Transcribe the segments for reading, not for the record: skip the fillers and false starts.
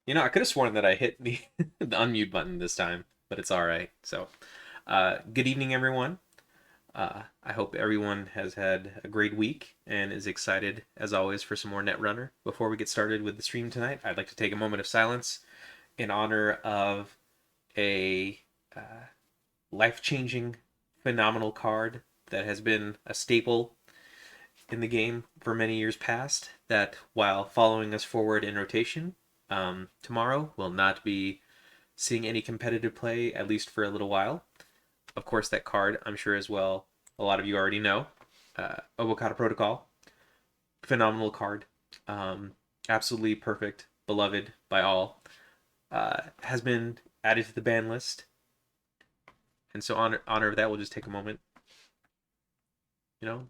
I could have sworn that I hit the, the unmute button this time, but it's all right. So, good evening, everyone. I hope everyone has had a great week and is excited, as always, for some more Netrunner. Before we get started with the stream tonight, I'd like to take a moment of silence in honor of a life-changing, phenomenal card that has been a staple in the game for many years past. That, while following us forward in rotation, tomorrow will not be seeing any competitive play, at least for a little while. Of course, that card, I'm sure as well, a lot of you already know. Obokata Protocol, phenomenal card. Um, Absolutely perfect, beloved by all. Has been added to the ban list. And so, honor of that, we'll just take a moment, you know.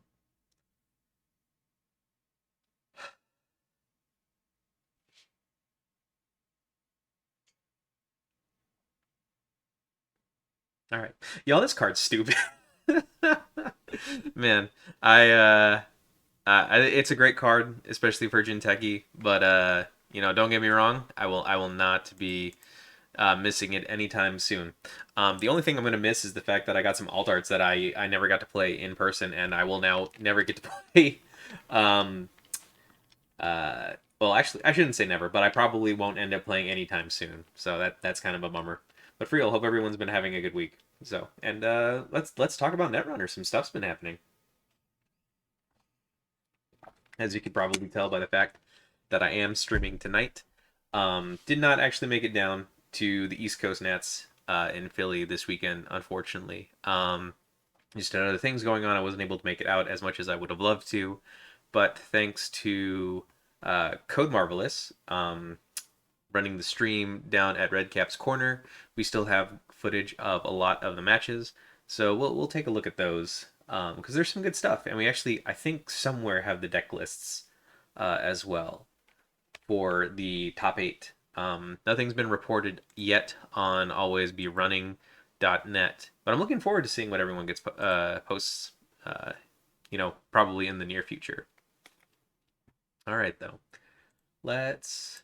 All right. Y'all, this card's stupid. Man, it's a great card, especially for Jinteki. But don't get me wrong. I will not be missing it anytime soon. The only thing I'm gonna miss is the fact that I got some alt arts that I never got to play in person, and I will now never get to play. Um, well, actually, I shouldn't say never, but I probably won't end up playing anytime soon. So that's kind of a bummer. But for real, hope everyone's been having a good week. So, and let's talk about Netrunner. Some stuff's been happening, as you could probably tell by the fact that I am streaming tonight. Did not actually make it down to the East Coast Nats in Philly this weekend, unfortunately. Just had other things going on. I wasn't able to make it out as much as I would have loved to. But thanks to Code Marvelous running the stream down at Redcap's Corner, we still have footage of a lot of the matches. So we'll take a look at those because there's some good stuff. And we actually, I think, somewhere have the deck lists as well for the top eight. Nothing's been reported yet on alwaysberunning.net, but I'm looking forward to seeing what everyone gets posts. Probably in the near future. All right, though, let's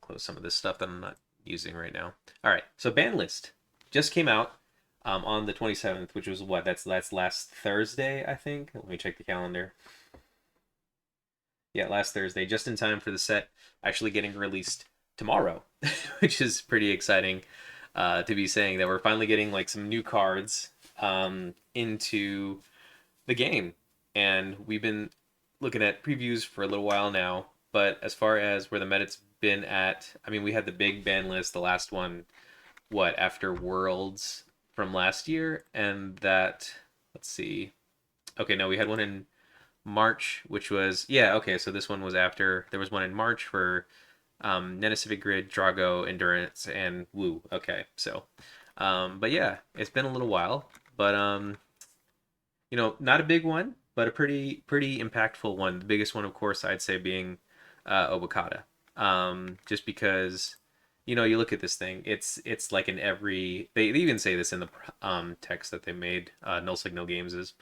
close some of this stuff that I'm not using right now. All right, so ban list just came out on the 27th, which was what? That's last Thursday, I think. Let me check the calendar. Yeah, last Thursday, just in time for the set actually getting released tomorrow, which is pretty exciting to be saying that we're finally getting like some new cards into the game. And we've been looking at previews for a little while now, but as far as where the meta's been at, I mean, we had the big ban list, the last one, what, after Worlds from last year, and that, let's see. Okay, no, we had one in March, which was yeah, okay, so this one was after there was one in March for Civic Grid, Drago, Endurance, and Woo. Okay, so but yeah, it's been a little while, but not a big one, but a pretty impactful one. The biggest one, of course, I'd say being Obokata. Just because you look at this thing, it's like in every they even say this in the text that they made Null Signal Games is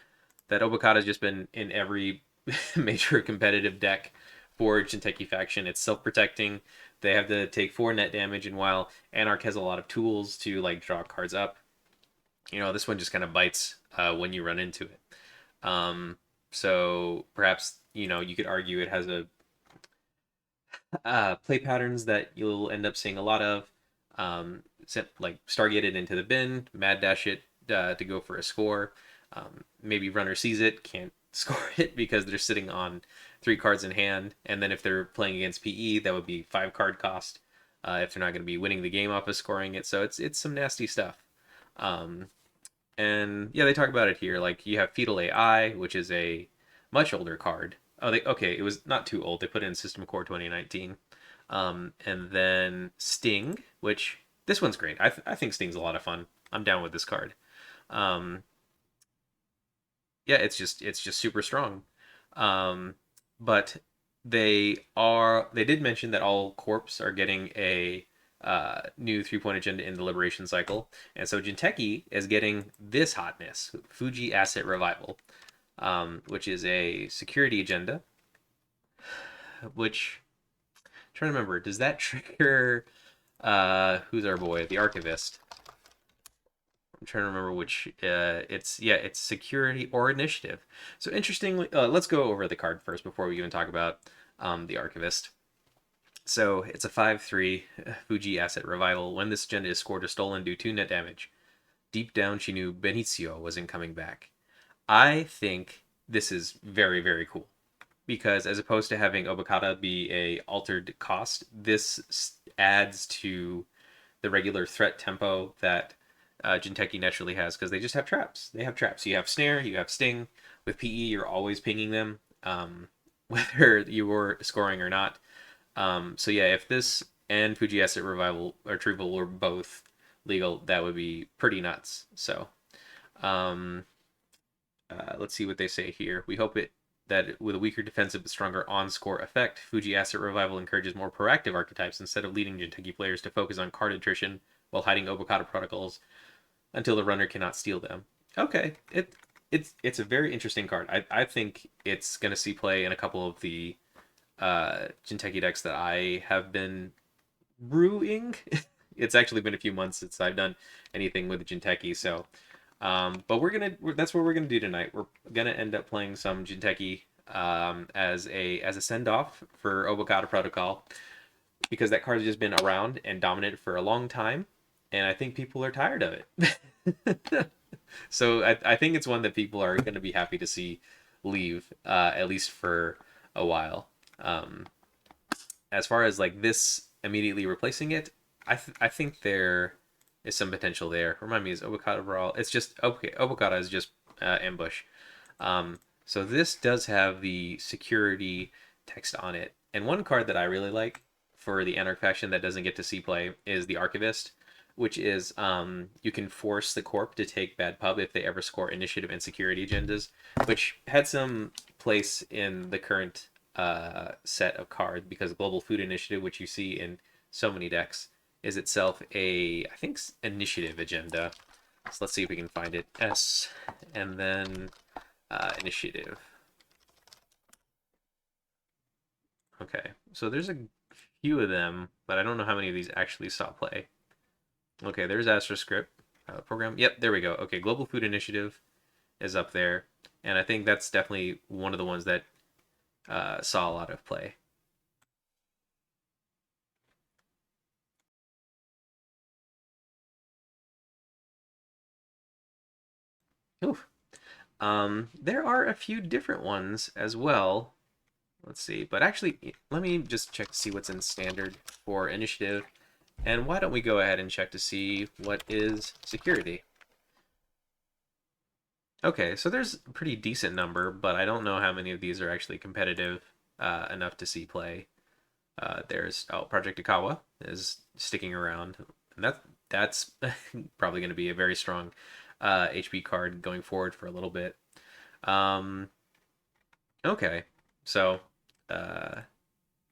that Obokata's just been in every major competitive deck for Jinteki faction. It's self-protecting. They have to take 4 net damage, and while Anarch has a lot of tools to like draw cards up, this one just kind of bites when you run into it. So perhaps you could argue it has a play patterns that you'll end up seeing a lot of. Like Stargate it into the bin, Mad Dash it to go for a score. Maybe runner sees it, can't score it because they're sitting on 3 cards in hand, and then if they're playing against PE, that would be 5 card cost. If they're not going to be winning the game off of scoring it, so it's some nasty stuff. Um, and yeah, they talk about it here. Like you have Fetal AI, which is a much older card. Oh, it was not too old. They put it in System Core 2019. And then Sting, which this one's great. I think Sting's a lot of fun. I'm down with this card. Um, yeah, it's just super strong. Um, but they did mention that all corps are getting a new 3-point agenda in the Liberation Cycle, and so Jinteki is getting this hotness, Fuji Asset Revival, which is a security agenda, which trying to remember. Does that trigger who's our boy? The Archivist. I'm trying to remember which. It's security or initiative. So interestingly, let's go over the card first before we even talk about the Archivist. So it's a 5/3 Fuji asset revival. When this agenda is scored or stolen, do 2 net damage. Deep down, she knew Benicio wasn't coming back. I think this is very, very cool because as opposed to having Obokata be a altered cost, this adds to the regular threat tempo that Jinteki naturally has because they just have traps. They have traps. You have snare, you have sting. With PE, you're always pinging them, whether you were scoring or not. So yeah, if this and Fuji Asset Retrieval were both legal, that would be pretty nuts. So um, let's see what they say here. We hope it that with a weaker defensive but stronger on-score effect, Fuji Asset Revival encourages more proactive archetypes instead of leading Jinteki players to focus on card attrition while hiding Obokata protocols until the runner cannot steal them. Okay, it's a very interesting card. I think it's going to see play in a couple of the Jinteki decks that I have been brewing. It's actually been a few months since I've done anything with Jinteki, so but that's what we're gonna do tonight. We're gonna end up playing some Jinteki as a send off for Obokata Protocol because that card's just been around and dominant for a long time, and I think people are tired of it. So I think it's one that people are gonna be happy to see leave at least for a while. Um, as far as like this immediately replacing it, I think there is some potential there. Remind me, is Obokata Brawl? It's just okay. Obokata is just ambush. So this does have the security text on it, and one card that I really like for the Anarch faction that doesn't get to see play is the Archivist, which is you can force the Corp to take bad pub if they ever score initiative and security agendas, which had some place in the current set of cards because Global Food Initiative, which you see in so many decks, is itself a I think initiative agenda. So let's see if we can find it. S and then initiative. Okay, so there's a few of them, but I don't know how many of these actually saw play. Okay, there's AstroScript program. Yep, there we go. Okay, Global Food Initiative is up there, and I think that's definitely one of the ones that saw a lot of play. Oof. There are a few different ones as well. Let's see, but actually, let me just check to see what's in standard for initiative. And why don't we go ahead and check to see what is security? Okay, so there's a pretty decent number, but I don't know how many of these are actually competitive enough to see play. There's Project Ikawa is sticking around, and that's probably going to be a very strong HP card going forward for a little bit. Um, okay, so uh,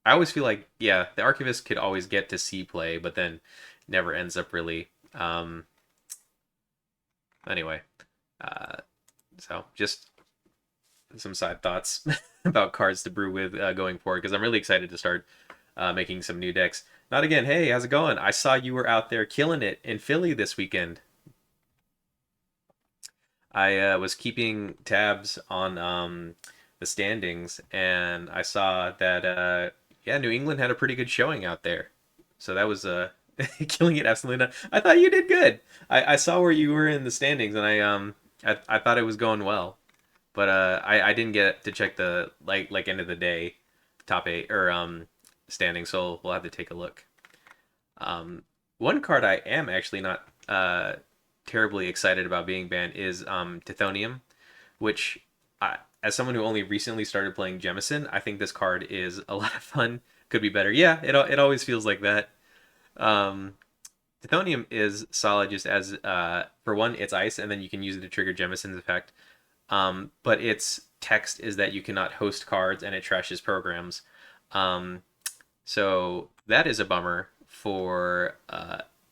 I always feel like yeah, the Archivist could always get to see play, but then never ends up really. Anyway, uh, so just some side thoughts about cards to brew with going forward because I'm really excited to start making some new decks. Not again. Hey, how's it going? I saw you were out there killing it in Philly this weekend. I was keeping tabs on the standings, and I saw that yeah, New England had a pretty good showing out there. So that was killing it absolutely not. I thought you did good. I saw where you were in the standings, and I thought it was going well, but I didn't get to check the like end of the day top eight or standing, so we'll have to take a look. One card I am actually not terribly excited about being banned is Tithonium, which as someone who only recently started playing Jemison, I think this card is a lot of fun. Could be better. Yeah, it always feels like that. Um, Tithonium is solid just as for one, it's ice, and then you can use it to trigger Jemison's effect. But its text is that you cannot host cards and it trashes programs. Um, so that is a bummer for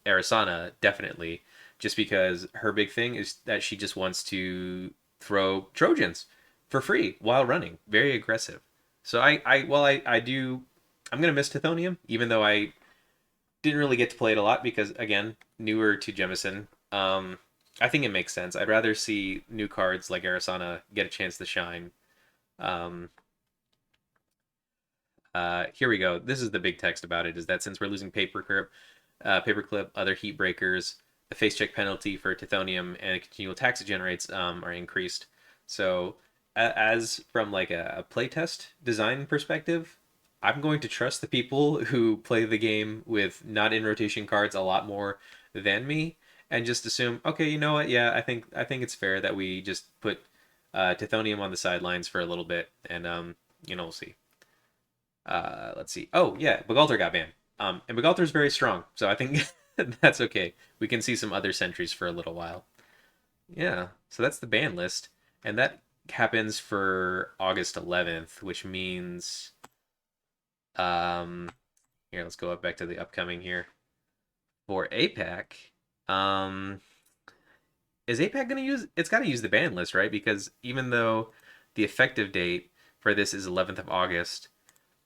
Arisana, definitely, just because her big thing is that she just wants to throw Trojans for free while running. Very aggressive. So I do I'm gonna miss Tithonium, even though I didn't really get to play it a lot because again, newer to Jemison. I think it makes sense. I'd rather see new cards like Arasana get a chance to shine. Um, Here we go. This is the big text about it: is that since we're losing paperclip, other heat breakers, the face check penalty for Tithonium and continual tax it generates are increased. So, as from like a playtest design perspective, I'm going to trust the people who play the game with not in rotation cards a lot more than me, and just assume, okay, you know what? Yeah, I think it's fair that we just put Tithonium on the sidelines for a little bit, and we'll see. Let's see. Oh yeah, Bagalter got banned. And Bagalter is very strong, so I think that's okay. We can see some other sentries for a little while. Yeah, so that's the ban list, and that happens for August 11th, which means um here, let's go up back to the upcoming here for APAC. Um, is APAC gonna use? It's got to use the ban list, right? Because even though the effective date for this is 11th of August,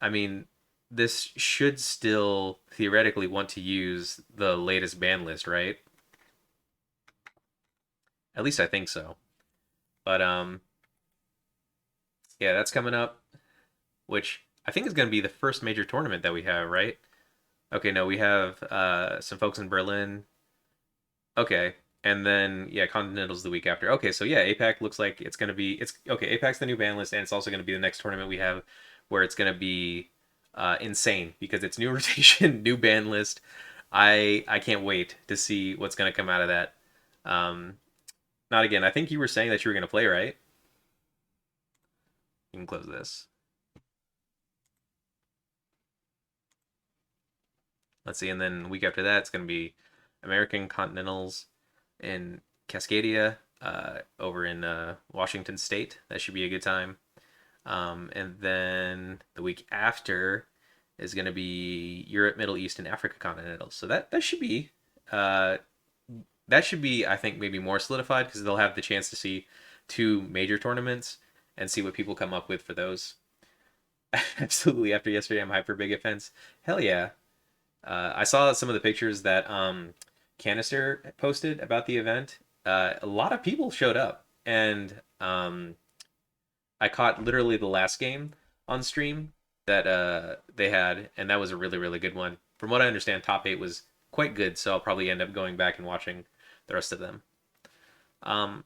I mean, this should still theoretically want to use the latest ban list, right? At least I think so. But yeah, that's coming up, which I think is going to be the first major tournament that we have, right? Okay, no, we have some folks in Berlin. Okay, and then yeah, Continental's the week after. Okay, so yeah, APAC looks like it's okay. APAC's the new ban list, and it's also going to be the next tournament we have, where it's going to be insane because it's new rotation, new ban list. I can't wait to see what's going to come out of that. Um, Not again. I think you were saying that you were going to play, right? You can close this. Let's see, and then week after that, it's going to be American Continentals in Cascadia, over in Washington State. That should be a good time. And then the week after is going to be Europe, Middle East, and Africa Continentals. So uh, that should be, I think, maybe more solidified because they'll have the chance to see two major tournaments and see what people come up with for those. Absolutely. After yesterday, I'm hyper big offense. Hell yeah. I saw some of the pictures that Canister posted about the event. A lot of people showed up, and I caught literally the last game on stream that they had, and that was a really really good one. From what I understand, top eight was quite good, so I'll probably end up going back and watching the rest of them.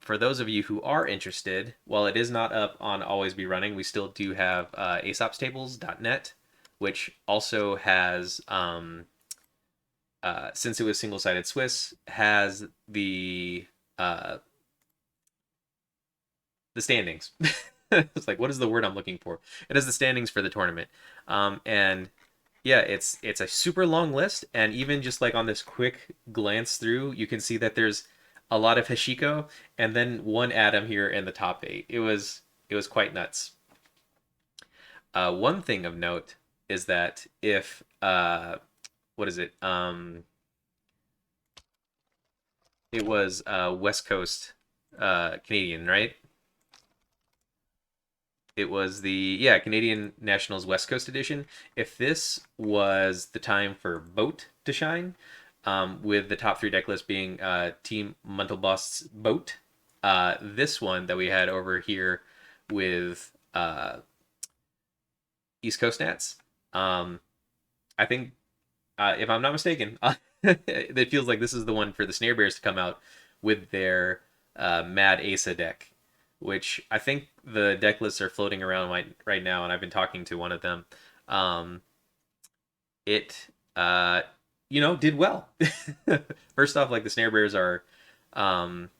For those of you who are interested, while it is not up on Always Be Running, we still do have aesopstables.net, which also has, since it was single-sided Swiss, has uh, the standings. It's like, what is the word I'm looking for? It has the standings for the tournament, and yeah, it's a super long list, and even just like on this quick glance through, you can see that there's a lot of Hashiko, and then one Adam here in the top eight. It was quite nuts. One thing of note is that if what is it? It was West Coast Canadian, right? It was the Canadian Nationals West Coast edition. If this was the time for Boat to shine, with the top three deck list being Team Muntelbost's Boat, this one that we had over here with East Coast Nats, I think if I'm not mistaken, it feels like this is the one for the Snare Bears to come out with their Mad Asa deck, which I think the deck lists are floating around right now, and I've been talking to one of them. Um, it did well. First off, like the Snare Bears are, um,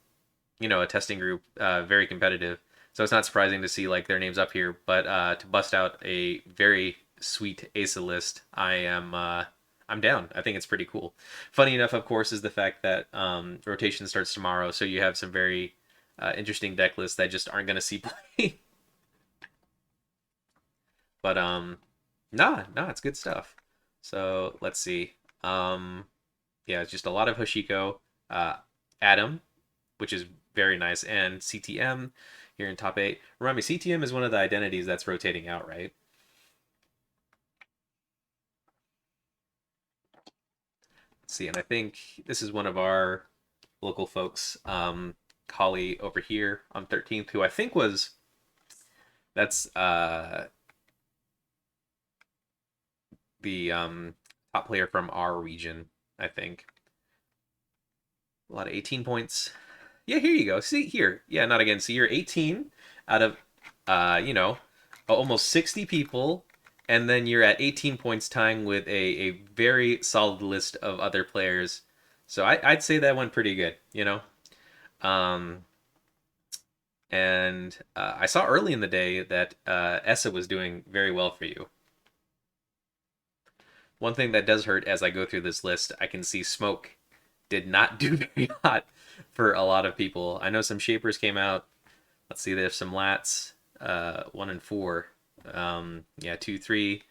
a testing group, very competitive. So it's not surprising to see like their names up here, but to bust out a very sweet Asa list, I'm down. I think it's pretty cool. Funny enough, of course, is the fact that rotation starts tomorrow, so you have some very interesting deck lists that just aren't going to see play. But nah, it's good stuff. So let's see. Yeah, it's just a lot of Hoshiko, uh, Adam, which is very nice, and CTM here in top eight. Remind me, CTM is one of the identities that's rotating out, right? see, and I think this is one of our local folks, Holly over here on 13th, who I think was that's the top player from our region. I think a lot of 18 points. Yeah, here you go. See here. Yeah, not again. So you're 18 out of you know, almost 60 people, and then you're at 18 points, tying with a very solid list of other players. So I'd say that went pretty good. Um, and I saw early in the day that Essa was doing very well for you. One thing that does hurt as I go through this list, I can see Smoke did not do very hot for a lot of people. I know some Shapers came out. Let's see, there's some Lats, 1 and 4. Yeah, 2, 3.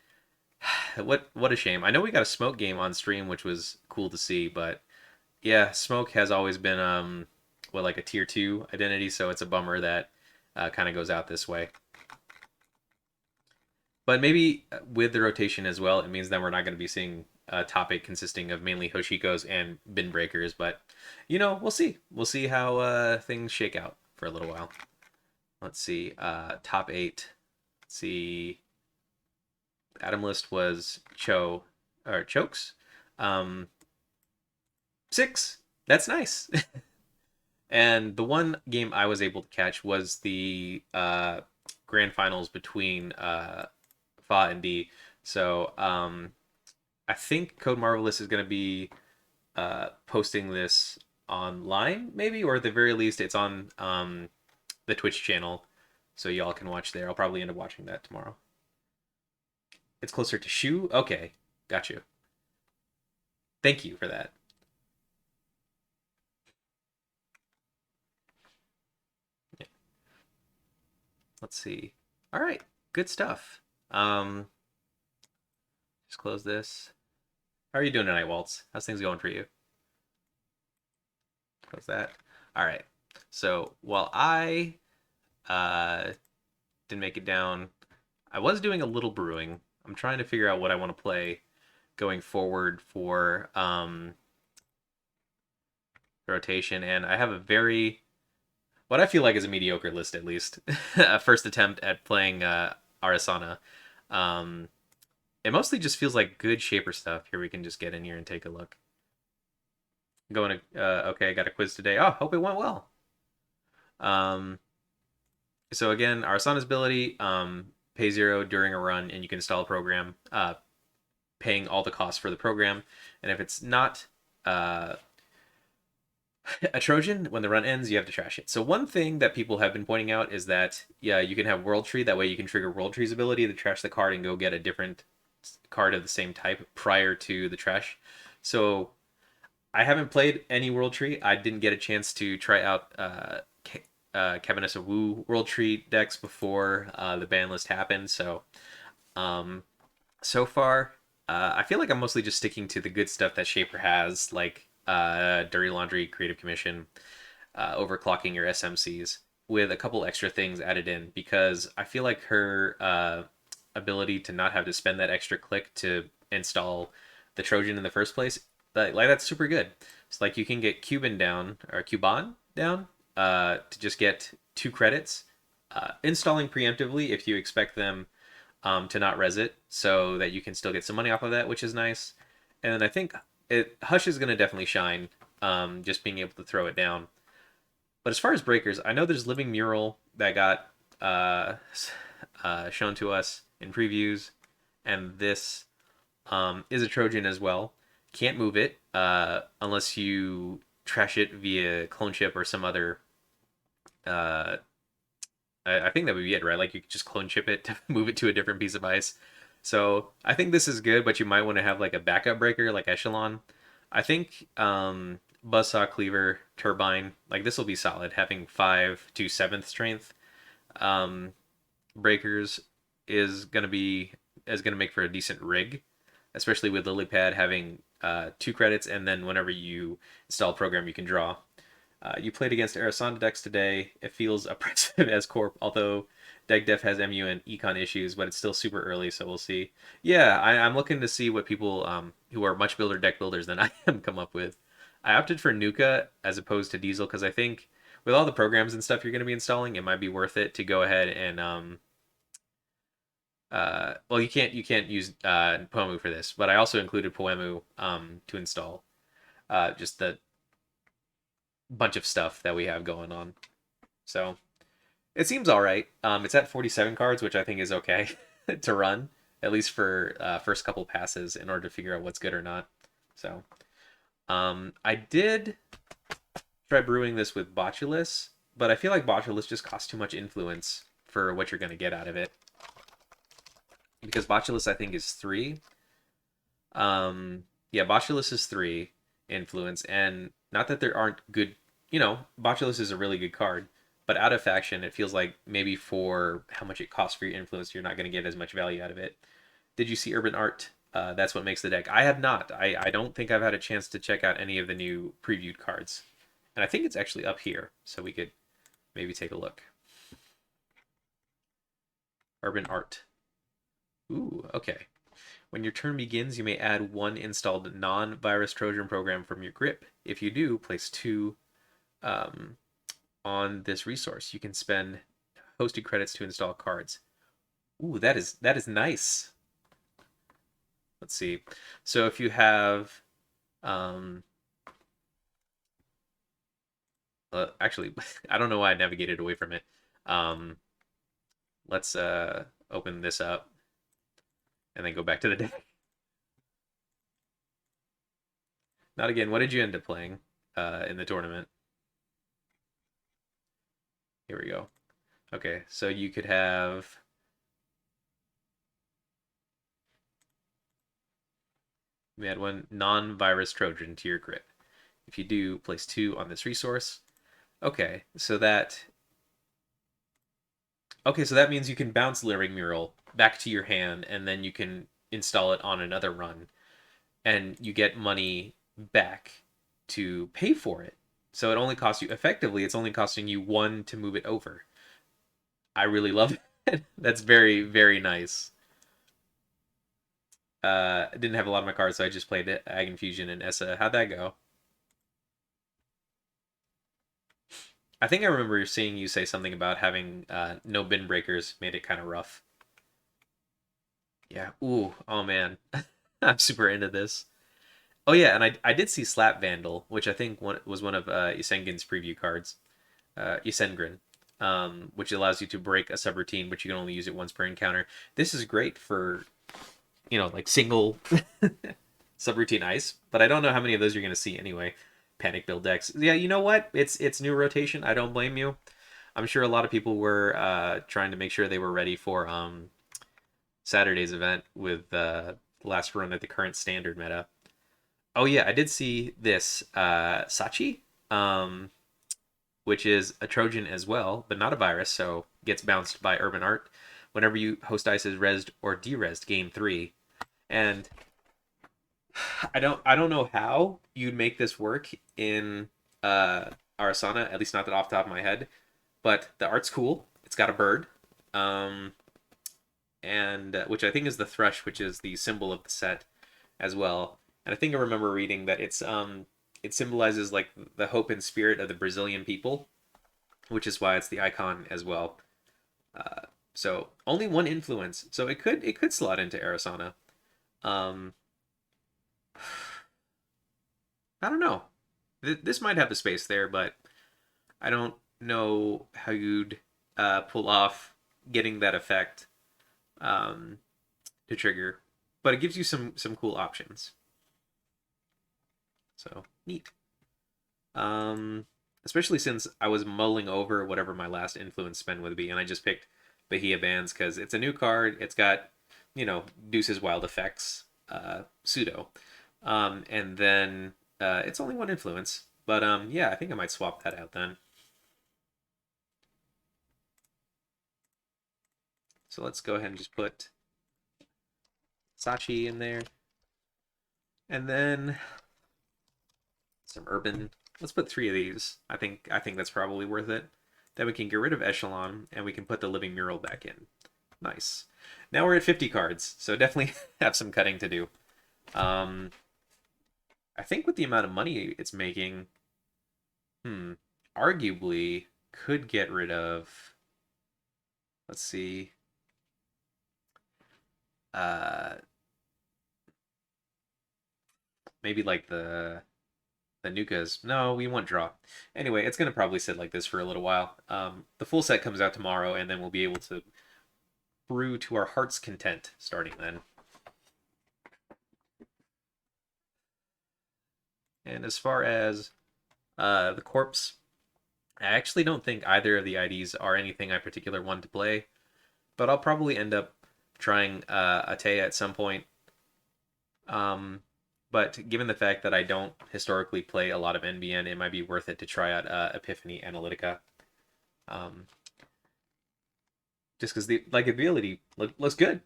What a shame. I know we got a Smoke game on stream, which was cool to see, but yeah, Smoke has always been like a tier 2 identity, so it's a bummer that kind of goes out this way. But maybe with the rotation as well, it means that we're not going to be seeing a top 8 consisting of mainly Hoshikos and bin breakers. But we'll see. We'll see how things shake out for a little while. Let's see. Top 8. Let's see. Adam list was Chokes. 6. That's nice. And the one game I was able to catch was the grand finals between Fa and D. So I think Code Marvelous is going to be posting this online, maybe, or at the very least, it's on the Twitch channel, so y'all can watch there. I'll probably end up watching that tomorrow. It's closer to Shu? Okay, got you. Thank you for that. Yeah. Let's see. All right, good stuff. Just close this. How are you doing tonight, Waltz? How's things going for you? Close that. All right. So while I didn't make it down, I was doing a little brewing. I'm trying to figure out what I want to play going forward for rotation, and I have a very what I feel like is a mediocre list at least. A first attempt at playing Arasana. Um, it mostly just feels like good Shaper stuff. Here we can just get in here and take a look. Going to okay, I got a quiz today. Oh, hope it went well. So again, Arasana's ability, pay 0 during a run, and you can install a program, paying all the costs for the program. And if it's not a Trojan, when the run ends, you have to trash it. So one thing that people have been pointing out is that, yeah, you can have World Tree. That way you can trigger World Tree's ability to trash the card and go get a different card of the same type prior to the trash. So I haven't played any World Tree. I didn't get a chance to try out Cabinessa Wu World Tree decks before the ban list happened. So so far, I feel like I'm mostly just sticking to the good stuff that Shaper has, like Dirty Laundry, Creative Commission, overclocking your SMCs with a couple extra things added in, because I feel like her ability to not have to spend that extra click to install the Trojan in the first place, that's super good. It's like you can get Cuban down or Cuban down to just get 2 credits, installing preemptively if you expect them to not res it, so that you can still get some money off of that, which is nice. And then I think Hush is going to definitely shine, just being able to throw it down. But as far as breakers, I know there's Living Mural that got shown to us in previews, and this is a Trojan as well. Can't move it unless you trash it via clone chip or some other. I think that would be it, right? Like you could just clone chip it to move it to a different piece of ice. So I think this is good, but you might want to have like a backup breaker like Echelon. I think Buzzsaw, Cleaver, Turbine, like this will be solid. Having 5 to 7th strength breakers is gonna make for a decent rig, especially with Lilypad having 2 credits, and then whenever you install a program, you can draw. You played against Arasana decks today. It feels oppressive as Corp, although Deck Def has MU and Econ issues, but it's still super early, so we'll see. Yeah, I'm looking to see what people who are much builder deck builders than I am come up with. I opted for Nuka as opposed to Diesel because I think with all the programs and stuff you're going to be installing, it might be worth it to go ahead and well, you can't use Poemu for this, but I also included Poemu to install just the bunch of stuff that we have going on. So it seems all right. It's at 47 cards, which I think is okay to run, at least for first couple passes in order to figure out what's good or not. So I did try brewing this with Botulus, but I feel like Botulus just costs too much influence for what you're going to get out of it. Because Botulus, I think, is 3. Yeah, Botulus is 3 influence, and not that there aren't good. Botulus is a really good card, but out of faction, it feels like maybe for how much it costs for your influence, you're not going to get as much value out of it. Did you see Urban Art? That's what makes the deck. I have not. I don't think I've had a chance to check out any of the new previewed cards, and I think it's actually up here, so we could maybe take a look. Urban Art. Ooh, okay. When your turn begins, you may add one installed non-virus Trojan program from your grip. If you do, place 2 um, on this resource. You can spend hosted credits to install cards. Ooh, that is nice. Let's see. So if you have, um, actually, I don't know why I navigated away from it. Um, let's open this up and then go back to the deck. Not again. What did you end up playing in the tournament? Here we go. Okay, so you could have. We add one non-virus Trojan to your grip. If you do, place 2 on this resource. Okay, so that means you can bounce Leering Mural back to your hand, and then you can install it on another run, and you get money back to pay for it. So it only costs you effectively. It's only costing you 1 to move it over. I really love it. That's very very nice. I didn't have a lot of my cards, so I just played it, Ag Infusion and Essa. How'd that go? I think I remember seeing you say something about having no bin breakers made it kind of rough. Yeah. Ooh. Oh man. I'm super into this. Oh yeah, and I did see Slap Vandal, which I think was one of Isengin's preview cards. Isengrin, which allows you to break a subroutine, but you can only use it once per encounter. This is great for like single subroutine ice, but I don't know how many of those you're going to see anyway. Panic build decks. Yeah, you know what? It's new rotation. I don't blame you. I'm sure a lot of people were trying to make sure they were ready for Saturday's event with last run at the current standard meta. Oh yeah, I did see this Sachi, which is a Trojan as well, but not a virus, so gets bounced by Urban Art. Whenever you host ice is rezzed or derezzed, gain 3. And I don't know how you'd make this work in Arasana, at least not that off the top of my head. But the art's cool. It's got a bird, um, and which I think is the thrush, which is the symbol of the set as well. And I think I remember reading that it symbolizes like the hope and spirit of the Brazilian people, which is why it's the icon as well. So only 1 influence, so it could slot into Arasana. Um, I don't know. This might have the space there, but I don't know how you'd pull off getting that effect um, to trigger, but it gives you some cool options. So neat. Especially since I was mulling over whatever my last influence spend would be, and I just picked Bahia Bands because it's a new card. It's got Deuce's Wild Effects, pseudo, and then it's only 1 influence. But yeah, I think I might swap that out then. So let's go ahead and just put Sachi in there. And then some Urban. Let's put three of these. I think that's probably worth it. Then we can get rid of Echelon and we can put the Living Mural back in. Nice. Now we're at 50 cards, so definitely have some cutting to do. Um, I think with the amount of money it's making, hmm, arguably could get rid of. Let's see. Uh, maybe like the Nukas. No, we want draw. Anyway, it's gonna probably sit like this for a little while. The full set comes out tomorrow, and then we'll be able to brew to our heart's content starting then. And as far as the corpse, I actually don't think either of the IDs are anything I particularly want to play, but I'll probably end up trying Atea at some point. Um, but given the fact that I don't historically play a lot of NBN, it might be worth it to try out Epiphany Analytica. Um, just because the ability looks good,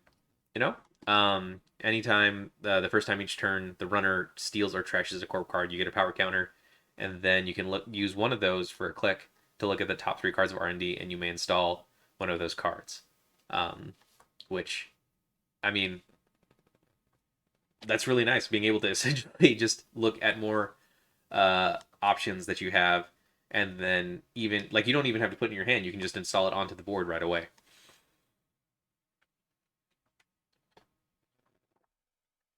you know. Anytime the first time each turn the runner steals or trashes a corp card, you get a power counter, and then you can use one of those for a click to look at the top three cards of R&D, and you may install one of those cards. Um, which, I mean, that's really nice being able to essentially just look at more options that you have, and then even like you don't even have to put it in your hand; you can just install it onto the board right away.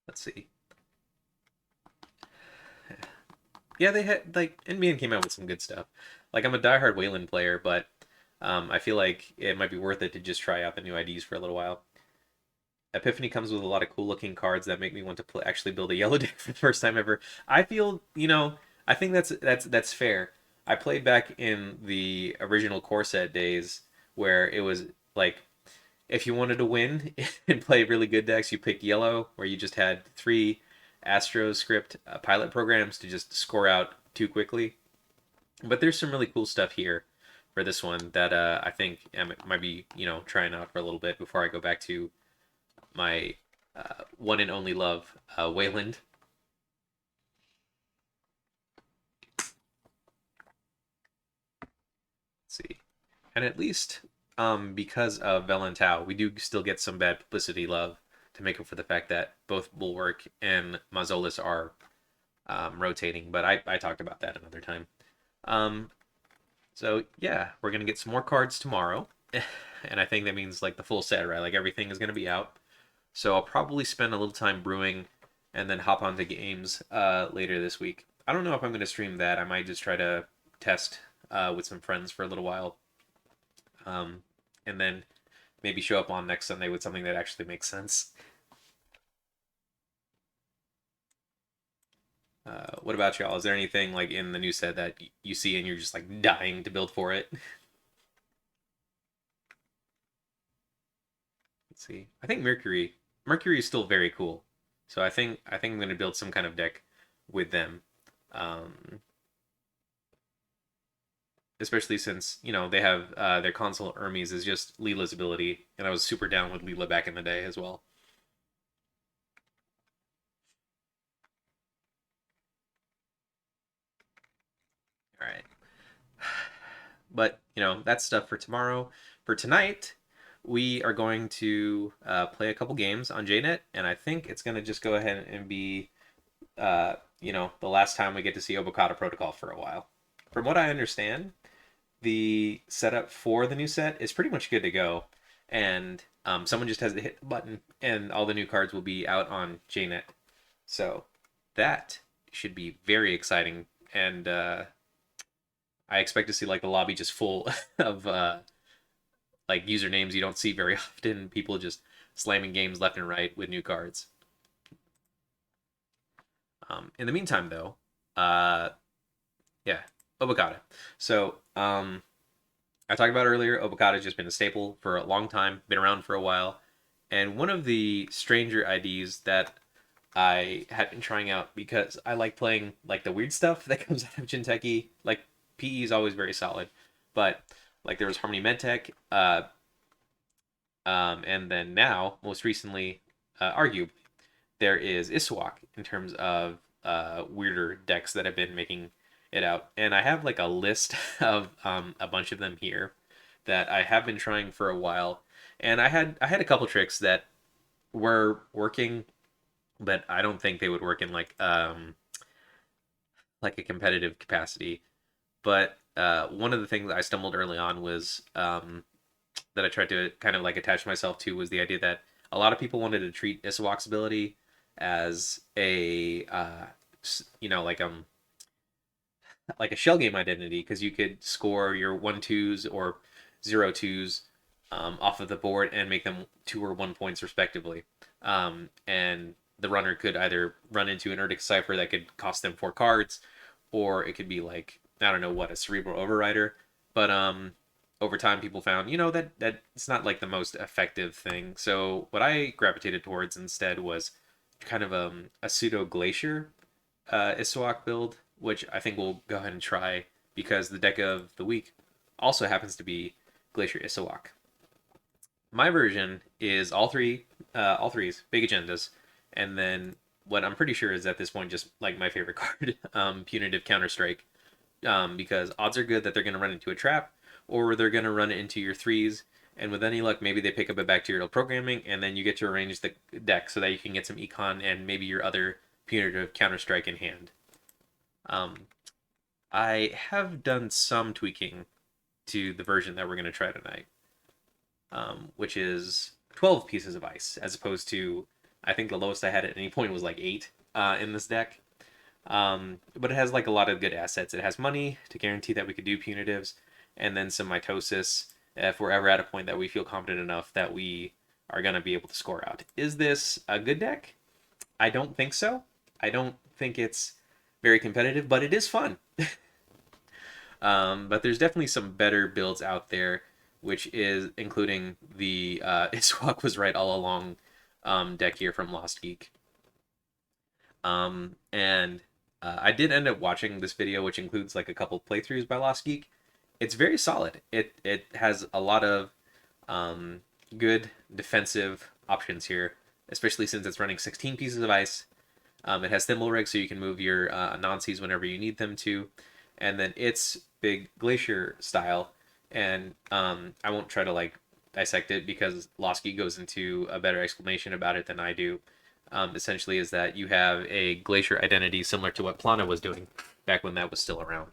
Let's see. Yeah, they had like NBN came out with some good stuff. Like I'm a diehard Wayland player, but I feel like it might be worth it to just try out the new IDs for a little while. Epiphany comes with a lot of cool looking cards that make me want to actually build a yellow deck for the first time ever. I feel, I think that's fair. I played back in the original core set days where it was like if you wanted to win and play really good decks, you picked yellow, where you just had three Astro script pilot programs to just score out too quickly. But there's some really cool stuff here for this one that I think I might be, trying out for a little bit before I go back to my one and only love, Wayland. Let's see. And at least because of Valentau, we do still get some bad publicity love to make up for the fact that both Bulwark and Mazolis are rotating. But I talked about that another time. Um, so yeah, we're gonna get some more cards tomorrow, and I think that means like the full set, right? Like everything is gonna be out. So I'll probably spend a little time brewing, and then hop onto games later this week. I don't know if I'm gonna stream that. I might just try to test with some friends for a little while, um, and then maybe show up on next Sunday with something that actually makes sense. What about y'all? Is there anything like in the new set that you see and you're just like dying to build for it? Let's see. I think Mercury. Mercury is still very cool. So I think I'm gonna build some kind of deck with them. Um, Especially since they have their console Hermes is just Leela's ability, and I was super down with Leela back in the day as well. All right, but that's stuff for tomorrow. For tonight, we are going to play a couple games on JNet, and I think it's going to just go ahead and be the last time we get to see Obokata Protocol for a while. From what I understand, the setup for the new set is pretty much good to go, and someone just has to hit the button, and all the new cards will be out on JNet. So that should be very exciting, and I expect to see like the lobby just full of like usernames you don't see very often. People just slamming games left and right with new cards. In the meantime, though, uh, yeah, Obokata. So I talked about earlier, Obokata has just been a staple for a long time, been around for a while. And one of the stranger IDs that I had been trying out because I like playing like the weird stuff that comes out of Jinteki. Like PE is always very solid, but like there was Harmony Medtech, and then now most recently, arguably there is Iswak in terms of weirder decks that have been making it out. And I have like a list of a bunch of them here that I have been trying for a while. And I had a couple tricks that were working, but I don't think they would work in like a competitive capacity. But one of the things I stumbled early on was that I tried to kind of like attach myself to was the idea that a lot of people wanted to treat Isawak's ability as a like a shell game identity because you could score your 1-2s or 0-2s off of the board and make them 2 or 1 points respectively. And the runner could either run into an Erdic Cipher that could cost them 4 cards, or it could be like, I don't know what, a Cerebral Overrider. But over time, people found, that it's not like the most effective thing. So what I gravitated towards instead was kind of a pseudo Glacier Isawak build, which I think we'll go ahead and try because the deck of the week also happens to be Glacier Isawak. My version is all threes, big agendas, and then what I'm pretty sure is at this point just like my favorite card, Punitive Counterstrike, because odds are good that they're going to run into a trap or they're going to run into your threes. And with any luck, maybe they pick up a bacterial programming, and then you get to arrange the deck so that you can get some econ and maybe your other punitive counterstrike in hand. Um, I have done some tweaking to the version that we're going to try tonight, which is 12 pieces of ice, as opposed to, I think the lowest I had at any point was like 8 in this deck. But it has like a lot of good assets. It has money to guarantee that we could do punitives, and then some mitosis if we're ever at a point that we feel confident enough that we are going to be able to score out. Is this a good deck? I don't think so. I don't think it's very competitive, but it is fun. But there's definitely some better builds out there, which is including the Iswak was right all along deck here from Lost Geek. And I did end up watching this video, which includes like a couple playthroughs by Lost Geek. It's very solid. It has a lot of good defensive options here, especially since it's running 16 pieces of ice. It has Thimble Rig, so you can move your Nancies whenever you need them to. And then it's big Glacier style. And I won't try to like dissect it because Losky goes into a better explanation about it than I do. Essentially, is that you have a Glacier identity similar to what Plana was doing back when that was still around.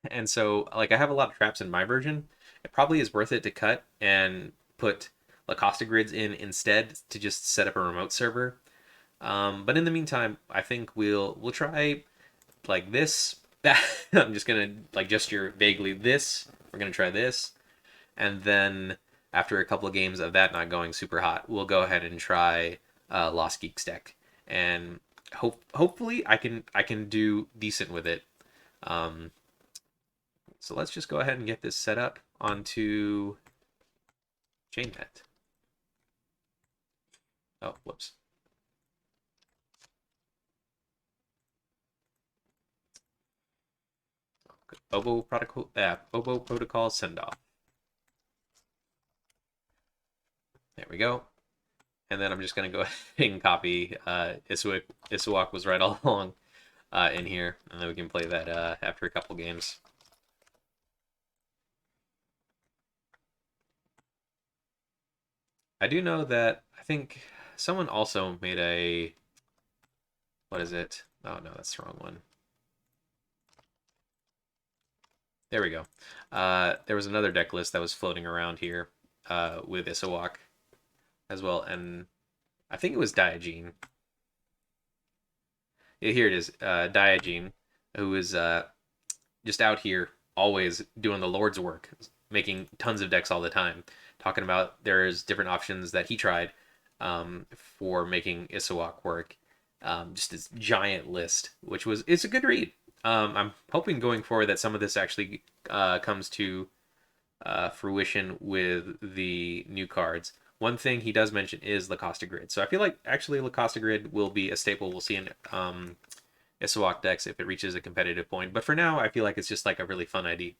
And so, like, I have a lot of traps in my version. It probably is worth it to cut and put Lacosta grids in instead to just set up a remote server. But in the meantime, I think we'll try like this. I'm just gonna like gesture vaguely this. We're gonna try this, and then after a couple of games of that not going super hot, we'll go ahead and try Lost Geeks deck, and hopefully I can do decent with it. Um, so let's just go ahead and get this set up onto chainnet. Oh, whoops. Obo protocol send off. There we go. And then I'm just gonna go ahead and copy Isawak was right all along in here, and then we can play that after a couple games. I do know that I think someone also made a, what is it? Oh no, that's the wrong one. There we go. There was another deck list that was floating around here with Isawak as well, and I think it was Diogene. Yeah, here it is, Diogene, who is just out here always doing the Lord's work, making tons of decks all the time. Talking about there's different options that he tried for making Isawak work. Just this giant list, which was it's a good read. I'm hoping going forward that some of this actually comes to fruition with the new cards. One thing he does mention is Lacosta Grid. So I feel like actually Lacosta Grid will be a staple we'll see in Isawak decks if it reaches a competitive point. But for now, I feel like it's just like a really fun idea.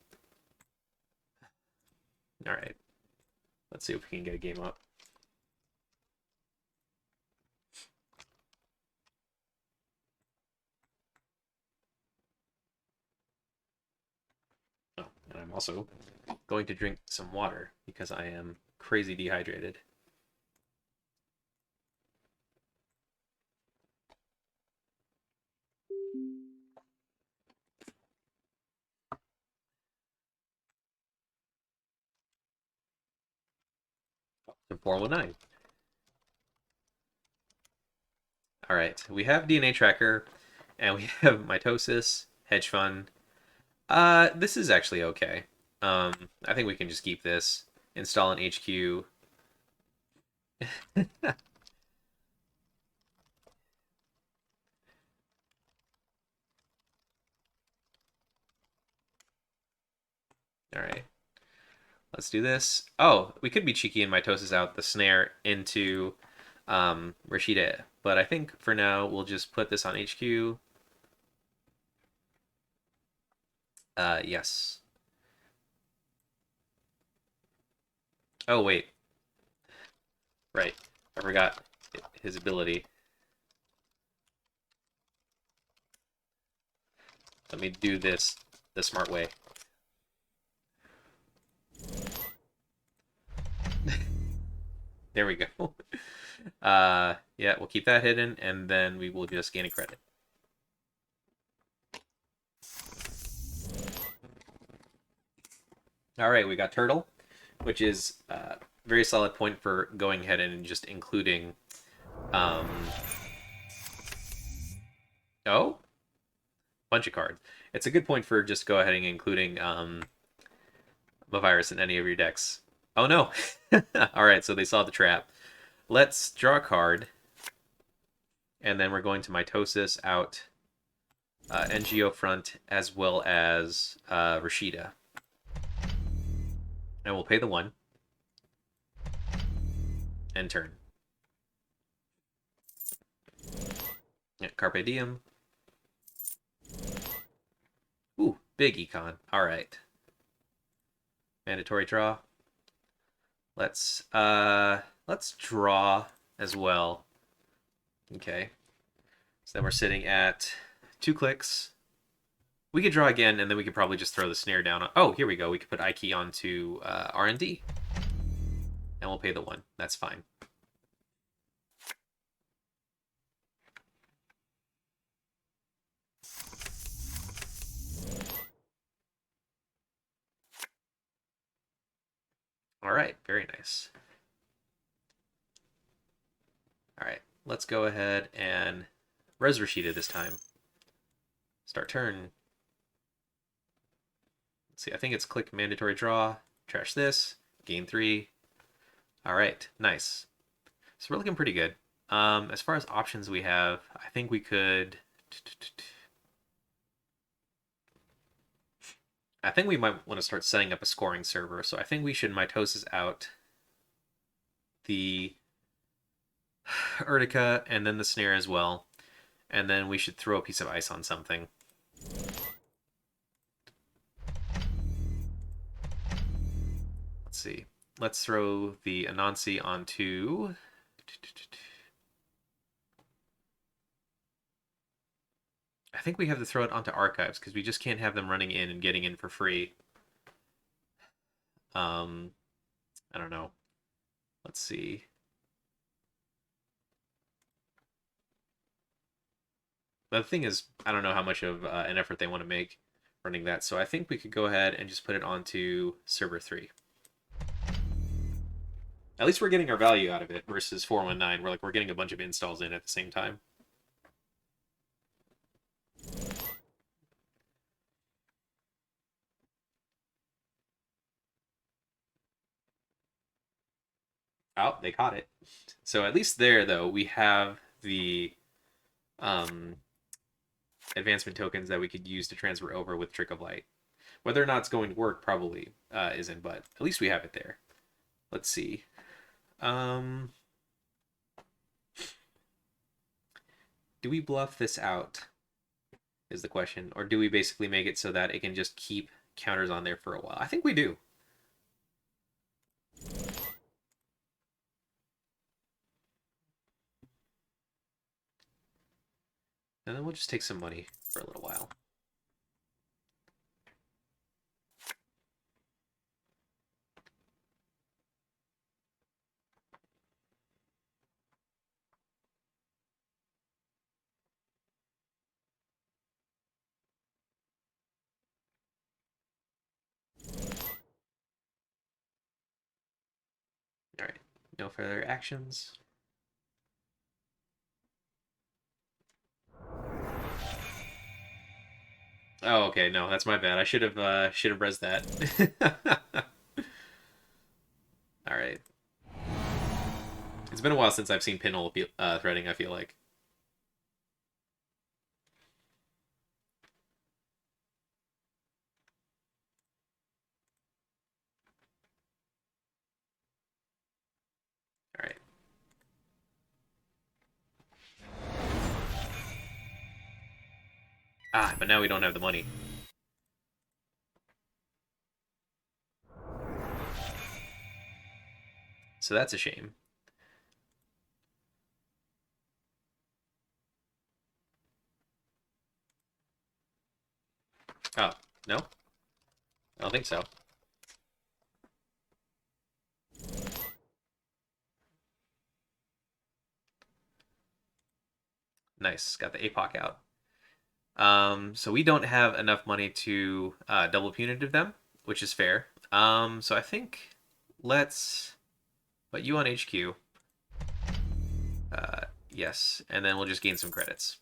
All right, let's see if we can get a game up. I'm also going to drink some water because I am crazy dehydrated. So 419. All right, we have DNA tracker, and we have mitosis, hedge fund. This is actually okay. I think we can just keep this. Install an HQ. All right, let's do this. Oh, we could be cheeky and mitosis out the snare into Rashida, but I think for now we'll just put this on HQ. Yes. Oh wait, right. I forgot his ability. Let me do this the smart way. There we go. Yeah, we'll keep that hidden, and then we will just gain a credit. All right, we got turtle, which is a very solid point for going ahead and just including. Um, oh, bunch of cards. It's a good point for just go ahead and including the virus in any of your decks. Oh no! All right, so they saw the trap. Let's draw a card, and then we're going to mitosis out NGO front as well as Rashida, and we'll pay the 1 and turn. Yeah, Carpe Diem. Ooh, big econ. All right. Mandatory draw. Let's draw as well. Okay. So then we're sitting at 2 clicks. We could draw again, and then we could probably just throw the snare down. Oh, here we go. We could put I key onto R&D, and we'll pay the 1. That's fine. All right, very nice. All right, let's go ahead and res Rashida this time. Start turn. Let's see, I think it's click mandatory draw. Trash this. Gain 3. All right, nice. So we're looking pretty good. As far as options we have, I think we could. I think we might want to start setting up a scoring server. So I think we should mitosis out the Urtica and then the snare as well. And then we should throw a piece of ice on something. Let's see. Let's throw the Anansi onto. I think we have to throw it onto archives because we just can't have them running in and getting in for free. I don't know. Let's see. The thing is, I don't know how much of an effort they want to make running that. So I think we could go ahead and just put it onto server 3. At least we're getting our value out of it versus 419. We're getting a bunch of installs in at the same time. Oh, they caught it. So at least there, though, we have the um, advancement tokens that we could use to transfer over with Trick of Light. Whether or not it's going to work probably isn't, but at least we have it there. Let's see. Do we bluff this out is the question, or do we basically make it so that it can just keep counters on there for a while? I think we do. And then we'll just take some money for a little while. All right. No further actions. Oh, okay. No, that's my bad. I should have res that. All right. It's been a while since I've seen pinhole threading. I feel like. All right. Ah, but now we don't have the money, so that's a shame. Oh no, I don't think so. Nice, got the APOC out. So we don't have enough money to double punitive them, which is fair. So I think let's put you on HQ. Yes, and then we'll just gain some credits.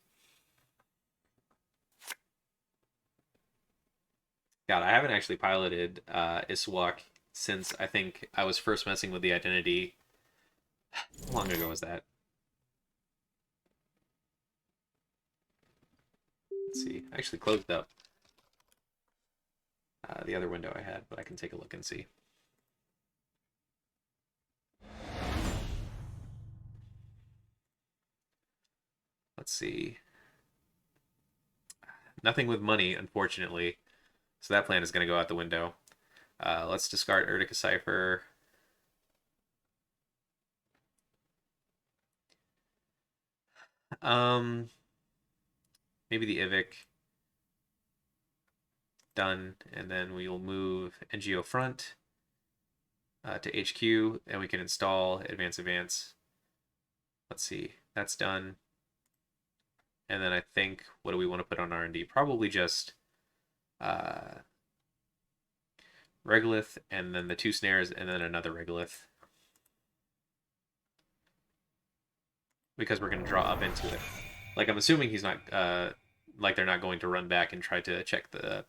God, I haven't actually piloted Iswak since I think I was first messing with the identity. How long ago was that? Let's see. I actually closed up the other window I had, but I can take a look and see. Let's see. Nothing with money, unfortunately. So that plan is going to go out the window. Let's discard Erdica Cipher. Um, Maybe the Ivic. Done. And then we'll move NGO front to HQ, and we can install Advance. Let's see. That's done. And then I think, what do we want to put on R&D? Probably just uh, Regolith, and then the two snares, and then another Regolith. Because we're going to draw up into it. Like, I'm assuming he's not, like they're not going to run back and try to check the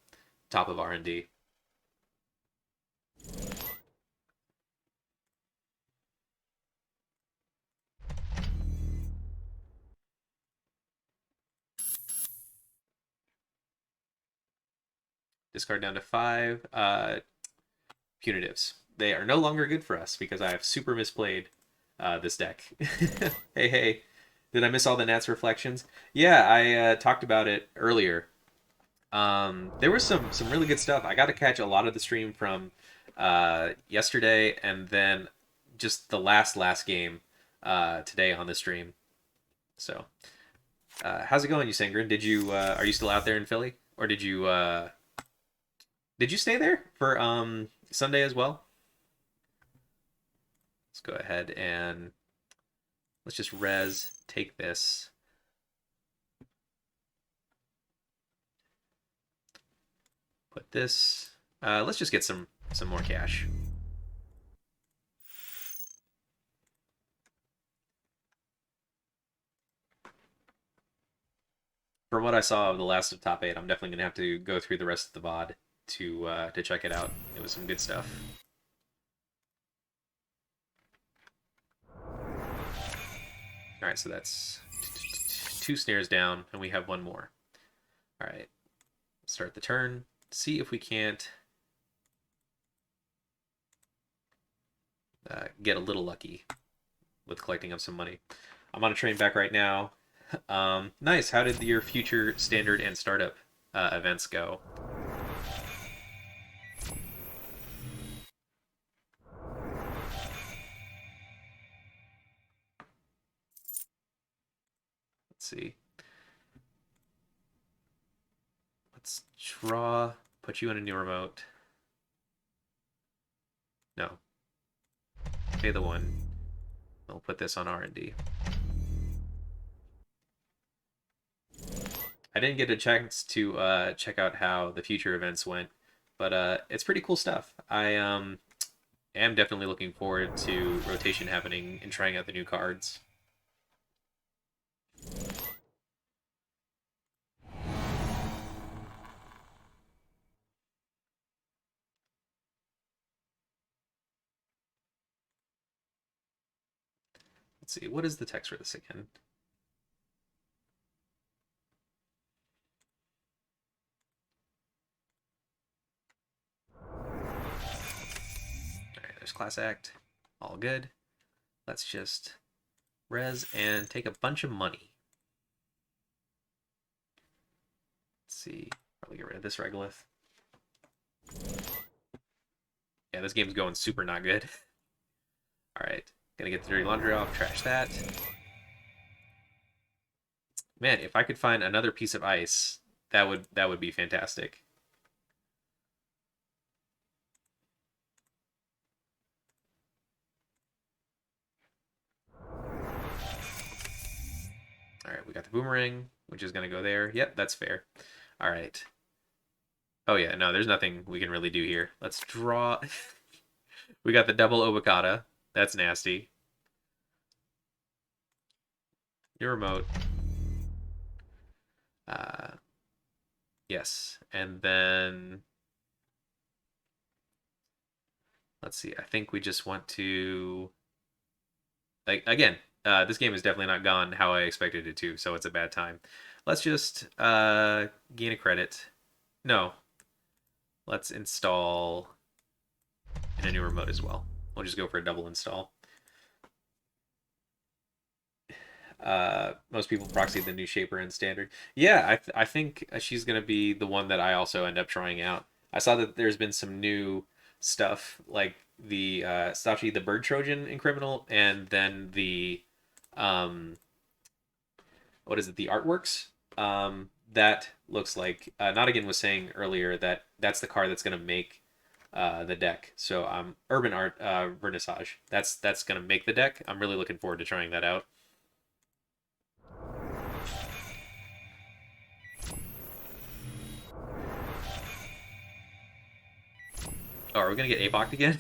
top of R&D. Discard down to 5. Punitives. They are no longer good for us because I have super misplayed this deck. Hey, hey. Did I miss all the Nats reflections? Yeah, I talked about it earlier. There was some really good stuff. I got to catch a lot of the stream from yesterday, and then just the last game today on the stream. So, how's it going, you Sangren? Did you are you still out there in Philly, or did you stay there for Sunday as well? Let's go ahead and let's just take this. Put this. Let's just get some more cash. From what I saw of the last of top 8, I'm definitely gonna have to go through the rest of the VOD to check it out. It was some good stuff. All right, so that's 2 snares down, and we have one more. All right, start the turn. See if we can't get a little lucky with collecting up some money. I'm on a train back right now. Nice. How did your future standard and startup events go? Let's see. Let's draw. Put you in a new remote. No. Pay the 1. We'll put this on R&D. I didn't get a chance to check out how the future events went, but it's pretty cool stuff. am definitely looking forward to rotation happening and trying out the new cards. Let's see, what is the text for this again? Alright, there's Class Act. All good. Let's just res and take a bunch of money. Let's see. Probably get rid of this regolith. Yeah, this game's going super not good. Alright. Gonna get the dirty laundry off, trash that. Man, if I could find another piece of ice, that would be fantastic. All right, we got the boomerang, which is going to go there. Yep, that's fair. All right. Oh, yeah, no, there's nothing we can really do here. Let's draw. We got the double Obokata. That's nasty. Your remote. Uh, yes. And then, let's see. I think we just want to. Like, again, this game is definitely not gone how I expected it to, so it's a bad time. Let's just gain a credit. No. Let's install in a new remote as well. We'll just go for a double install. Most people proxy the new Shaper in standard. Yeah, I think she's gonna be the one that I also end up trying out. I saw that there's been some new stuff like the Sachi the Bird Trojan in Criminal, and then the um, what is it? The artworks. That looks like Nottigan was saying earlier that that's the car that's gonna make the deck. So Urban Art Vernissage. That's gonna make the deck. I'm really looking forward to trying that out. Oh, are we gonna get APOC'd again?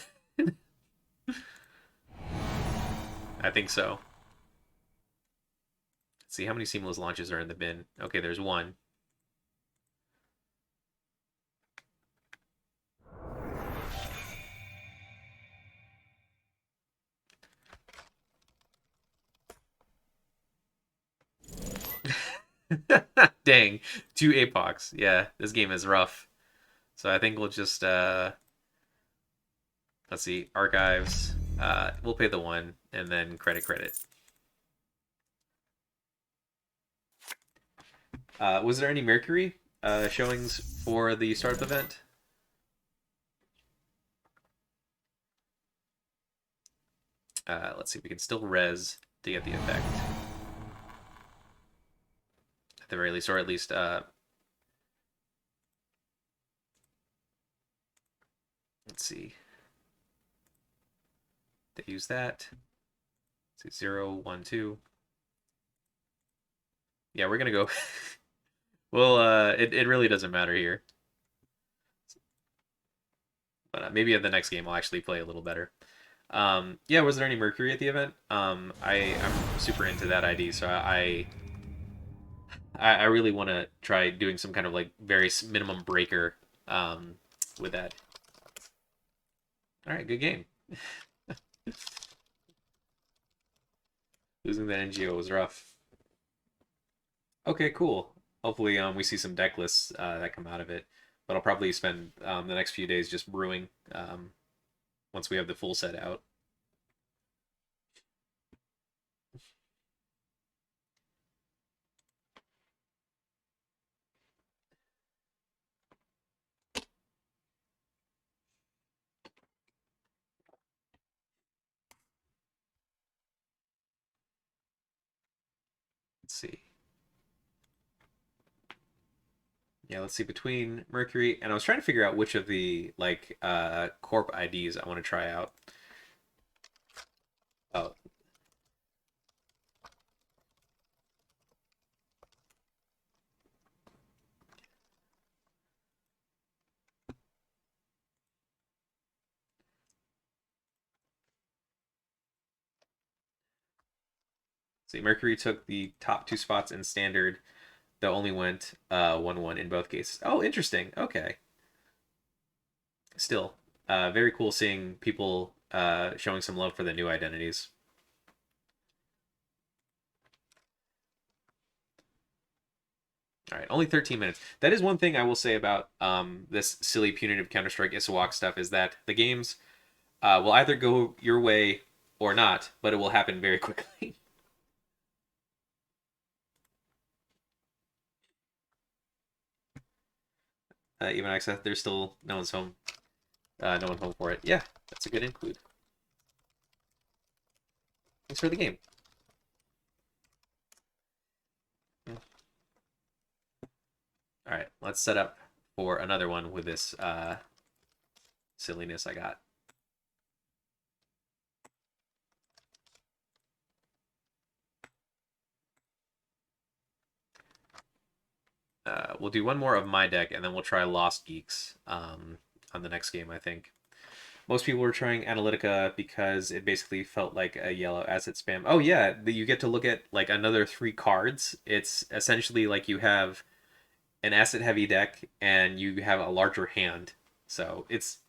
I think so. Let's see how many seamless launches are in the bin. Okay, there's one. Dang, two APOCs. Yeah, this game is rough. So I think we'll just let's see, archives. We'll pay the one and then credit. Was there any Mercury showings for the start of the event? Let's see, we can still res to get the effect at the very least, or at least let's see. They use that. Let's see, 0, 1, 2. Yeah, we're gonna go. Well, it really doesn't matter here. But maybe at the next game I'll actually play a little better. Yeah, was there any Mercury at the event? I'm super into that ID, so I really want to try doing some kind of like very minimum breaker with that. All right, good game. Losing that NGO was rough. Okay, cool. Hopefully, we see some deck lists that come out of it. But I'll probably spend the next few days just brewing once we have the full set out. Let's see. Yeah, let's see between Mercury and I was trying to figure out which of the like corp IDs I want to try out. Oh, See, Mercury took the top two spots in standard, though only went 1-1 in both cases. Oh, interesting. Okay. Still, very cool seeing people showing some love for the new identities. All right, only 13 minutes. That is one thing I will say about this silly punitive Counter-Strike Isawak stuff is that the games will either go your way or not, but it will happen very quickly. Even I said there's still no one's home. No one home for it. Yeah, that's a good include. Thanks for the game. Yeah. All right, let's set up for another one with this silliness I got. We'll do one more of my deck, and then we'll try Lost Geeks on the next game, I think. Most people were trying Analytica because it basically felt like a yellow asset spam. Oh yeah, you get to look at like another three cards. It's essentially like you have an asset heavy deck and you have a larger hand. So it's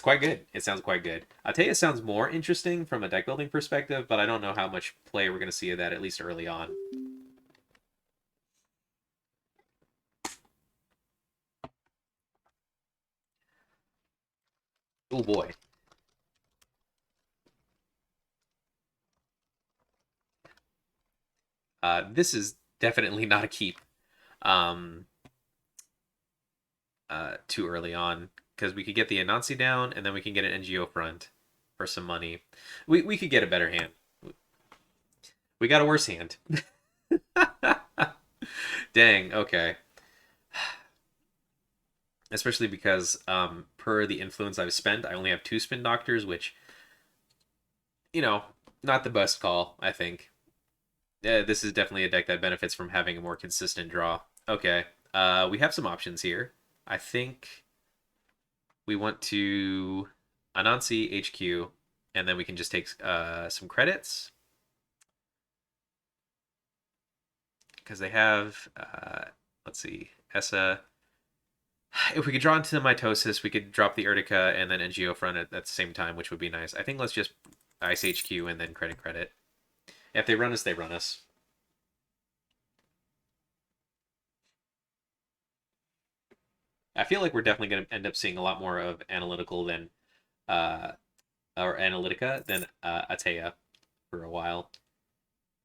quite good. It sounds quite good. I'll tell you, it sounds more interesting from a deck building perspective, but I don't know how much play we're going to see of that at least early on. Oh boy. This is definitely not a keep. Um, too early on because we could get the Anansi down and then we can get an NGO front for some money. We could get a better hand. We got a worse hand. Dang. Okay. Especially because per the influence I've spent, I only have two spin doctors, which not the best call. I think. This is definitely a deck that benefits from having a more consistent draw. Okay. We have some options here. I think we want to Anansi HQ, and then we can just take some credits because they have. Let's see, Essa. If we could draw into the mitosis, we could drop the Urtica and then NGO front at the same time, which would be nice. I think let's just Ice HQ and then credit. If they run us, they run us. I feel like we're definitely going to end up seeing a lot more of analytical than uh, or Analytica than Atea for a while.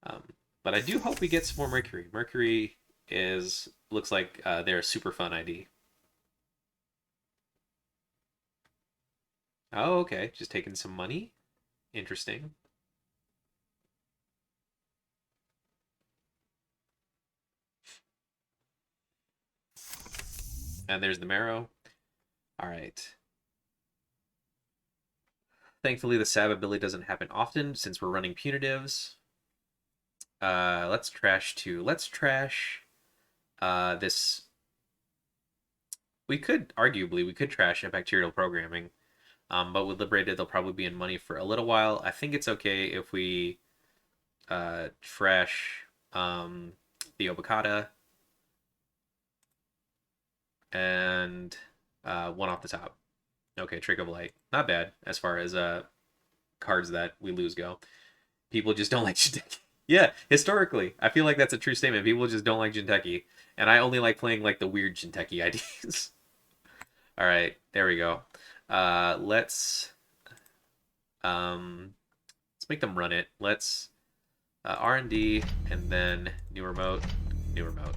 Um, but I do hope we get some more Mercury. Mercury is looks like they're a super fun ID. Oh, okay, just taking some money. Interesting. And there's the marrow. All right. Thankfully, the Sab ability doesn't happen often since we're running punitives. Let's trash two. Let's trash this. We could trash a bacterial programming, but with liberated, they'll probably be in money for a little while. I think it's okay if we trash the Obokata and one off the top. Okay, Trick of Light, not bad as far as cards that we lose go. People just don't like Jinteki. Yeah, historically, I feel like that's a true statement. People just don't like Jinteki, and I only like playing like the weird Jinteki IDs. All right, there we go. Let's make them run it. Let's R&D and then new remote, new remote.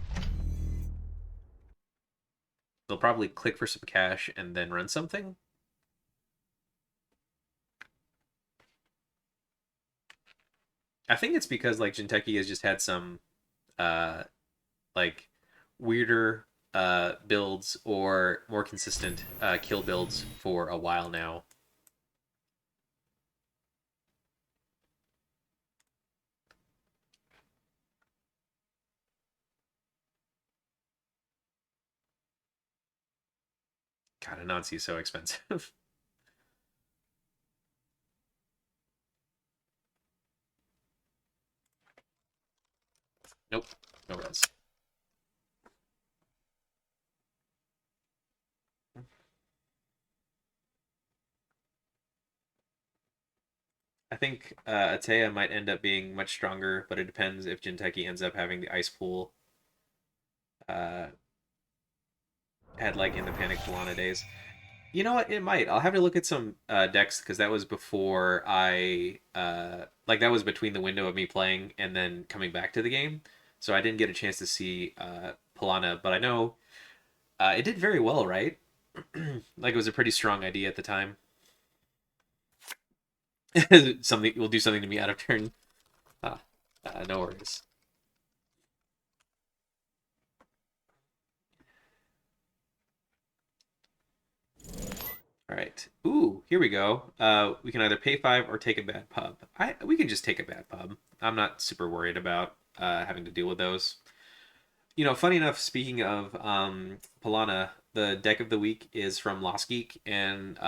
They'll probably click for some cash and then run something. I think it's because like Jinteki has just had some uh like weirder builds or more consistent kill builds for a while now. God, Anansi is so expensive. Nope, no res. I think Atea might end up being much stronger, but it depends if Jinteki ends up having the ice pool uh, had like in the Panic Piranha days. You know what? It might. I'll have to look at some decks because that was before I like that was between the window of me playing and then coming back to the game, so I didn't get a chance to see Piranha, but I know it did very well, right? Like it was a pretty strong idea at the time. Something will do something to me out of turn. Ah, no worries. All right. Ooh, here we go. We can either pay five or take a bad pub. We can just take a bad pub. I'm not super worried about having to deal with those. You know, funny enough, speaking of Polana, the deck of the week is from Lost Geek, and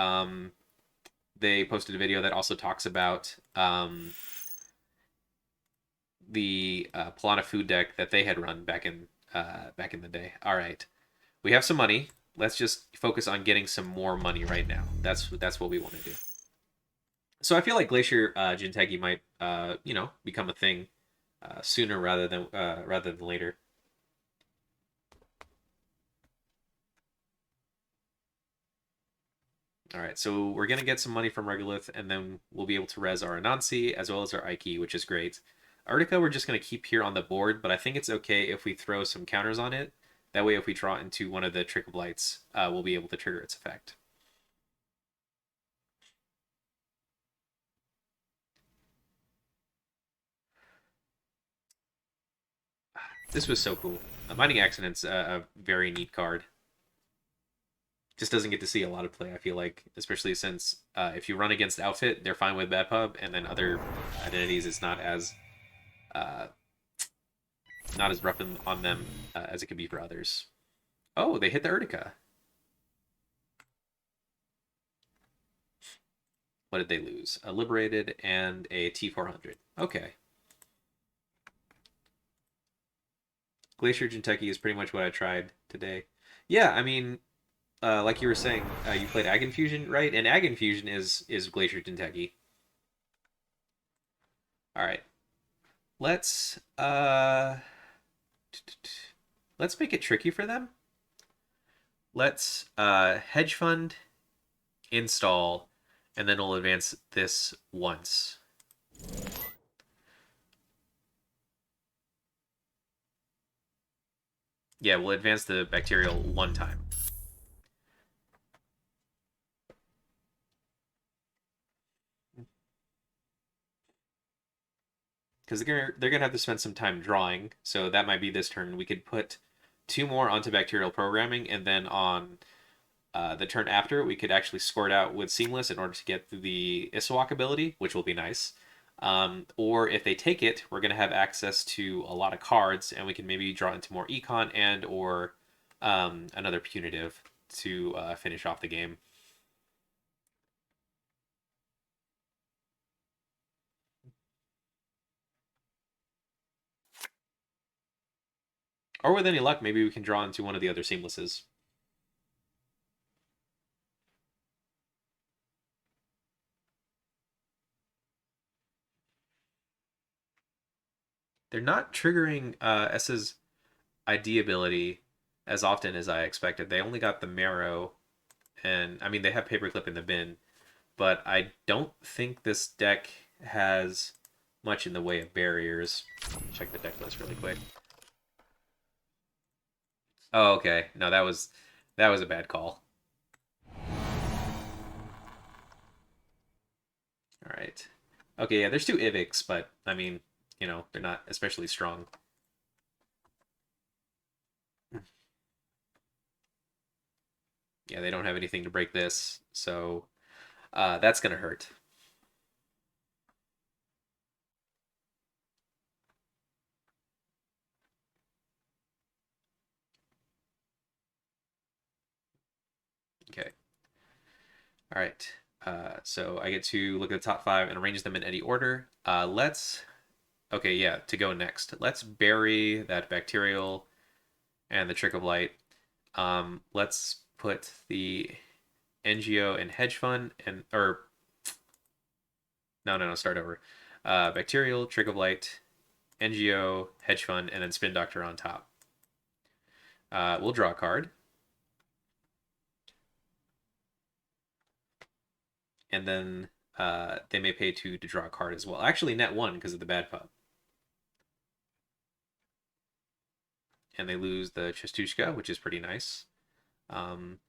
they posted a video that also talks about the Polana food deck that they had run back in the day. All right, we have some money. Let's just focus on getting some more money right now. That's what we want to do. So I feel like Glacier Jinteki might become a thing sooner rather than later. All right, so we're gonna get some money from Regolith, and then we'll be able to res our Anansi as well as our Ike, which is great. Arctica, we're just gonna keep here on the board, but I think it's okay if we throw some counters on it. That way, if we draw into one of the Trick of Lights, we'll be able to trigger its effect. This was so cool. Mining Accident's a very neat card. Just doesn't get to see a lot of play, I feel like, especially since if you run against Outfit, they're fine with Bad Pub, and then other identities, it's uh, not as rough on them as it could be for others. Oh, they hit the Urtica. What did they lose? A Liberated and a T400. Okay. Glacier Kentucky is pretty much what I tried today. Yeah, I mean, like you were saying, you played Ag Infusion, right? And Ag Infusion is Glacier Kentucky. All right. Let's let's make it tricky for them. Let's hedge fund, install, and then we'll advance this once. Yeah, we'll advance the bacterial one time. Because they're gonna have to spend some time drawing, so that might be this turn. We could put two more onto bacterial programming, and then on the turn after, we could actually score it out with seamless in order to get the Isawak ability, which will be nice. Or if they take it, we're gonna have access to a lot of cards, and we can maybe draw into more econ and or another punitive to finish off the game. Or with any luck, maybe we can draw into one of the other seamlesses. They're not triggering S's ID ability as often as I expected. They only got the marrow, and I mean they have paperclip in the bin, but I don't think this deck has much in the way of barriers. Check the deck list really quick. Oh, okay. No, that was a bad call. All right. Okay, yeah, there's two Ivics, but I mean, they're not especially strong. Yeah, they don't have anything to break this, so that's gonna hurt. Okay. All right. So I get to look at the top five and arrange them in any order. Let's Okay, yeah, to go next. Let's bury that bacterial and the trick of light. Let's put the NGO and hedge fund and or no, start over. Bacterial, trick of light, NGO, hedge fund, and then spin doctor on top. We'll draw a card, and then they may pay two to draw a card as well. Actually, net one because of the bad pup, and they lose the Chestushka, which is pretty nice. Um,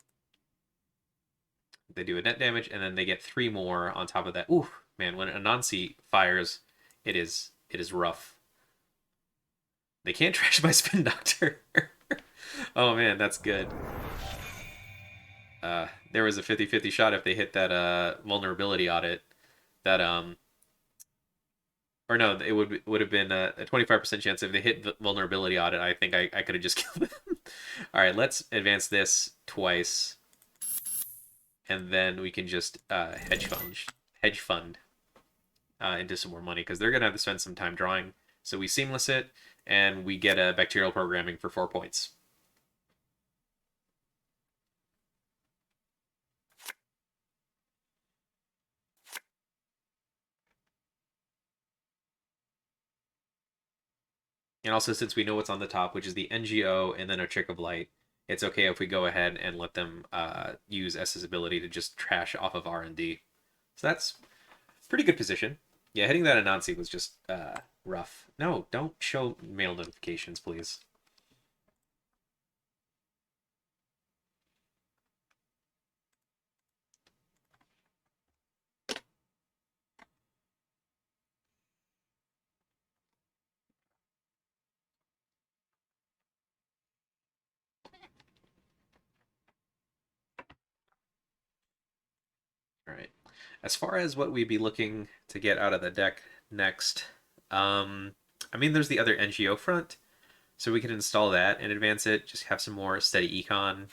they do a net damage, and then they get three more on top of that. Ooh, man, when Anansi fires, it is rough. They can't trash my spin doctor. Oh man, that's good. There was a 50-50 shot if they hit that vulnerability audit that or no, it would have been a 25% chance if they hit the vulnerability audit. I think I could have just killed them. All right, let's advance this twice, and then we can just hedge fund into some more money because they're gonna have to spend some time drawing. So we seamless it, and we get a bacterial programming for 4 points. And also, since we know what's on the top, which is the NGO and then a Trick of Light, it's okay if we go ahead and let them use S's ability to just trash off of R&D. So that's pretty good position. Yeah, hitting that Anansi was just rough. No, don't show mail notifications, please. All right. As far as what we'd be looking to get out of the deck next, I mean, there's the other NGO front, so we can install that and advance it. Just have some more steady econ.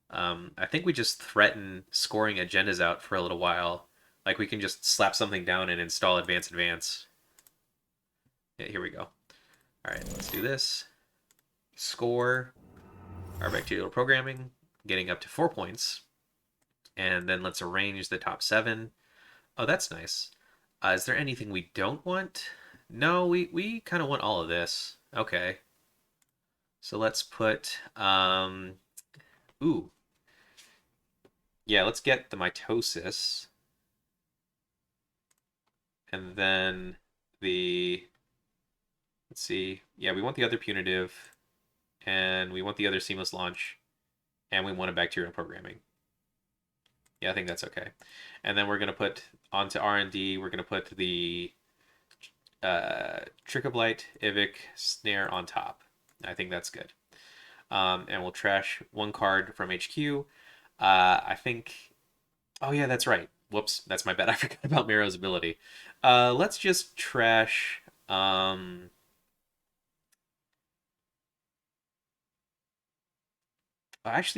I think we just threaten scoring agendas out for a little while. Like we can just slap something down and install advance advance. Yeah, here we go. All right, let's do this. Score our bacterial programming, getting up to 4 points. And then let's arrange the top seven. Oh, that's nice. Is there anything we don't want? No, we kind of want all of this. Okay. So let's put ooh. Yeah, let's get the mitosis. And then the let's see. Yeah, we want the other punitive, and we want the other seamless launch, and we want a bacterial programming. Yeah, I think that's okay. And then we're gonna put onto R&D. We're gonna put the Trichoblite, Ivic, Snare on top. I think that's good. And we'll trash one card from HQ. I think. Oh yeah, that's right. Whoops, that's my bad. I forgot about Miro's ability. Let's just trash. Actually,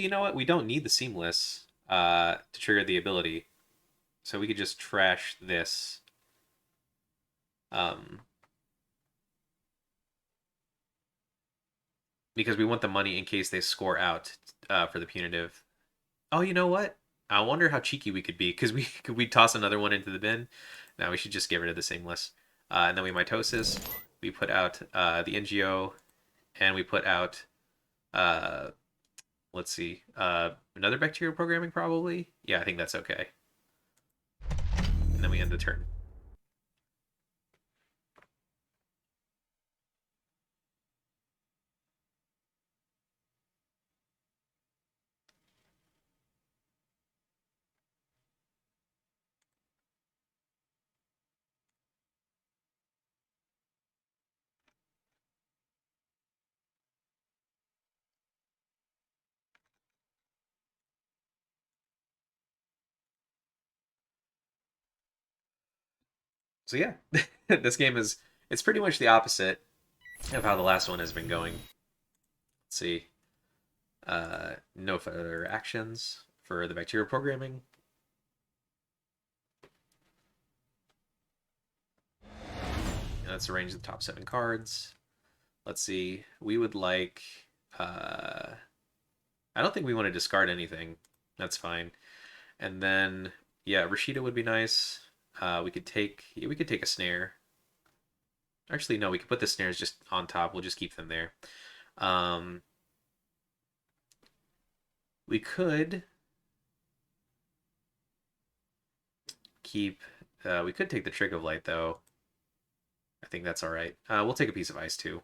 you know what? We don't need the seamless to trigger the ability, so we could just trash this. Um, because we want the money in case they score out for the punitive. Oh, you know what? I wonder how cheeky we could be because we could we toss another one into the bin. Now we should just get rid of the seamless, and then we mitosis. We put out the NGO, and we put out uh, let's see, another bacterial programming probably. Yeah, I think that's okay. And then we end the turn. So yeah, this game is it's pretty much the opposite of how the last one has been going. Let's see. No further actions for the bacterial programming. Let's arrange the top 7 cards. Let's see. We would like. I don't think we want to discard anything. That's fine. And then, yeah, Rashida would be nice. We could take. Yeah, we could take a snare. Actually, no. We could put the snares just on top. We'll just keep them there. Um, we could keep. We could take the Trick of Light though. I think that's all right. We'll take a piece of ice too.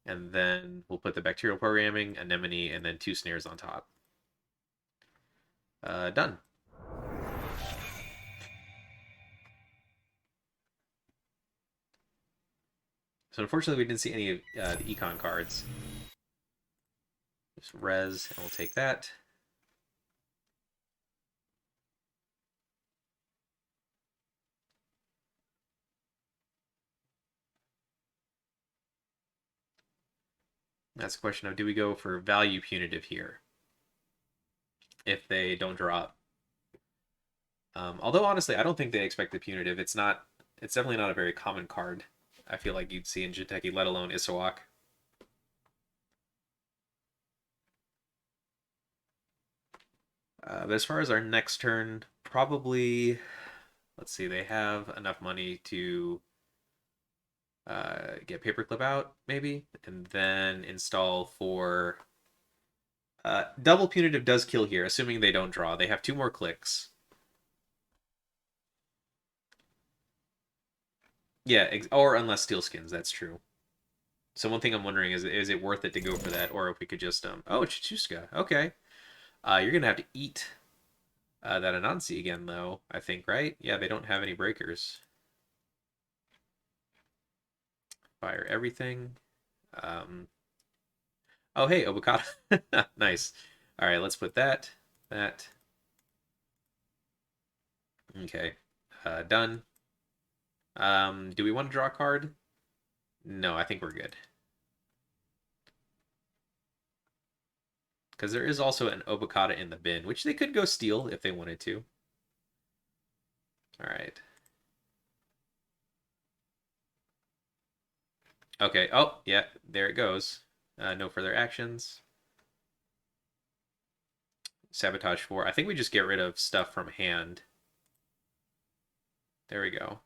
And then we'll put the bacterial programming, anemone, and then 2 snares on top. Done. So unfortunately, we didn't see any of the econ cards. Just res, and we'll take that. That's a question of, do we go for value punitive here if they don't draw up? Although honestly, I don't think they expect the punitive. It's not. It's definitely not a very common card. I feel like you'd see in Jinteki, let alone Isawak. But as far as our next turn, probably, let's see, they have enough money to get Paperclip out, maybe, and then install for... double punitive does kill here, assuming they don't draw. They have 2 more clicks. Yeah, or unless Steel Skins, that's true. So one thing I'm wondering is it worth it to go for that, or if we could just oh, Chichuska. Okay. You're gonna have to eat that Anansi again, though. I think, right? Yeah, they don't have any breakers. Fire everything. Oh, hey, Obokata. Nice. All right, let's put that. That. Okay. Done. Do we want to draw a card? No, I think we're good. Because there is also an Obokata in the bin, which they could go steal if they wanted to. All right. Okay. Oh, yeah, there it goes. No further actions. Sabotage 4. I think we just get rid of stuff from hand. There we go.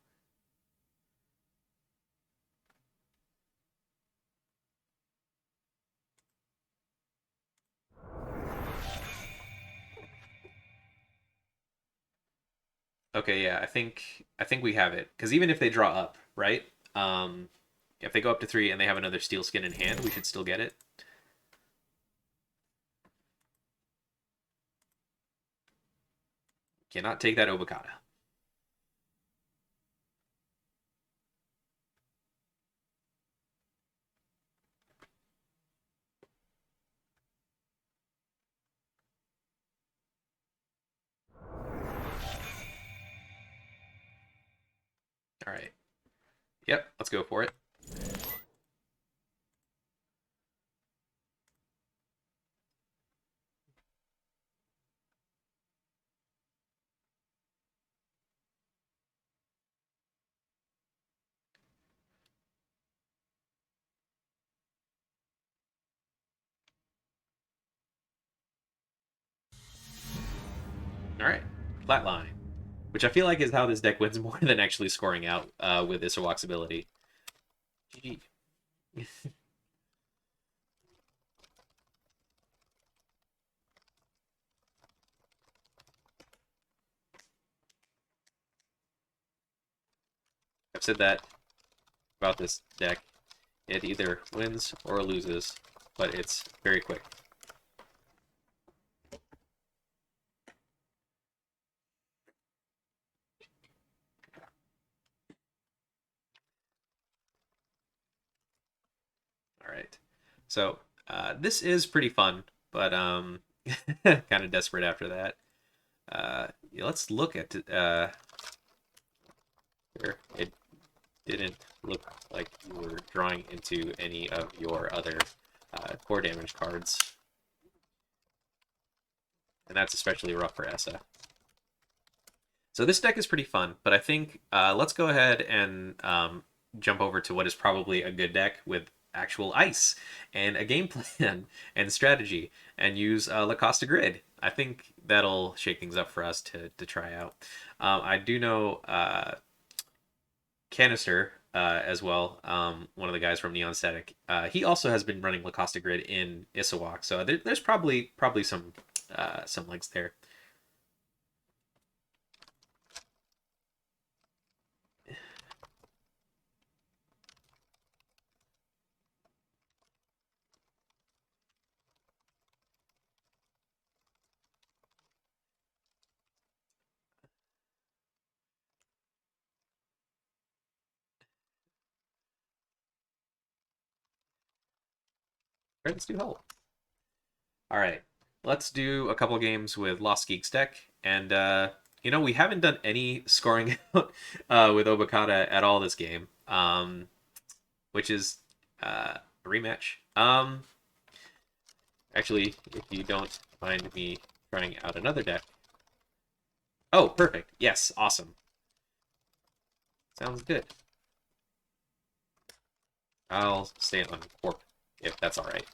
Okay, yeah, I think we have it. Because even if they draw up, right? If they go up to 3 and they have another steel skin in hand, we should still get it. Cannot take that Obokata. All right. Yep, let's go for it. All right. Flatline. Which I feel like is how this deck wins more than actually scoring out with Isawak's ability. GG. I've said that about this deck. It either wins or loses, but it's very quick. All right. So this is pretty fun, but kind of desperate after that. Yeah, let's look at here. It didn't look like you were drawing into any of your other core damage cards, and that's especially rough for Essa. So this deck is pretty fun, but I think let's go ahead and jump over to what is probably a good deck with actual ice and a game plan and strategy, and use Lacosta Grid. I think that'll shake things up for us to try out. I do know Canister as well, one of the guys from Neon Static. He also has been running Lacosta Grid in Isawak, so there's probably some links there. Let's do help. All right, let's do a couple games with Lost Geeks deck, and we haven't done any scoring out with Obokata at all this game, which is a rematch. Actually, if you don't mind me trying out another deck. Oh, perfect. Yes, awesome. Sounds good. I'll stay on Corp if that's all right.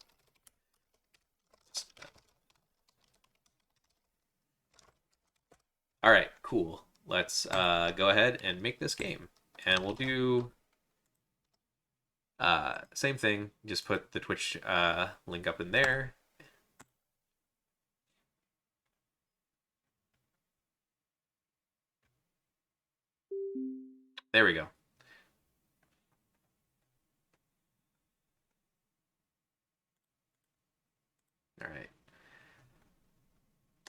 All right, cool. Let's go ahead and make this game, and we'll do same thing. Just put the Twitch link up in there. There we go. All right.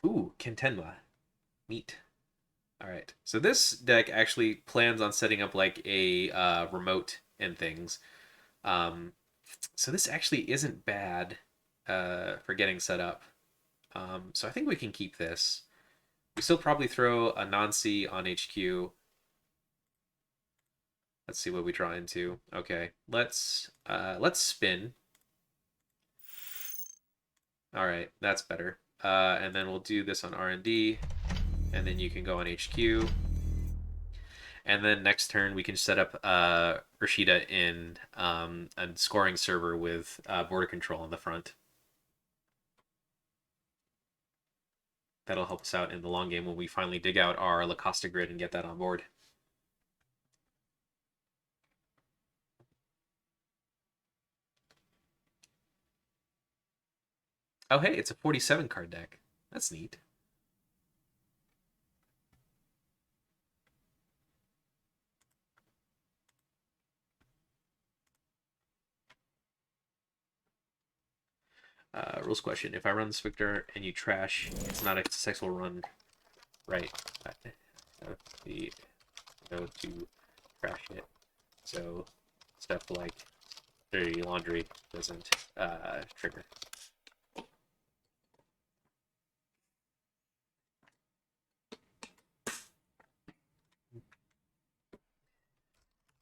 Ooh, Kentenma. Neat. All right. So this deck actually plans on setting up like a remote and things. Um, so this actually isn't bad for getting set up. So I think we can keep this. We still probably throw a non-C on HQ. Let's see what we draw into. Okay, let's spin. All right, that's better. And then we'll do this on R&D, and then you can go on HQ. And then next turn we can set up Rashida in a scoring server with border control on the front. That'll help us out in the long game when we finally dig out our Lacosta Grid and get that on board. Oh, hey, it's a 47 card deck. That's neat. Rules question. If I run this Victor and you trash, it's not a successful run, right? The go to trash it. So stuff like dirty laundry doesn't trigger.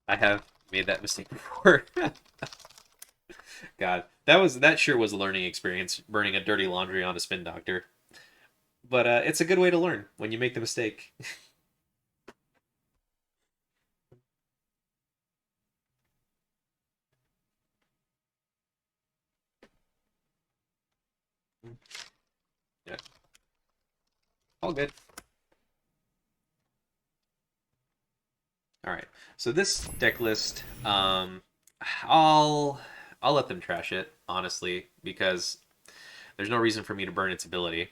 I have made that mistake before. God, that sure was a learning experience, burning a dirty laundry on a spin doctor. But it's a good way to learn when you make the mistake. Yeah, all good. All right. So this deck list, I'll I'll let them trash it honestly because there's no reason for me to burn its ability.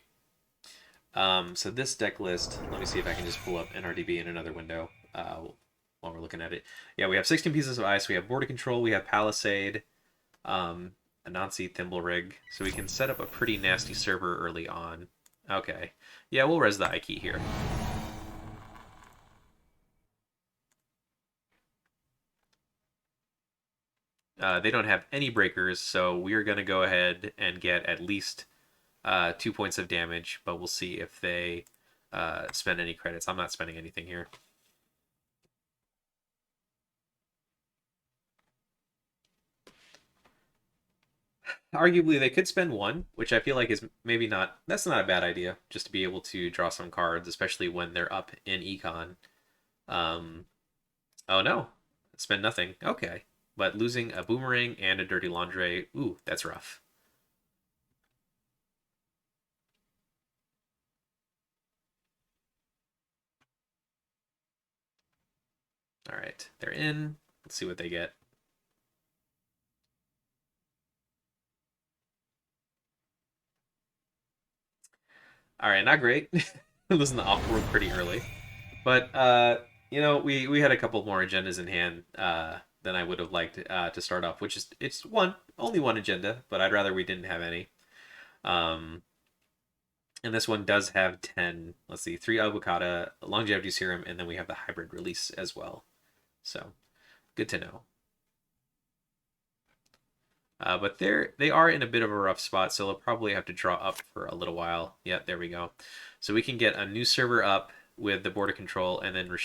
So this deck list, let me see if I can just pull up NRDB in another window while we're looking at it. Yeah, we have 16 pieces of ice. We have border control. We have Palisade, Anansi Thimble Rig. So we can set up a pretty nasty server early on. Okay. Yeah, we'll res the I key here. They don't have any breakers, so we're going to go ahead and get at least 2 points of damage, but we'll see if they spend any credits. I'm not spending anything here. Arguably, they could spend one, which I feel like is maybe not. That's not a bad idea, just to be able to draw some cards, especially when they're up in econ. Um, oh no, spend nothing. Okay, but losing a boomerang and a dirty laundry. Ooh, that's rough. All right, they're in. Let's see what they get. All right, not great. Losing the off world pretty early, but we had a couple more agendas in hand than I would have liked to start off, which is it's only one agenda, but I'd rather we didn't have any. Um, and this one does have 10. Let's see, three avocado, longevity serum, and then we have the hybrid release as well. So good to know. But they are in a bit of a rough spot, so they'll probably have to draw up for a little while. Yeah, there we go. So we can get a new server up with the border control, and then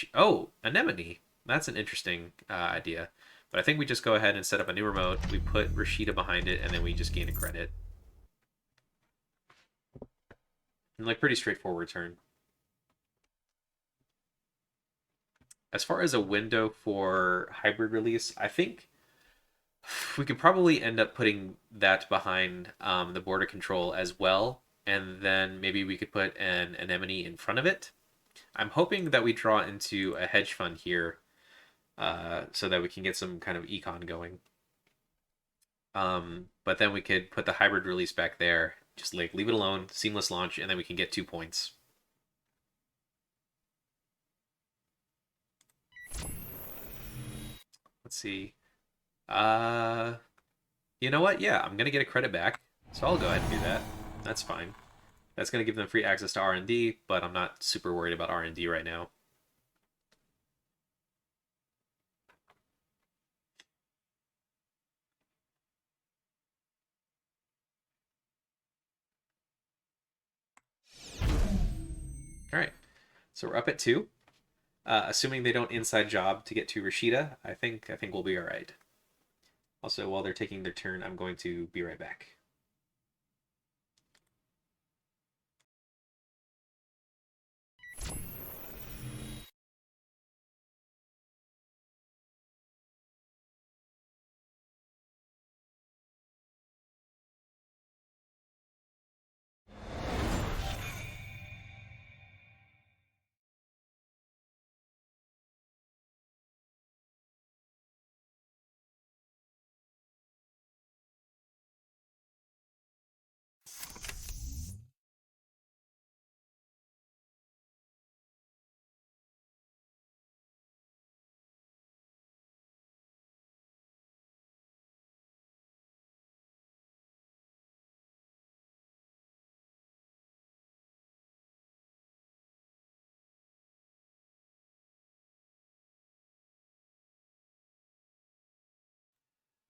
anemone. That's an interesting idea. But I think we just go ahead and set up a new remote. We put Rashida behind it, and then we just gain a credit. And like pretty straightforward turn. As far as a window for hybrid release, I think we could probably end up putting that behind the border control as well, and then maybe we could put an anemone in front of it. I'm hoping that we draw into a hedge fund here, so that we can get some kind of econ going. But then we could put the hybrid release back there, just like leave it alone, seamless launch, and then we can get 2 points. Let's see. Uh, you know what? Yeah, I'm gonna get a credit back, so I'll go ahead and do that. That's fine. That's going to give them free access to R&D, but I'm not super worried about R&D right now. All right, so we're up at 2. Assuming they don't inside job to get to Rashida, I think we'll be all right. Also, while they're taking their turn, I'm going to be right back.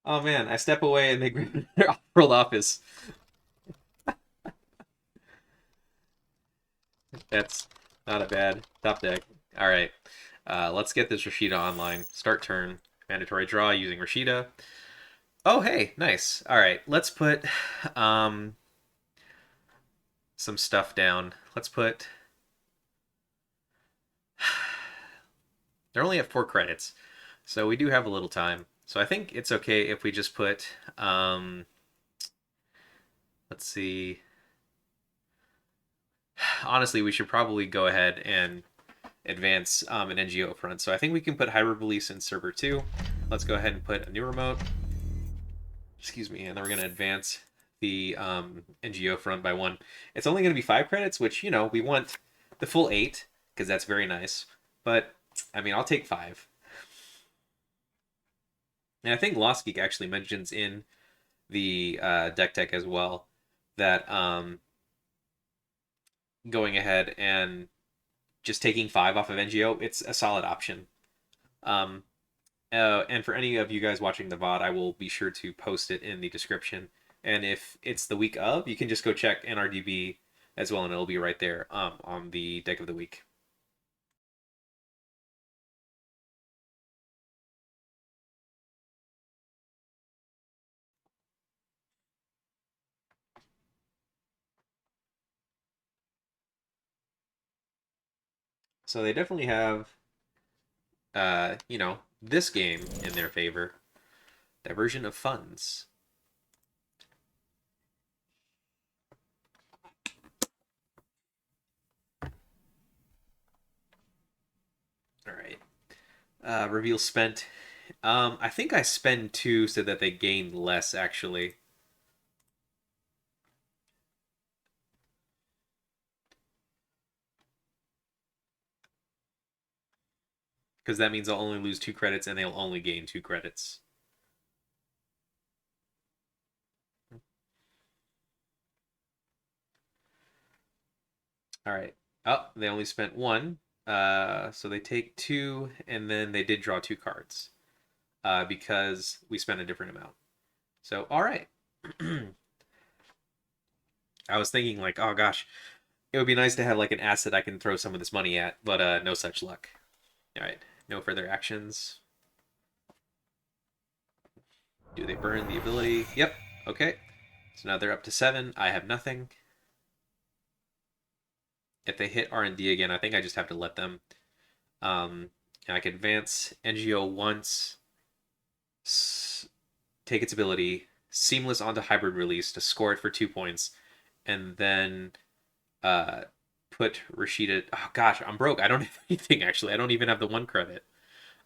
Oh man, I step away and they grab their off-world office. That's not a bad top deck. All right, let's get this Rashida online. Start turn. Mandatory draw using Rashida. Oh hey, nice. All right, let's put um, some stuff down. Let's put. They're only at 4 credits, so we do have a little time. So I think it's okay if we just put. Let's see. Honestly, we should probably go ahead and advance an NGO front. So I think we can put hybrid release in server 2. Let's go ahead and put a new remote. Excuse me, and then we're going to advance the NGO front by 1. It's only going to be 5 credits, which, we want the full 8, because that's very nice. But, I mean, I'll take 5. And I think Lost Geek actually mentions in the deck tech as well that going ahead and just taking 5 off of NGO, it's a solid option. Um, and for any of you guys watching the VOD, I will be sure to post it in the description. And if it's the week of, you can just go check NRDB as well, and it'll be right there on the deck of the week. So they definitely have, this game in their favor. Diversion of funds. All right. Reveal spent. I think I spend two so that they gain less, actually. Because that means I'll only lose 2 credits and they'll only gain 2 credits. All right. Oh, they only spent one. So they take two, and then they did draw 2 cards because we spent a different amount. So, all right. I was thinking, like, oh gosh, it would be nice to have like an asset I can throw some of this money at, but no such luck. All right. No further actions. Do they burn the ability? Yep. Okay. So now they're up to 7. I have nothing. If they hit R&D again, I think I just have to let them. And I can advance NGO once, take its ability, seamless onto hybrid release to score it for 2 points, and then uh, put Rashida. Oh gosh, I'm broke. I don't have anything actually. I don't even have the 1 credit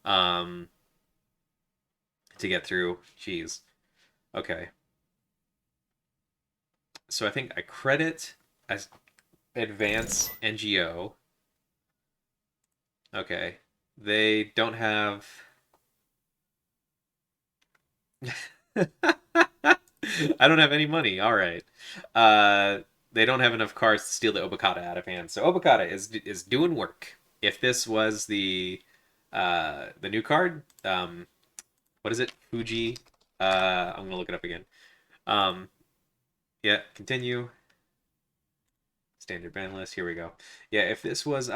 um, to get through. Jeez. Okay. So I think I credit as advance NGO. Okay. They don't have. I don't have any money. All right. Uh, they don't have enough cards to steal the Obokata out of hand. So Obokata is doing work. If this was the new card, what is it? Fuji. I'm gonna look it up again. Um, yeah, continue. Standard ban list. Here we go. Yeah, if this was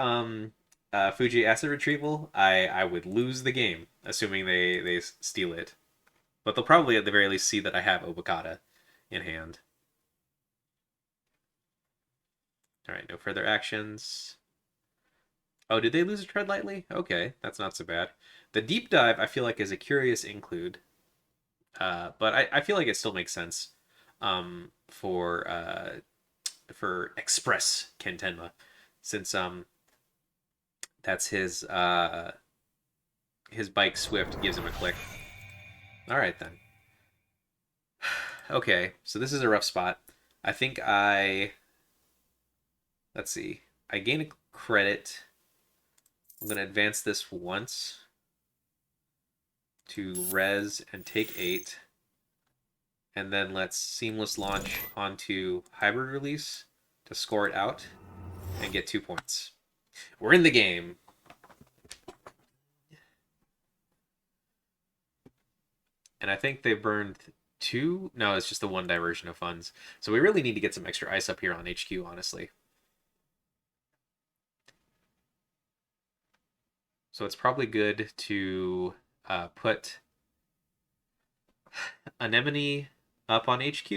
Fuji asset retrieval, I would lose the game, assuming they steal it. But they'll probably at the very least see that I have Obokata in hand. All right, no further actions. Oh, did they lose a tread lightly? Okay, that's not so bad. The deep dive I feel like is a curious include, but I feel like it still makes sense for Express Kentenma, since that's his bike Swift gives him a click. All right then. Okay, so this is a rough spot. I think let's see. I gain a credit. I'm gonna advance this once to res and take 8. And then let's seamless launch onto hybrid release to score it out and get 2 points. We're in the game. And I think they burned 2. No, it's just the 1 diversion of funds. So we really need to get some extra ice up here on HQ, honestly. So it's probably good to put Anemone up on HQ.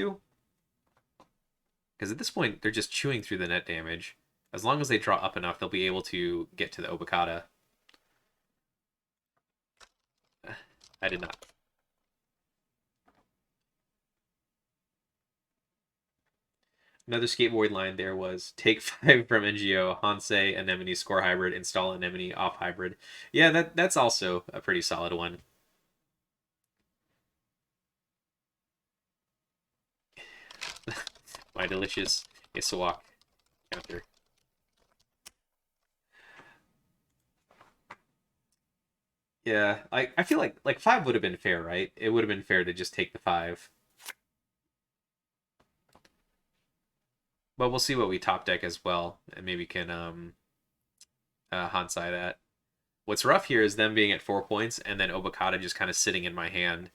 Because at this point, they're just chewing through the net damage. As long as they draw up enough, they'll be able to get to the Obokata. I did not. Another skateboard line there was take 5 from NGO, Hansei, Anemone, score hybrid, install Anemone, off hybrid. Yeah, that's also a pretty solid one. My delicious Isawak counter. Yeah, I feel like 5 would have been fair, right? It would have been fair to just take the 5. But we'll see what we top deck as well, and maybe can Hansei that. What's rough here is them being at 4 points and then Obokata just kind of sitting in my hand.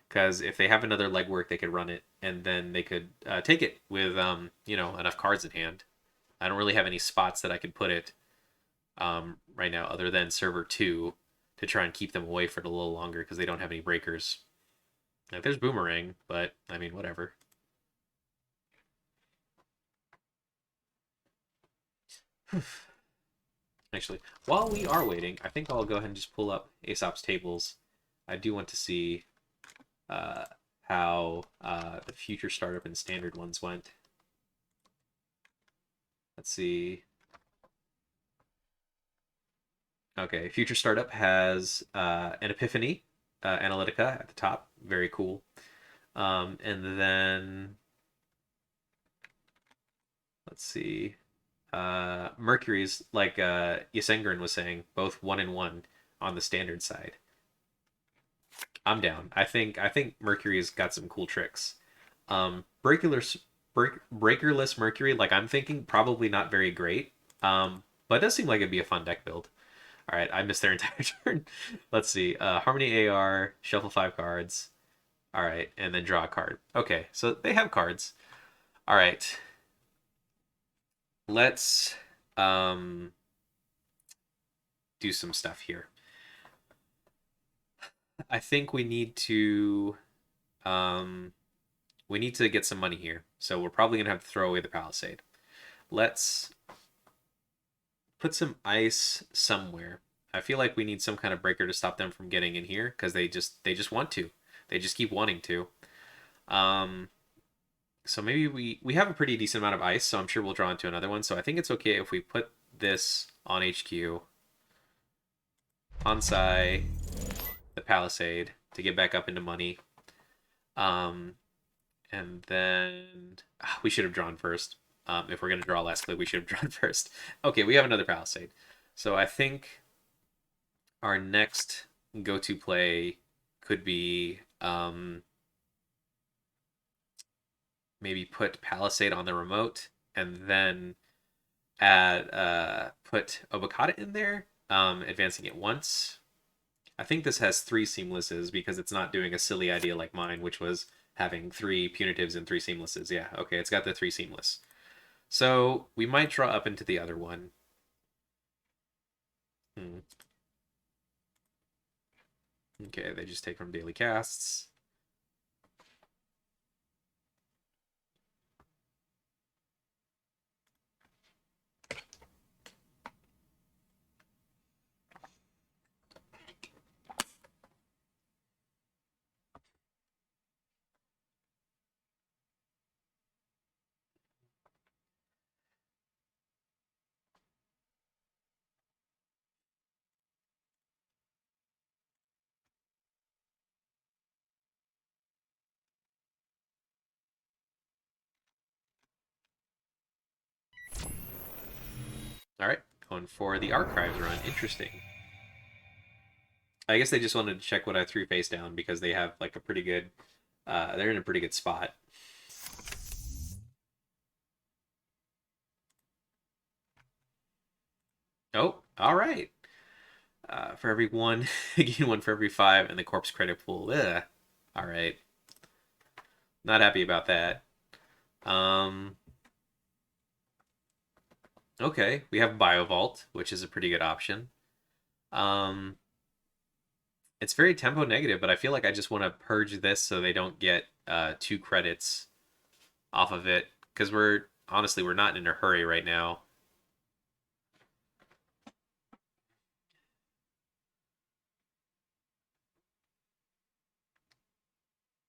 Because if they have another legwork, they could run it, and then they could take it with enough cards in hand. I don't really have any spots that I could put it right now, other than server 2, to try and keep them away for it a little longer because they don't have any breakers. Like, there's Boomerang, but I mean, whatever. Actually, while we are waiting, I think I'll go ahead and just pull up Aesop's tables. I do want to see uh, how the future startup and standard ones went. Let's see. Okay, future startup has an Epiphany Analytica at the top. Very cool. And then let's see. Mercury's like Ysengrin was saying, both 1 and 1 on the standard side. I'm down. I think Mercury's got some cool tricks. Breakerless Mercury, like I'm thinking, probably not very great. But it does seem like it'd be a fun deck build. All right, I missed their entire turn. Let's see. Harmony AR, shuffle 5 cards. All right, and then draw a card. Okay, so they have cards. All right, let's um do some stuff here. I think um we need to get some money here. So we're probably gonna have to throw away the Palisade. Let's put some ice somewhere. I feel like we need some kind of breaker to stop them from getting in here because they just want to. They just keep wanting to. Um, so maybe we have a pretty decent amount of ice, so I'm sure we'll draw into another one. So I think it's okay if we put this on HQ, on Sai, the Palisade to get back up into money. Um, and then we should have drawn first. If we're gonna draw last clip, we should have drawn first. Okay, we have another Palisade. So I think our next go-to play could be maybe put Palisade on the remote and then add put Obokata in there, advancing it once. I think this has 3 seamlesses because it's not doing a silly idea like mine, which was having 3 punitives and 3 seamlesses. Yeah, okay, it's got the 3 seamless. So we might draw up into the other one. Hmm. Okay, they just take from daily casts. All right, going for the archives run. Interesting. I guess they just wanted to check what I threw face down because they have like a pretty good. They're in a pretty good spot. Oh, all right. For every one, gain one for every 5, and the corpse credit pool. Ugh. All right. Not happy about that. Um. Okay, we have Biovault, which is a pretty good option. Um. It's very tempo negative, but I feel like I just want to purge this so they don't get 2 credits off of it because we're not in a hurry right now.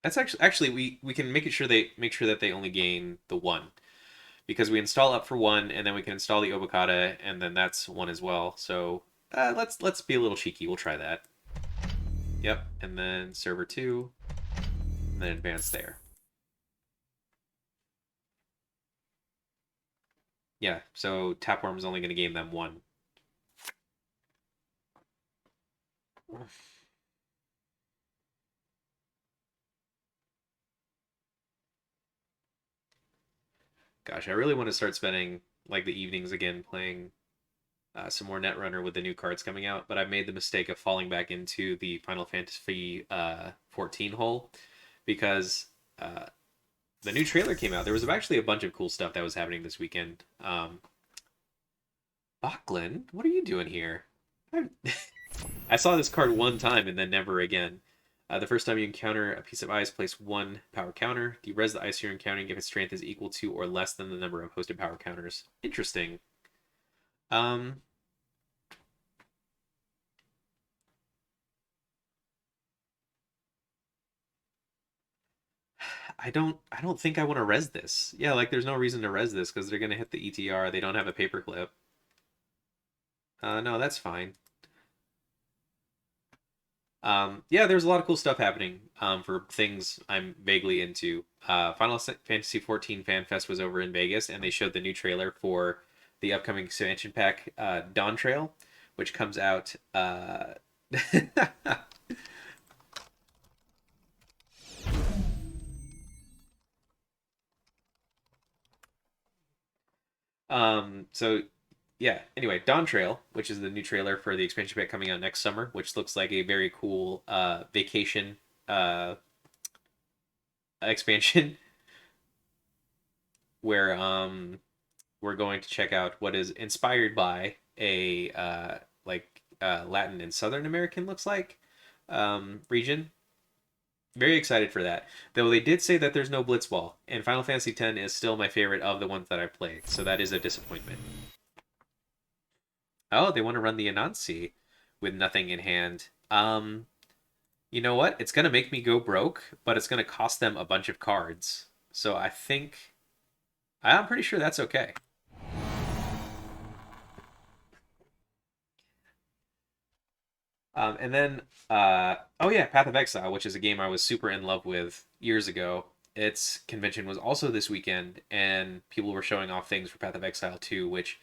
That's actually we can make sure that they only gain the 1 because we install up for 1 and then we can install the Obokata and then that's 1 as well. So let's be a little cheeky. We'll try that. Yep, and then server 2, and then advance there. Yeah, so Tapworm is only going to gain them 1. Gosh, I really want to start spending like the evenings again playing some more Netrunner with the new cards coming out, but I've made the mistake of falling back into the Final Fantasy 14 hole because the new trailer came out. There was actually a bunch of cool stuff that was happening this weekend. Bachlan, what are you doing here? I saw this card one time and then never again. The first time you encounter a piece of ice, place 1 power counter. Do you res the ice you're encountering if its strength is equal to or less than the number of hosted power counters? Interesting. Um, I don't think I want to res this. Yeah, like there's no reason to res this because they're gonna hit the ETR. They don't have a paperclip. No, that's fine. Yeah, there's a lot of cool stuff happening for things I'm vaguely into. Final Fantasy XIV Fan Fest was over in Vegas, and they showed the new trailer for the upcoming expansion pack, Dawn Trail, which comes out. So yeah. Anyway, Dawn Trail, which is the new trailer for the expansion pack coming out next summer, which looks like a very cool vacation uh, expansion where we're going to check out what is inspired by a Latin and Southern American looks like region. Very excited for that. Though they did say that there's no Blitzball, and Final Fantasy X is still my favorite of the ones that I've played, so that is a disappointment. Oh, they want to run the Anansi with nothing in hand. You know what? It's gonna make me go broke, but it's gonna cost them a bunch of cards. So I think I'm pretty sure that's okay. And then, oh yeah, Path of Exile, which is a game I was super in love with years ago. Its convention was also this weekend, and people were showing off things for Path of Exile 2, which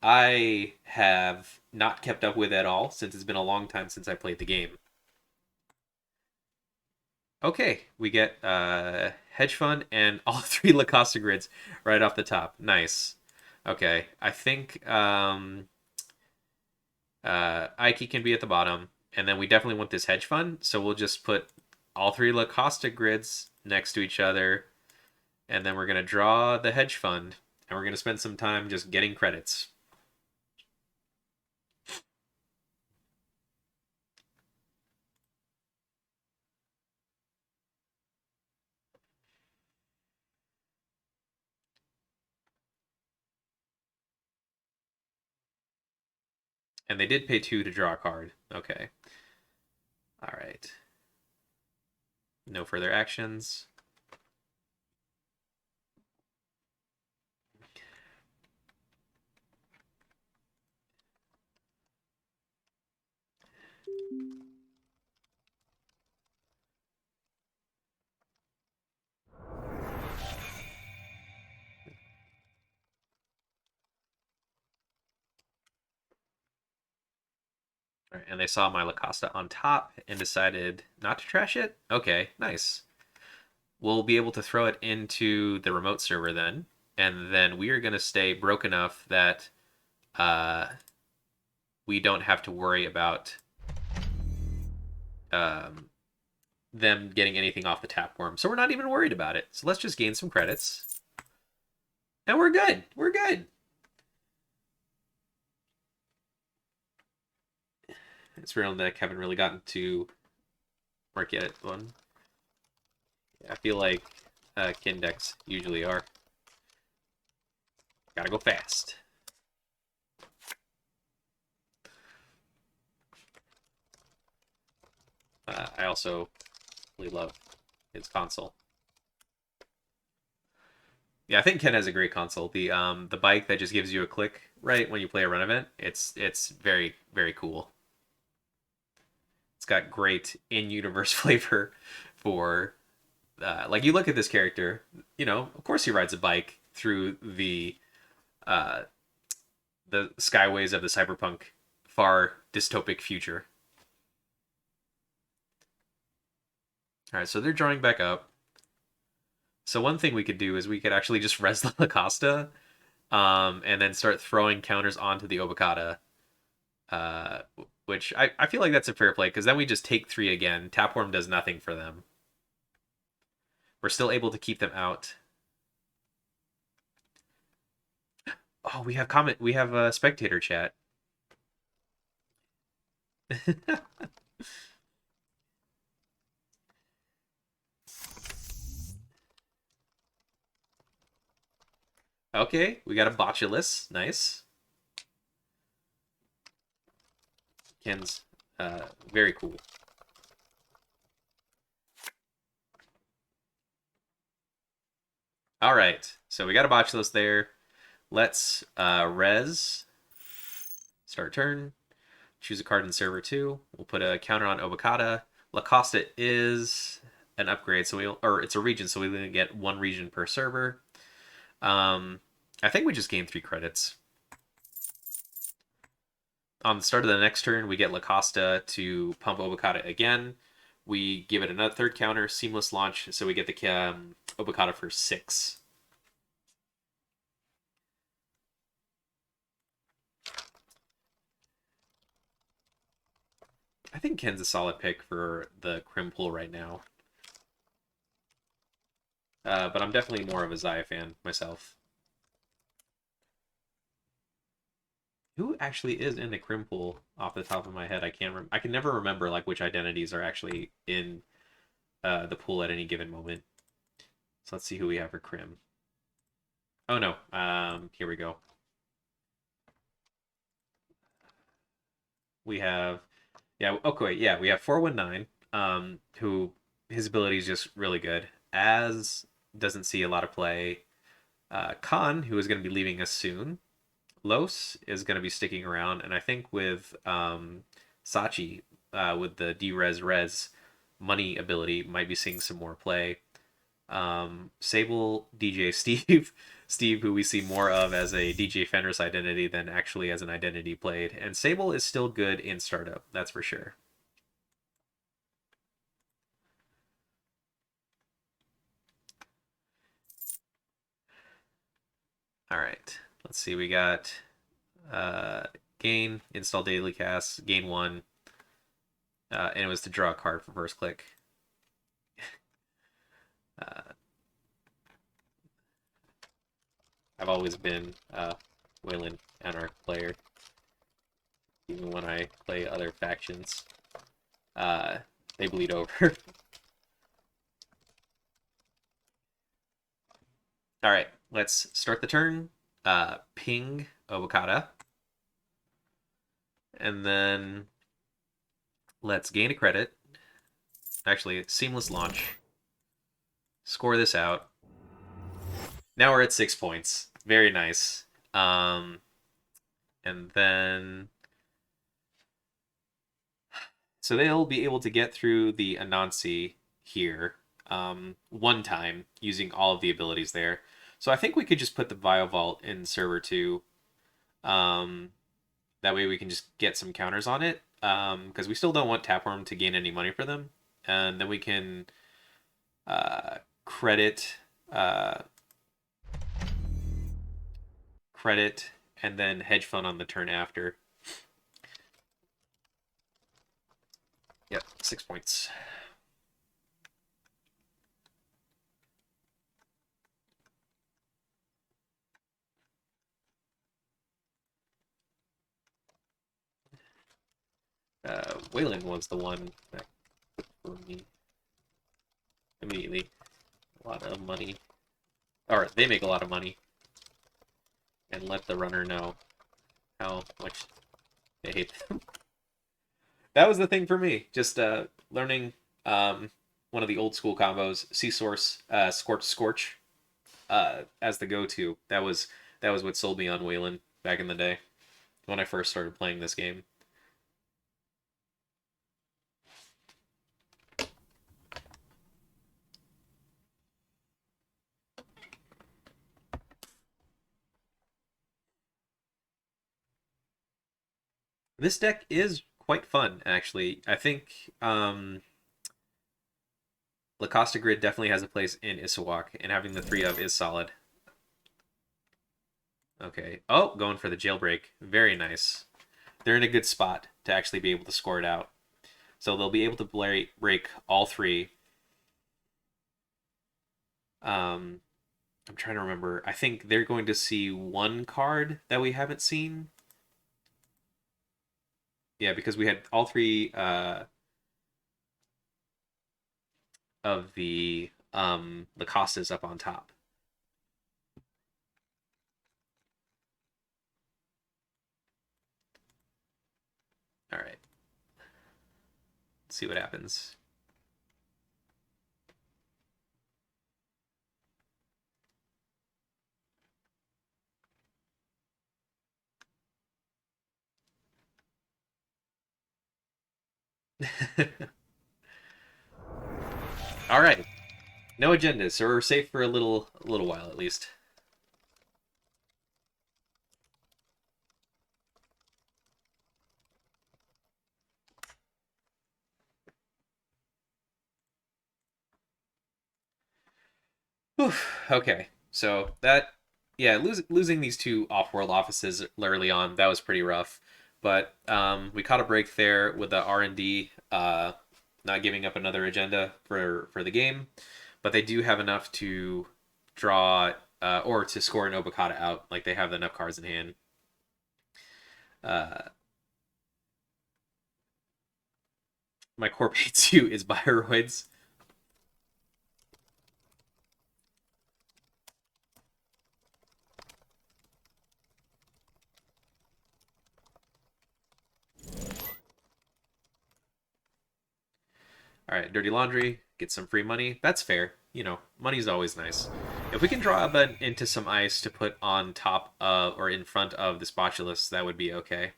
I have not kept up with at all since it's been a long time since I played the game. Okay, we get hedge fund and all three Lacosta grids right off the top. Nice. Okay, I think Ike can be at the bottom, and then we definitely want this hedge fund, so we'll just put all three Lacosta grids next to each other, and then we're gonna draw the hedge fund, and we're gonna spend some time just getting credits. And they did pay 2 to draw a card. Okay. All right. No further actions. All right, and they saw my Lacosta on top and decided not to trash it. Okay, nice. We'll be able to throw it into the remote server then, and then we are going to stay broke enough that uh, we don't have to worry about um, them getting anything off the tapeworm. So we're not even worried about it. So let's just gain some credits, and we're good. We're good. It's real that I haven't really gotten to work yet. One. I feel like Kindex usually are. Gotta go fast. I also really love his console. Yeah, I think Ken has a great console. The bike that just gives you a click right when you play a run event. It's very very cool. It's got great in-universe flavor for like you look at this character, you know, of course he rides a bike through uh, the skyways of the cyberpunk far dystopic future. All right, so they're drawing back up. So one thing we could do is we could actually just res the Lacosta, and then start throwing counters onto the Obokata, uh, which I feel like that's a fair play because then we just take 3 again. Tapworm does nothing for them. We're still able to keep them out. Oh, we have comment. We have a spectator chat. Okay, we got a Botulus. Nice. Ken's very cool. All right, so we got a Botulos there. Let's res, start turn, choose a card in server 2. We'll put a counter on Obokata. La Costa is an upgrade, so or it's a region, so we only get one region per server. I think we just gain 3 credits. On the start of the next turn, we get La Costa to pump Obokata again. We give it another third counter, seamless launch, so we get the Obokata for 6. I think Ken's a solid pick for the Crim pool right now. But I'm definitely more of a Zaya fan myself. Who actually is in the Crim pool off the top of my head? I can't. I can never remember like which identities are actually in the pool at any given moment. So let's see who we have for Crim. Oh no. Here we go. We have, yeah. Okay, yeah. We have 419. Who his ability is just really good. As doesn't see a lot of play. Khan, who is going to be leaving us soon. Los is going to be sticking around, and I think with Sachi, with the D-Res money ability, might be seeing some more play. Sable, DJ Steve, Steve, who we see more of as a DJ Fenris identity than actually as an identity played, and Sable is still good in startup, that's for sure. All right, let's see. We got gain, install daily cast, gain 1, and it was to draw a card for first click. Uh, I've always been a Wayland Anarch player, even when I play other factions. Uh, they bleed over. All right, let's start the turn. Ping Obokata. And then let's gain a credit. Actually, seamless launch. Score this out. Now we're at 6 points. Very nice. And then so they'll be able to get through the Anansi here one time using all of the abilities there. So I think we could just put the Vault in server 2. That way we can just get some counters on it. Because we still don't want Tapeworm to gain any money for them. And then we can credit credit and then hedge fund on the turn after. Yep, 6 points. Wayland was the one that for me immediately. A lot of money. Or they make a lot of money. And let the runner know how much they hate them. That was the thing for me. Just learning one of the old school combos, Sea Source, Scorch, as the go-to. That was what sold me on Wayland back in the day when I first started playing this game. This deck is quite fun, actually. I think Lacosta Grid definitely has a place in Isawak, and having the 3 of is solid. Okay. Oh, going for the jailbreak. Very nice. They're in a good spot to actually be able to score it out. So they'll be able to break all 3. I'm trying to remember. I think they're going to see one card that we haven't seen. Yeah, because we had all 3 of the Lacostas up on top. All right. Let's see what happens. All right, no agendas, so we're safe for a little while at least. Whew. Okay, so that, yeah, losing these two off-world offices early on, that was pretty rough. But we caught a break there with the R&D not giving up another agenda for the game, but they do have enough to draw or to score an Obokata out. Like they have enough cards in hand. Uh, my core pay 2 is Bioroids. All right, Dirty Laundry, get some free money. That's fair. You know, money's always nice. If we can draw into some ice to put on top of or in front of the Spotulus, that would be okay.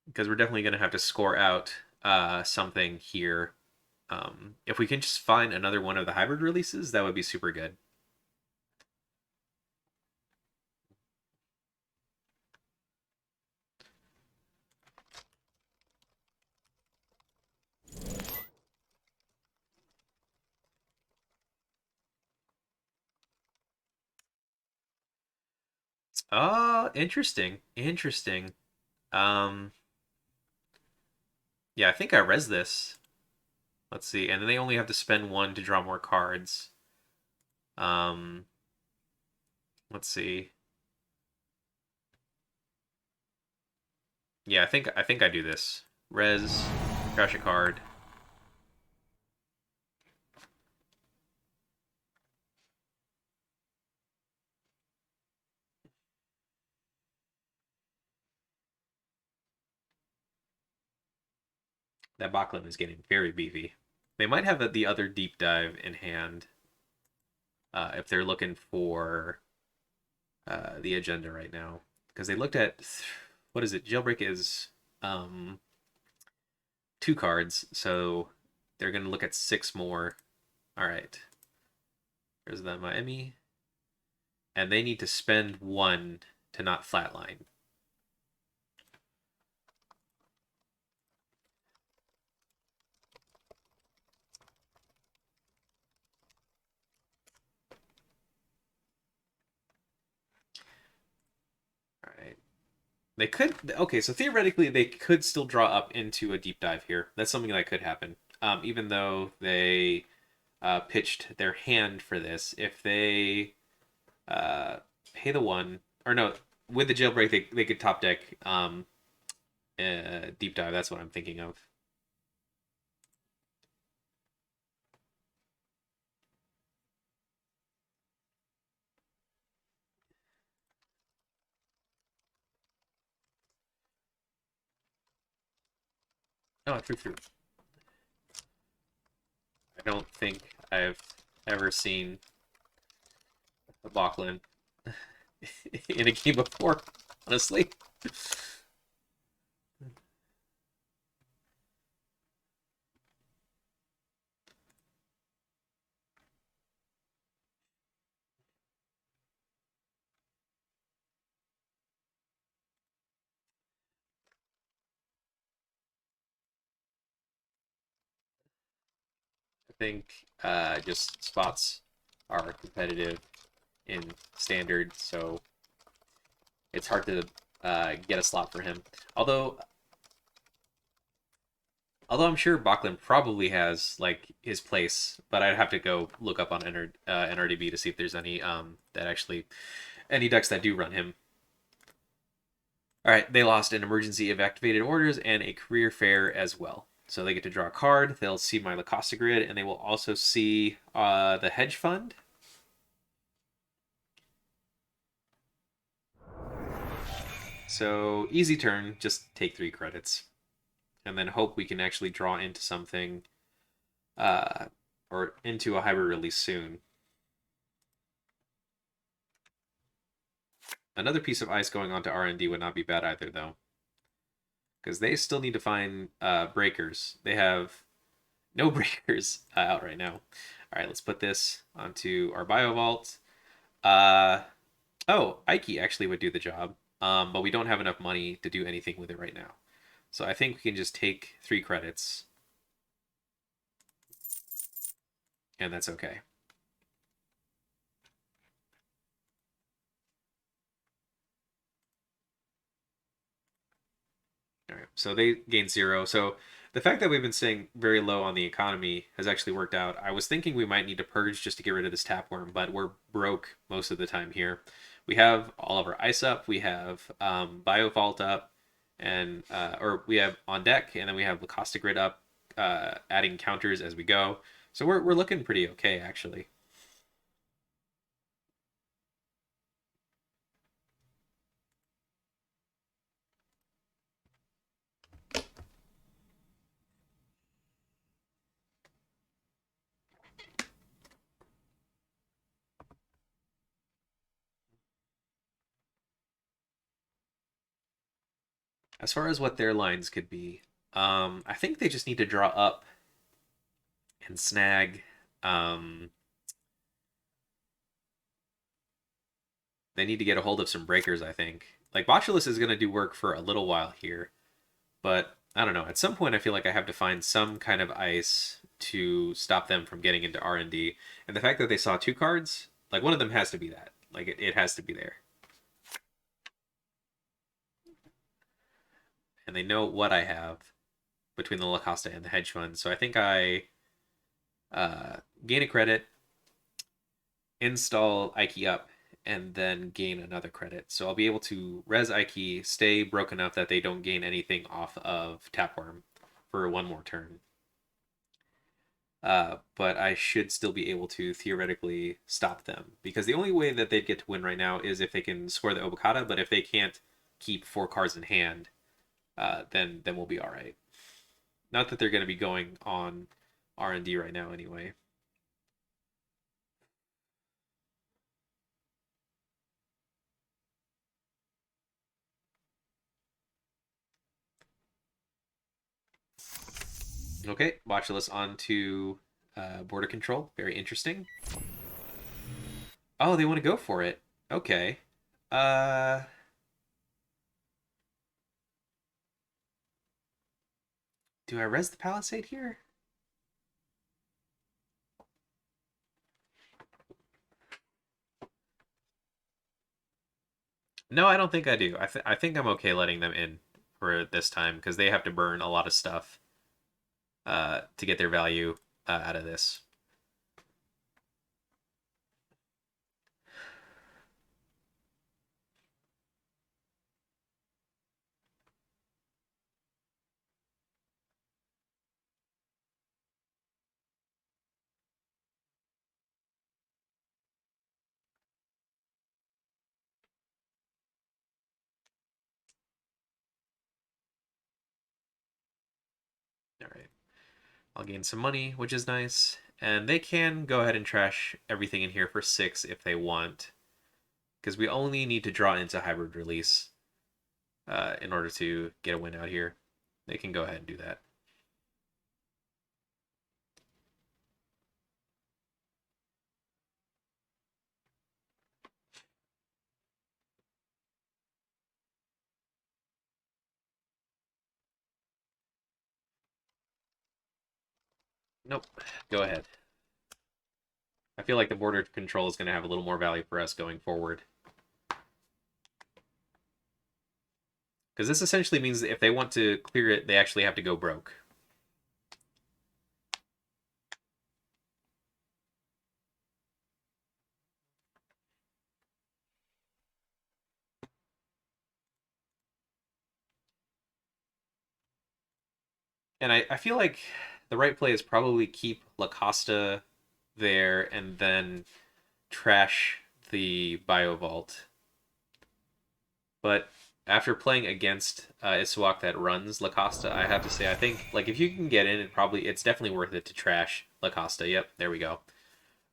Because we're definitely going to have to score out something here. If we can just find another one of the hybrid releases, that would be super good. Oh, interesting. Interesting. Um, yeah, I think I res this. Let's see. And then they only have to spend one to draw more cards. Um, let's see. Yeah, I think I do this. Res, crash a card. That Bachlan is getting very beefy. They might have the other deep dive in hand if they're looking for the agenda right now. Because they looked at what is it? Jailbreak is um, two cards, so they're going to look at six more. All right, there's the Miami, and they need to spend one to not flatline. All right. They could okay, so theoretically they could still draw up into a deep dive here. That's something that could happen. Even though they pitched their hand for this, if they uh, pay the one or no, with the jailbreak they could top deck deep dive. That's what I'm thinking of. Oh, true, true. I don't think I've ever seen a Bachlan in a game before, honestly. I think just spots are competitive in standard, so it's hard to get a slot for him. Although, although I'm sure Bachlan probably has like his place, but I'd have to go look up on NRDB to see if there's any that actually any decks that do run him. All right, they lost an emergency evacuated orders and a career fair as well. So they get to draw a card. They'll see my Lacosta grid, and they will also see the hedge fund. So easy turn, just take 3 credits, and then hope we can actually draw into something, uh, or into a hybrid release soon. Another piece of ice going on to R&D would not be bad either, though. because they still need to find breakers. They have no breakers out right now. All right, let's put this onto our bio vault. Uh, oh, Ike actually would do the job, but we don't have enough money to do anything with it right now. So I think we can just take 3 credits, and that's okay. All right, so they gain 0. So the fact that we've been staying very low on the economy has actually worked out. I was thinking we might need to purge just to get rid of this tapworm, but we're broke most of the time here. We have all of our ice up, we have Biovault up, and or we have on deck, and then we have Lacosta Grid up, adding counters as we go. So we're looking pretty okay actually. As far as what their lines could be, I think they just need to draw up and snag. Um, they need to get a hold of some breakers, I think. Like Botulus is going to do work for a little while here, but I don't know. At some point, I feel like I have to find some kind of ice to stop them from getting into R&D. And the fact that they saw 2 cards, like one of them has to be that. Like it has to be there. And they know what I have between the Lacosta and the hedge fund. So I think I gain a credit, install Ike up, and then gain another credit. So I'll be able to res Ike, stay broke enough that they don't gain anything off of Tapworm for one more turn. But I should still be able to theoretically stop them because the only way that they'd get to win right now is if they can score the Obokata. But if they can't keep 4 cards in hand, then we'll be all right. Not that they're going to be going on R&D right now anyway. Okay, Watchless on to border control. Very interesting. Oh, they want to go for it. Okay. Uh, do I res the Palisade here? No, I don't think I do. I think I'm okay letting them in for this time because they have to burn a lot of stuff to get their value out of this. All right. I'll gain some money, which is nice. And they can go ahead and trash everything in here for 6 if they want. Because we only need to draw into hybrid release in order to get a win out here. They can go ahead and do that. Nope. Go ahead. I feel like the border control is going to have a little more value for us going forward. Because this essentially means that if they want to clear it, they actually have to go broke. And I feel like the right play is probably keep Lacosta there and then trash the Bio Vault. But after playing against Iswak that runs Lacosta, I have to say I think like if you can get in, it's definitely worth it to trash Lacosta. Yep, there we go.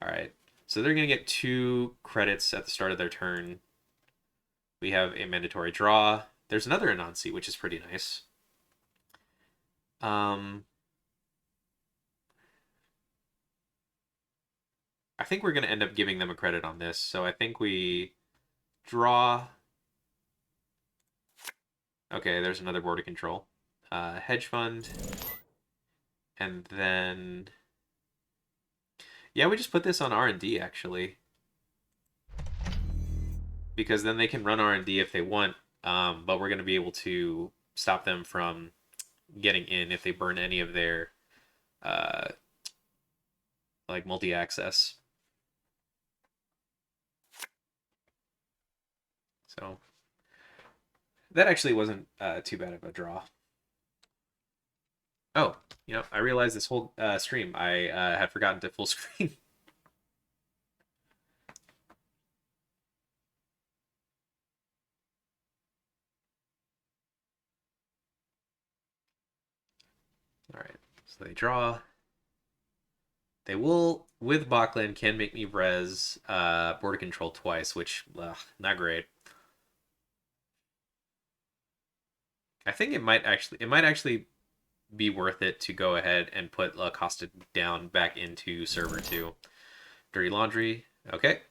All right, so they're gonna get 2 credits at the start of their turn. We have a mandatory draw. There's another Anansi, which is pretty nice. Um, I think we're going to end up giving them a credit on this. So I think we draw. Okay, there's another border control. Hedge fund. And then, yeah, we just put this on R&D actually, because then they can run R&D if they want, but we're going to be able to stop them from getting in if they burn any of their uh, like multi-access. So that actually wasn't too bad of a draw. Oh, I realized this whole stream I had forgotten to full screen. All right, so they draw. They will, with Bachland, can make me res border control twice, which not great. I think it might actually be worth it to go ahead and put La Costa down back into server 2. Dirty Laundry. Okay.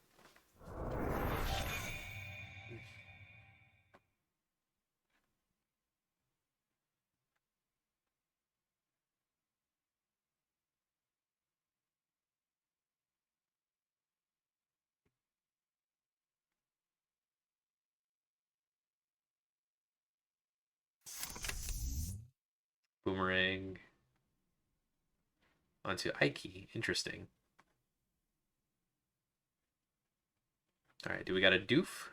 Boomerang onto Ike. Interesting. All right, do we got a doof?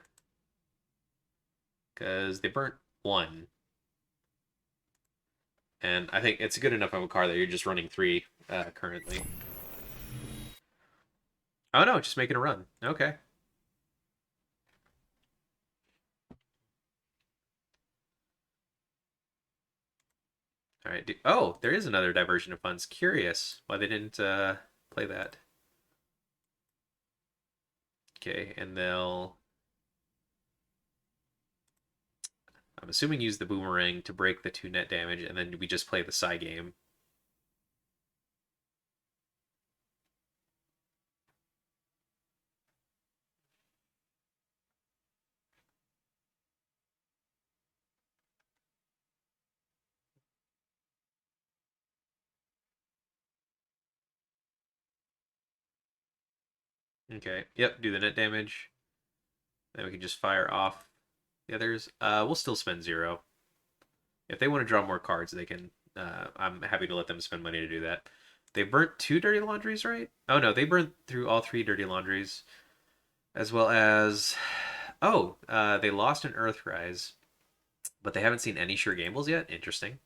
Because they burnt one. And I think it's good enough of a car that you're just running 3 currently. Oh no, just making a run. Okay. All right. Oh, there is another diversion of funds. Curious why they didn't play that. Okay, and they'll, I'm assuming, use the boomerang to break the 2 net damage, and then we just play the side game. Okay. Yep. Do the net damage. Then we can just fire off the others. We'll still spend 0. If they want to draw more cards, they can. I'm happy to let them spend money to do that. They burnt 2 dirty laundries, right? Oh no, they burnt through all 3 dirty laundries, as well as. Oh, they lost an Earthrise, but they haven't seen any sure gambles yet. Interesting.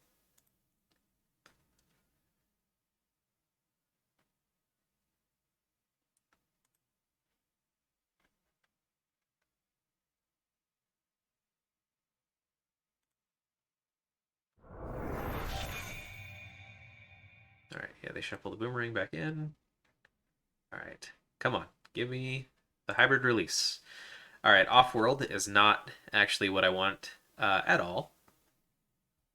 All right, yeah, they shuffle the boomerang back in. All right, come on, give me the hybrid release. All right, off-world is not actually what I want at all.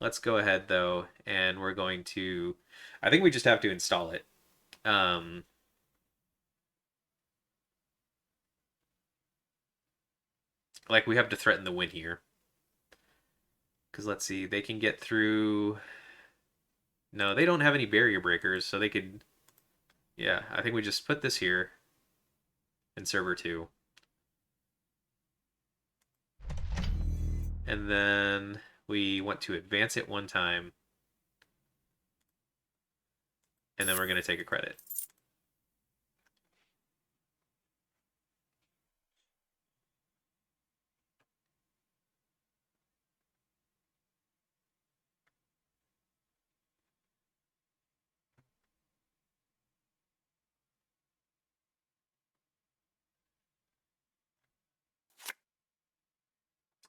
Let's go ahead though, and we're going to. I think we just have to install it. Um, like we have to threaten the win here, because let's see, they can get through. No, they don't have any barrier breakers, so they could. Yeah, I think we just put this here in server 2, and then we want to advance it 1 time, and then we're going to take a credit.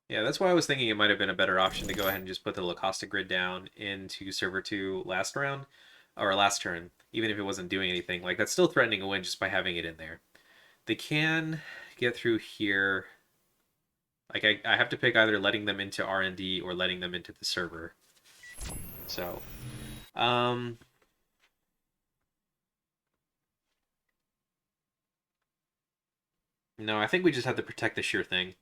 Yeah, that's why I was thinking it might have been a better option to go ahead and just put the Lacosta grid down into server 2 last round or last turn, even if it wasn't doing anything. Like that's still threatening a win just by having it in there. They can get through here. Like I have to pick either letting them into R&D or letting them into the server. So Um, no, I think we just have to protect the sure thing.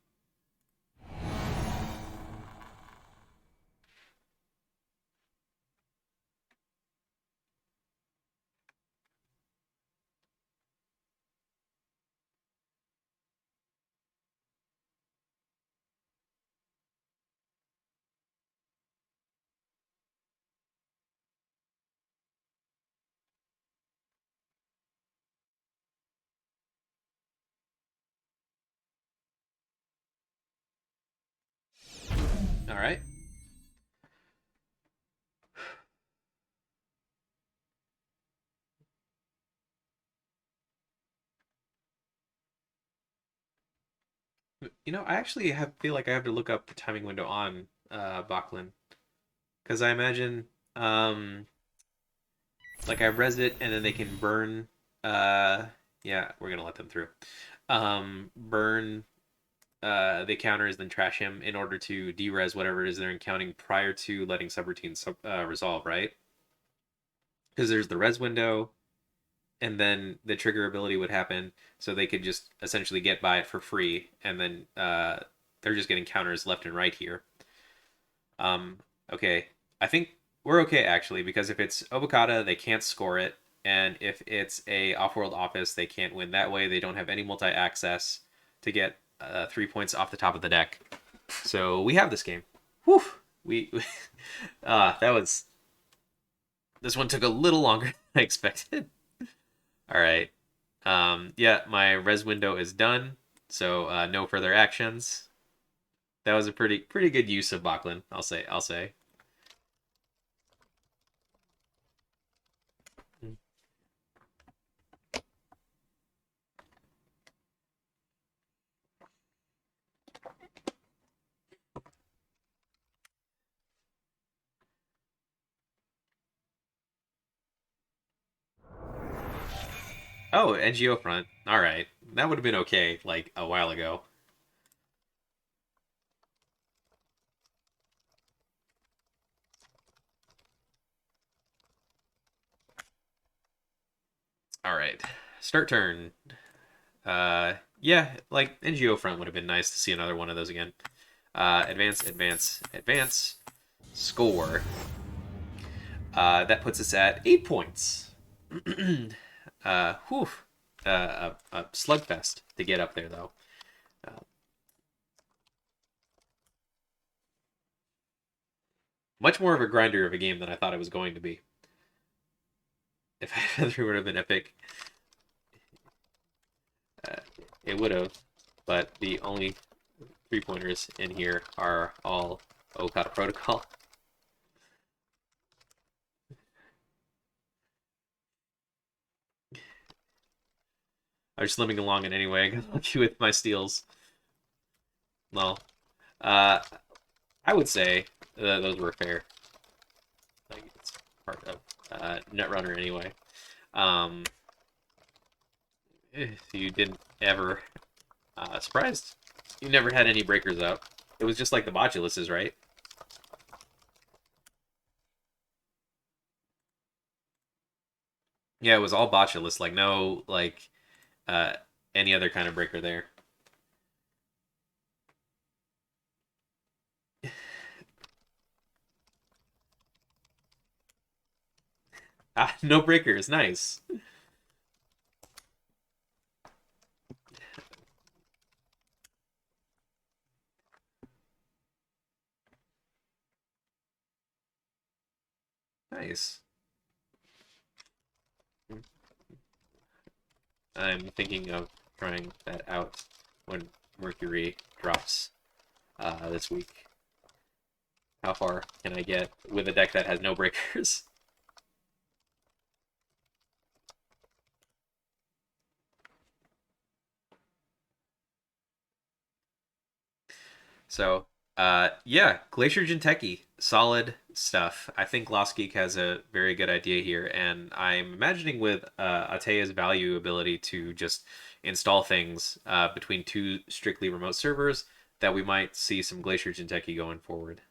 All right. I actually feel like I have to look up the timing window on Bachlan because I imagine like I res it and then they can burn. Uh, yeah, we're gonna let them through. Burn the counters, then trash him in order to de-res whatever it is they're encountering prior to letting subroutines resolve, right? Because there's the res window, and then the trigger ability would happen, so they could just essentially get by it for free, and then they're just getting counters left and right here. Um, okay, I think we're okay actually because if it's Obokata, they can't score it, and if it's a off-world office, they can't win that way. They don't have any multi-access to get 3 points off the top of the deck. So we have this game. Whew. We that was this one took a little longer than I expected. All right. Yeah, my res window is done, so no further actions. That was a pretty good use of Bachlan. I'll say. Oh, NGO front. All right, that would have been okay like a while ago. All right, start turn. Yeah, like NGO front would have been nice to see another one of those again. Advance, advance, advance. Score. That puts us at 8 points. Whew. A slugfest to get up there, though. Uh, Much more of a grinder of a game than I thought it was going to be. If it would have been epic, uh, it would have. But the only 3 pointers in here are all Okada Protocol. I'm just limping along in any way. I got lucky with my steals. Well, uh, I would say those were fair. Like it's part of Netrunner anyway. Um, if you didn't ever surprised, you never had any breakers up. It was just like the Botulises, right? Yeah, it was all Botulus, like no like uh any other kind of breaker there. No breakers, nice. Nice. I'm thinking of trying that out when Mercury drops this week. How far can I get with a deck that has no breakers? So, yeah, Glacier Jinteki, solid stuff. I think Lost Geek has a very good idea here, and I'm imagining with Atea's value ability to just install things between two strictly remote servers that we might see some Glacier Jinteki going forward.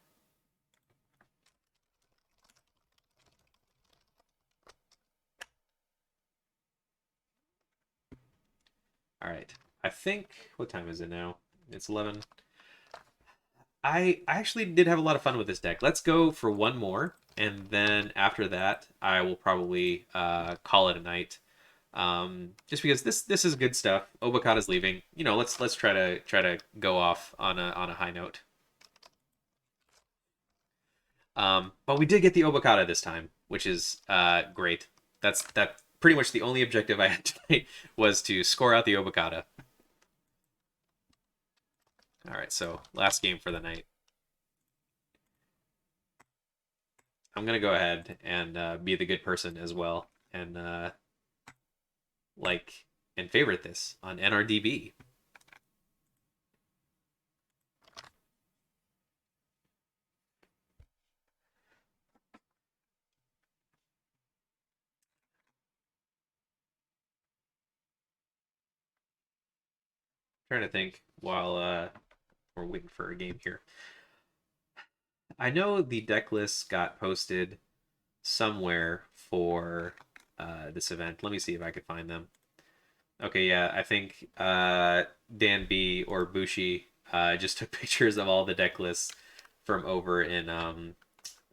All right. I think, what time is it now? It's 11. I actually did have a lot of fun with this deck. Let's go for one more, and then after that, I will probably call it a night. Just because this is good stuff. Obokata's leaving. You know, let's try to go off on a high note. But we did get the Obokata this time, which is great. That pretty much the only objective I had tonight was to score out the Obokata. All right, so last game for the night. I'm gonna go ahead and be the good person as well, and like and favorite this on NRDB. Trying to think while we're waiting for a game here. I know the deck lists got posted somewhere for this event. Let me see if I could find them. Okay, yeah, I think Dan B or Bushi just took pictures of all the deck lists from over in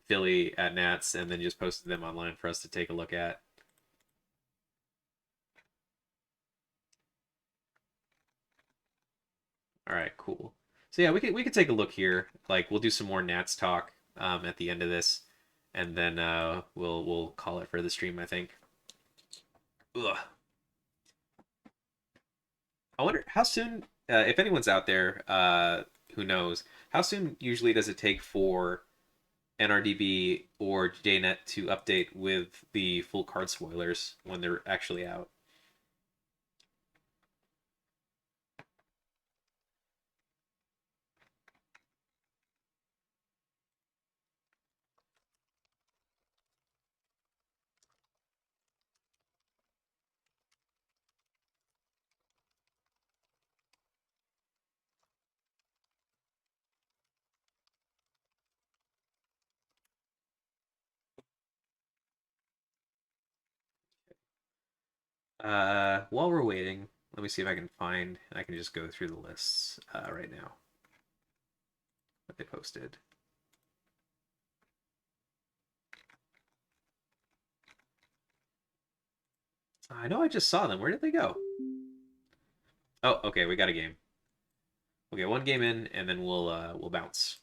Philly at Nats and then just posted them online for us to take a look at. All right, cool. So yeah, we could take a look here. Like we'll do some more Nats talk at the end of this, and then we'll call it for the stream. I think. Ugh. I wonder how soon, if anyone's out there who knows, how soon usually does it take for NRDB or JNet to update with the full card spoilers when they're actually out? While we're waiting, let me see if I can find. I can just go through the lists right now that they posted. I know I just saw them. Where did they go? Oh, okay, we got a game. We'll get one game in, and then we'll bounce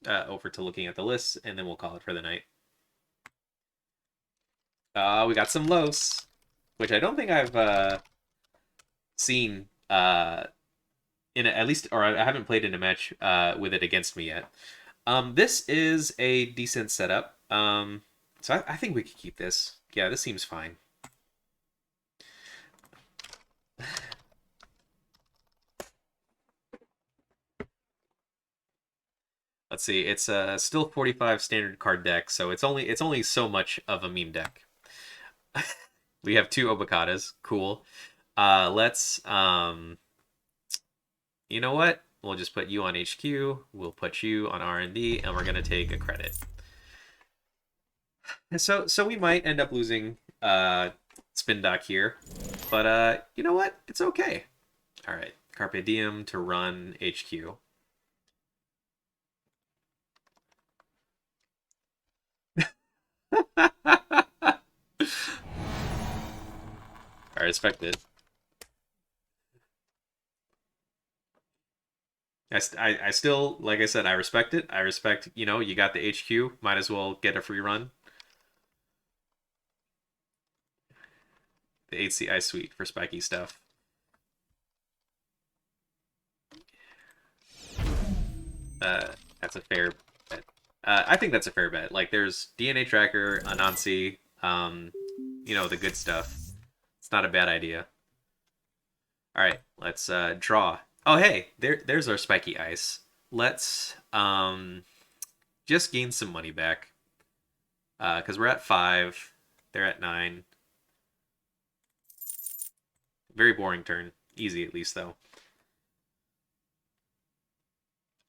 over to looking at the lists, and then we'll call it for the night. We got some Los, which I don't think I've seen at least, or I haven't played in a match with it against me yet. This is a decent setup. So I think we could keep this. Yeah, this seems fine. Let's see. It's still 45 standard card deck, so it's only so much of a meme deck. We have two Obokatas. Cool. Let's you know what? We'll just put you on HQ. We'll put you on R&D, and we're gonna take a credit. So we might end up losing spin dock here, but you know what? It's okay. All right, Carpe Diem to run HQ. I respect it. I still, like I said, I respect it. I respect, you got the HQ. Might as well get a free run. The HCI suite for spiky stuff. That's a fair bet. I think that's a fair bet. Like, there's DNA Tracker, Anansi, the good stuff. It's not a bad idea. All right, let's draw. Oh, hey, there's our spiky ice. Let's just gain some money back. Because we're at 5. They're at 9. Very boring turn. Easy, at least, though.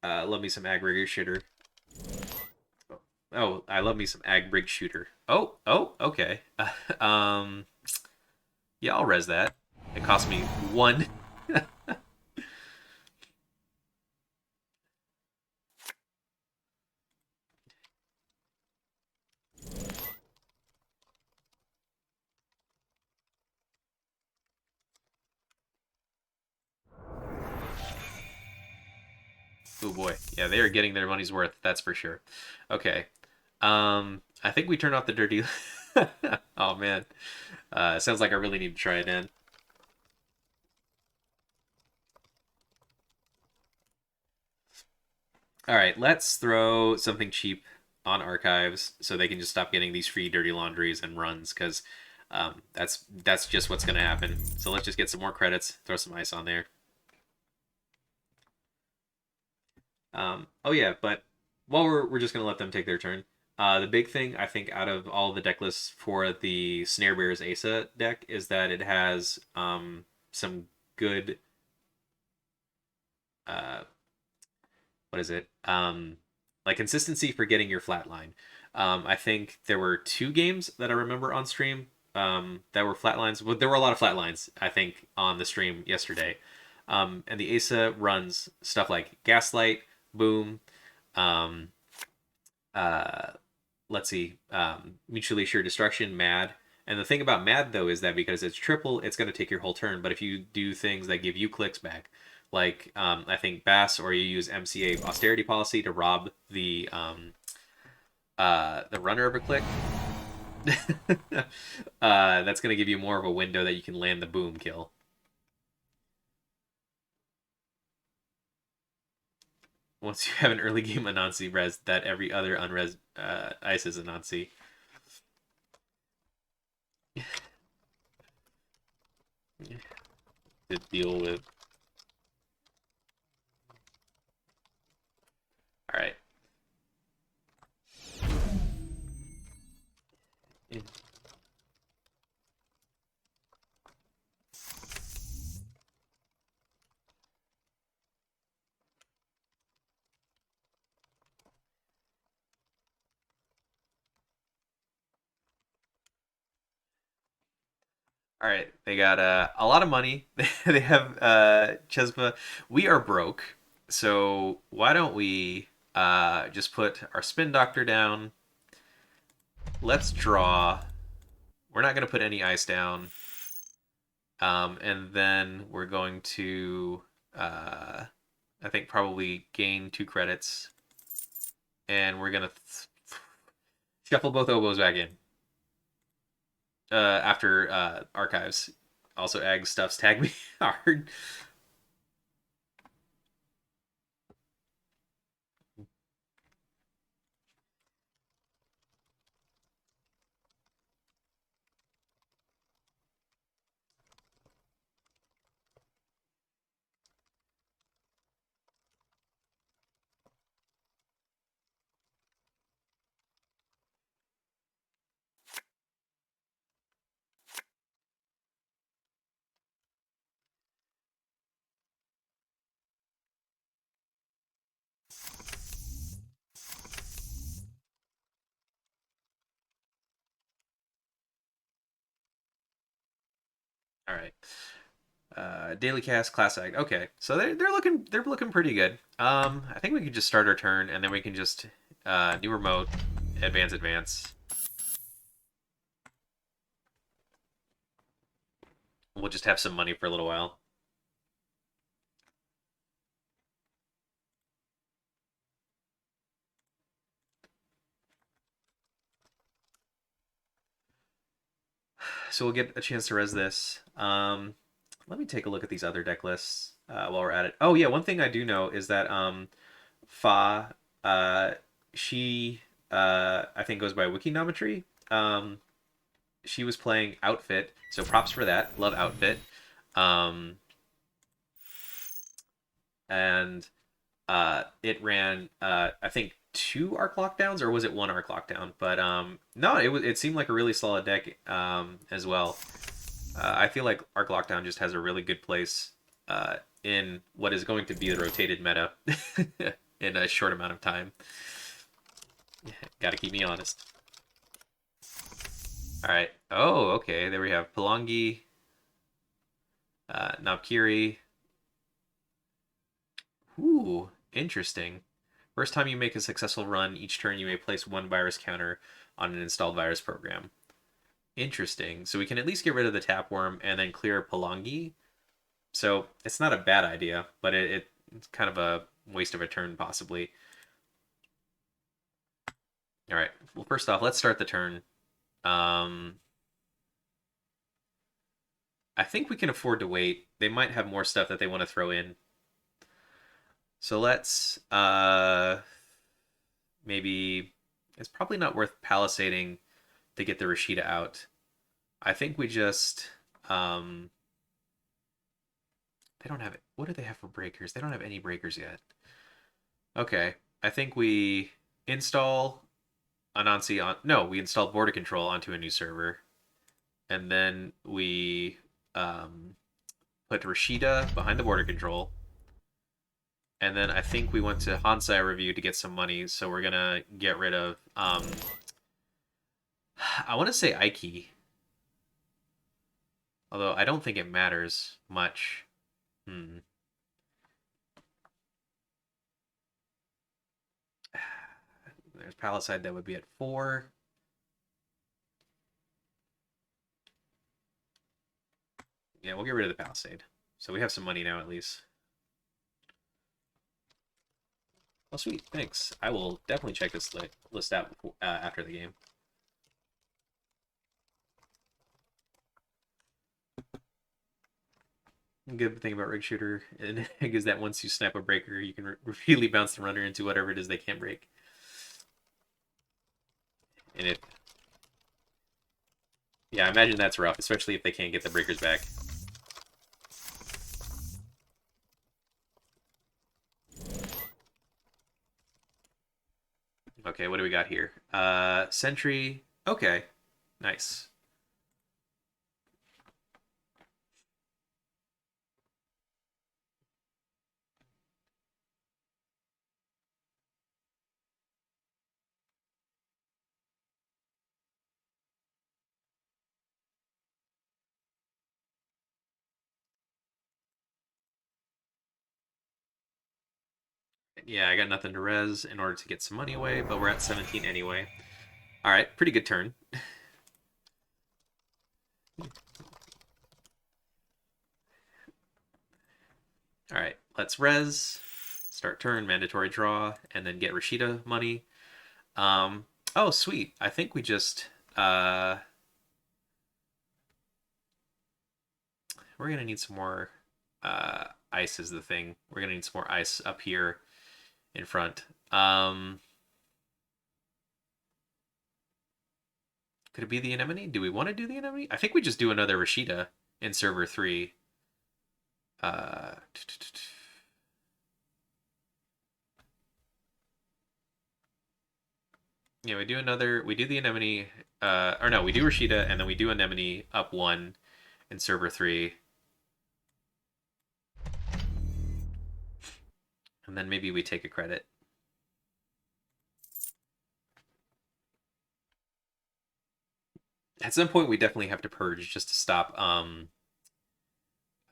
Love me some ag rigger shooter. Oh, I love me some ag brig shooter. Oh, okay. Yeah, I'll res that. It cost me 1. boy. Yeah, they are getting their money's worth. That's for sure. Okay. I think we turned off the dirty. Oh man. Sounds like I really need to try it in. All right, let's throw something cheap on archives so they can just stop getting these free dirty laundries and runs because that's just what's gonna happen. So let's just get some more credits, throw some ice on there. Oh yeah, but while we're just gonna let them take their turn. The big thing I think out of all the deck lists for the Snare Bears Asa deck is that it has some good uh, what is it? Like consistency for getting your flat line. I think there were two games that I remember on stream that were flat lines. Well, there were a lot of flat lines, I think, on the stream yesterday. And the ASA runs stuff like Gaslight, Boom, um, uh, let's see, Mutually Assured Destruction, Mad. And the thing about Mad, though, is that because it's triple, it's going to take your whole turn. But if you do things that give you clicks back, like I think Bass, or you use MCA Austerity Policy to rob the runner of a click, that's going to give you more of a window that you can land the boom kill. Once you have an early game Anansi res, that every other unres ice is Anansi. To deal with. All right. All right, they got a lot of money. They have Chespa. We are broke, so why don't we just put our spin doctor down? Let's draw. We're not going to put any ice down, and then we're going to, I think, probably gain 2 credits, and we're gonna shuffle both oboes back in after archives. Also, Ag stuffs tag me hard. All right. Daily cast classic. Okay, so they're looking pretty good. I think we could just start our turn and then we can just new remote, advance. We'll just have some money for a little while. So we'll get a chance to res this. Let me take a look at these other deck lists while we're at it. Oh yeah, one thing I do know is that Fa, she I think goes by Wikinometry. She was playing Outfit, so props for that. Love Outfit. Um, and it ran I think 2 arc lockdowns, or was it 1 arc lockdown? But no, it seemed like a really solid deck as well. I feel like arc lockdown just has a really good place in what is going to be the rotated meta in a short amount of time. Got to keep me honest. All right. Oh, okay. There we have Palangi, Nabkiri. Ooh, interesting. First time you make a successful run, each turn you may place 1 virus counter on an installed virus program. Interesting. So we can at least get rid of the Tapworm and then clear Palangi. So it's not a bad idea, but it's kind of a waste of a turn possibly. All right. Well, first off, let's start the turn. Um, I think we can afford to wait. They might have more stuff that they want to throw in. So let's maybe it's probably not worth palisading to get the Rashida out. I think we just they don't have it. What do they have for breakers? They don't have any breakers yet. Okay. I think we install Anansi on no, we install border control onto a new server. And then we put Rashida behind the border control. And then I think we went to Hansai review to get some money, so we're gonna get rid of I want to say Aiki, although I don't think it matters much. Hmm. There's Palisade that would be at 4. Yeah, we'll get rid of the Palisade. So we have some money now at least. Oh, sweet. Thanks. I will definitely check this list out after the game. Good thing about Rig Shooter is that once you snap a breaker, you can really bounce the runner into whatever it is they can't break. And if... Yeah, I imagine that's rough, especially if they can't get the breakers back. Okay, what do we got here? Sentry. Okay, nice. Yeah, I got nothing to res in order to get some money away, but we're at 17 anyway. All right, pretty good turn. All right, let's res, start turn, mandatory draw, and then get Rashida money. Oh, sweet. I think we just we're gonna need some more ice is the thing. We're gonna need some more ice up here in front. Could it be the anemone? Do we want to do the anemone? I think we just do another Rashida in server 3. Uh, yeah, we do another. We do the anemone. Or no, we do Rashida and then we do anemone up 1 in server 3. And then maybe we take a credit. At some point, we definitely have to purge just to stop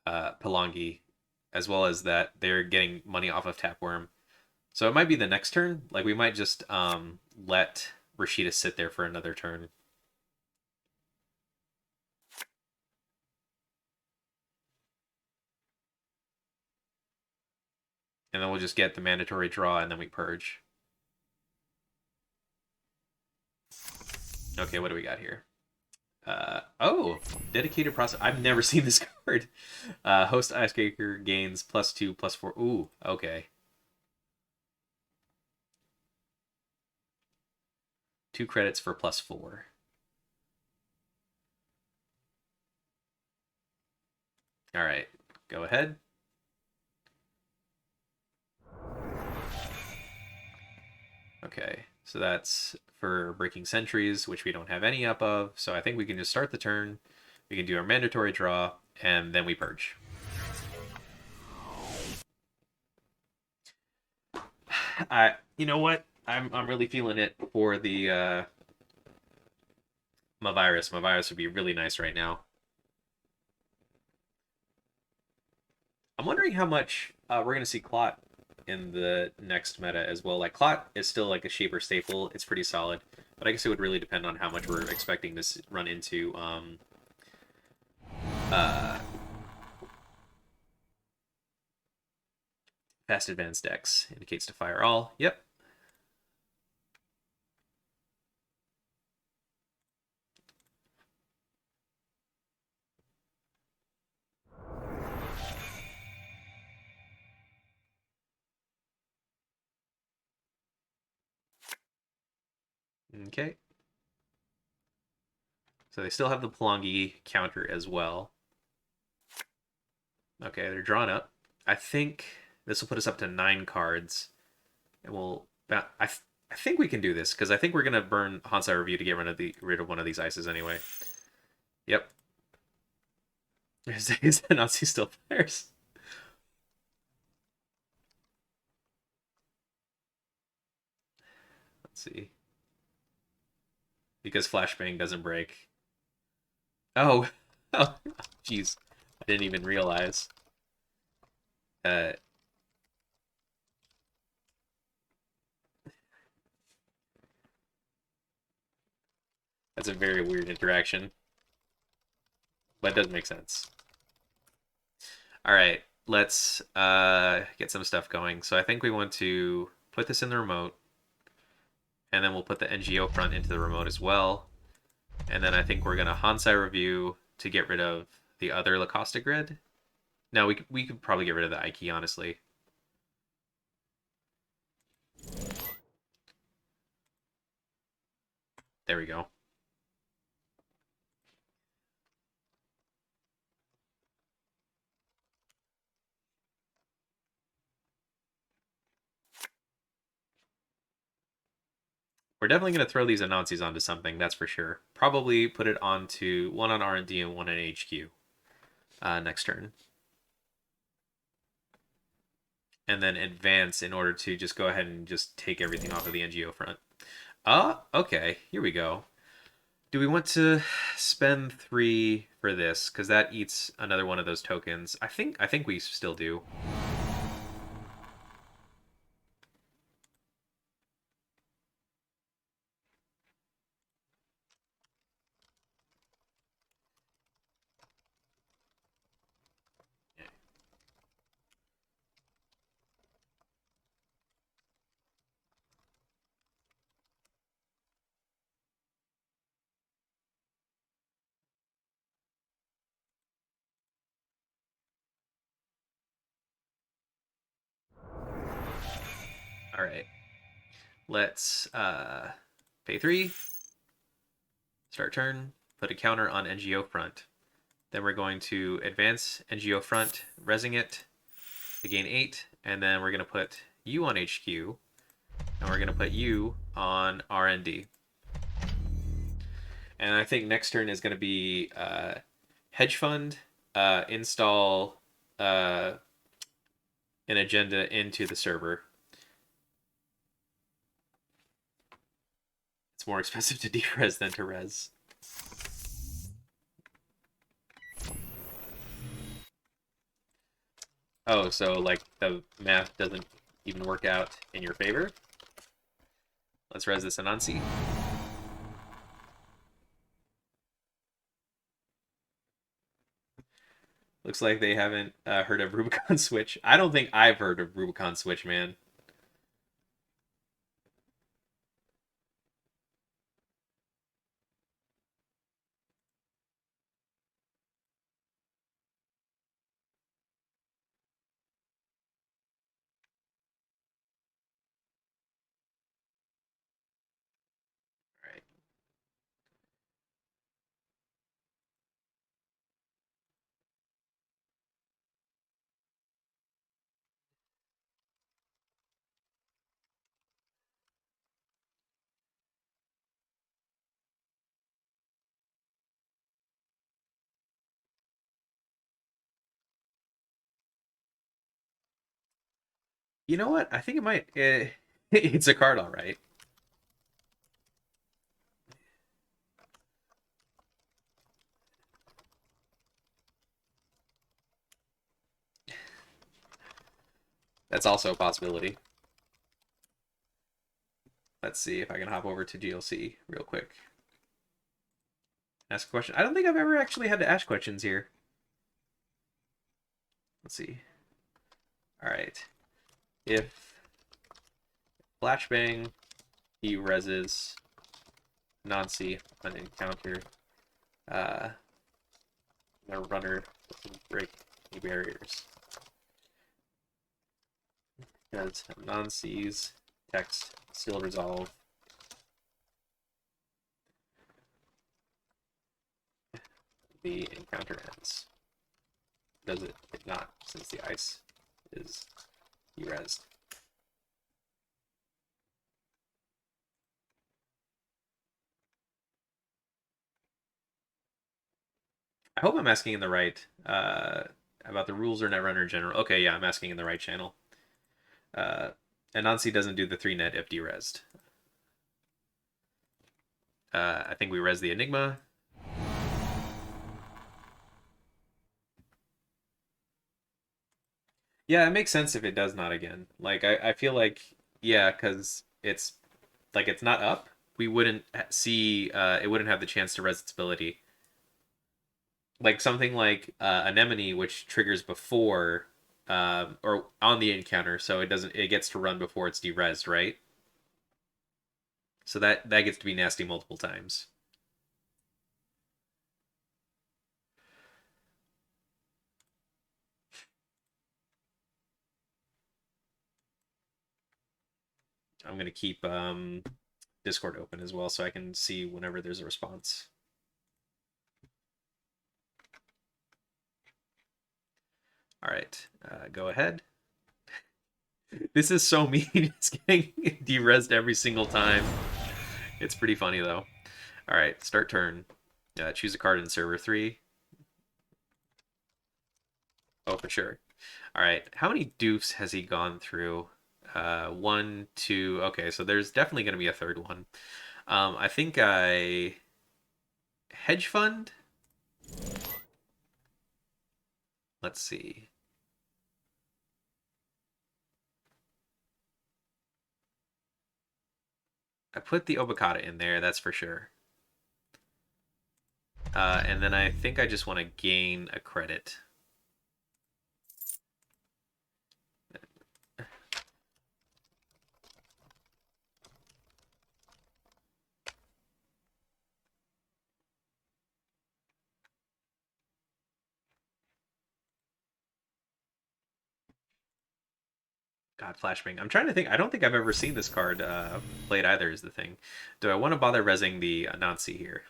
Palangi, as well as that they're getting money off of Tapworm. So it might be the next turn. Like we might just let Rashida sit there for another turn. And then we'll just get the mandatory draw and then we purge. Okay, what do we got here? Oh, dedicated process. I've never seen this card. Host Icebreaker gains +2, +4. Ooh, okay. 2 credits for +4. All right, go ahead. Okay, so that's for breaking sentries, which we don't have any up of. So I think we can just start the turn. We can do our mandatory draw, and then we purge. You know what? I'm really feeling it for the Mavirus. Mavirus would be really nice right now. I'm wondering how much we're gonna see Clot in the next meta as well. Like Clot is still like a shaper staple. It's pretty solid, but I guess it would really depend on how much we're expecting to run into uh, Fast advanced decks indicates to fire all. Yep. Okay. So they still have the Pelongi counter as well. Okay, they're drawn up. I think this will put us up to 9 cards. And we'll. I think we can do this because I think we're gonna burn Hansai Review to get rid of one of these ices anyway. Yep. Is the Nazi still fires? Let's see. Because Flashbang doesn't break. Oh, oh, jeez, I didn't even realize. Uh, that's a very weird interaction, but it does make sense. All right, let's get some stuff going. So I think we want to put this in the remote, and then we'll put the NGO front into the remote as well. And then I think we're gonna Hansai Review to get rid of the other Lacosta grid. No, we could probably get rid of the Ike, honestly. There we go. We're definitely going to throw these Anansis onto something, that's for sure. Probably put it onto one on R&D and one on HQ next turn. And then advance in order to just go ahead and just take everything off of the NGO front. Okay, here we go. Do we want to spend 3 for this? Because that eats another one of those tokens. I think we still do. All right. Let's pay 3, start turn, put a counter on NGO front. Then we're going to advance NGO front, resing it to gain 8, and then we're going to put you on HQ, and we're going to put you on R&D. And I think next turn is going to be hedge fund, install an agenda into the server. It's more expensive to defres than to res. Oh, so like the math doesn't even work out in your favor? Let's res this Anansi. Looks like they haven't heard of Rubicon Switch. I don't think I've heard of Rubicon Switch, man. All right. You know what? I think it might. It's a card, all right. That's also a possibility. Let's see if I can hop over to GLC real quick. Ask a question. I don't think I've ever actually had to ask questions here. Let's see. All right. If flashbang dereses Nancy on encounter, the runner doesn't break any barriers. Because Nancy's text still resolve. The encounter ends. Does it not, since the ice is derezzed? I hope I'm asking in the right about the rules or Netrunner in general. Okay, yeah, I'm asking in the right channel. Anansi doesn't do the 3-net if derezzed. I think we res the Enigma. Yeah, it makes sense if it does not again. Like, I feel like, yeah, because it's not up. We wouldn't see, it wouldn't have the chance to res its ability. Like something like Anemone, which triggers before or on the encounter, so it gets to run before it's derezzed, right? So that gets to be nasty multiple times. I'm gonna keep Discord open as well so I can see whenever there's a response. All right, go ahead. This is so mean. It's getting derezzed every single time. It's pretty funny though. All right, start turn. Choose a card in server 3. Oh, for sure. All right, how many doofs has he gone through? 1, 2. Okay, so there's definitely going to be a third one. I think I hedge fund. Let's see. I put the Obokata in there, that's for sure. And then I think I just want to gain a credit. God, Flashbang. I'm trying to think. I don't think I've ever seen this card played either. Is the thing. Do I want to bother resing the Anansi here?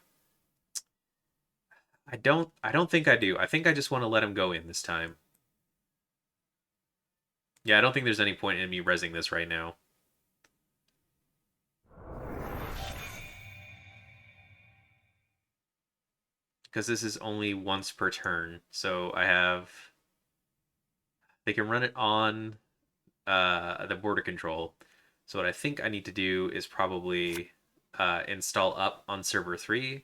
I don't. I don't think I do. I think I just want to let him go in this time. Yeah, I don't think there's any point in me resing this right now. Because this is only once per turn. So I have. They can run it on the border control. So what I think I need to do is probably install up on server 3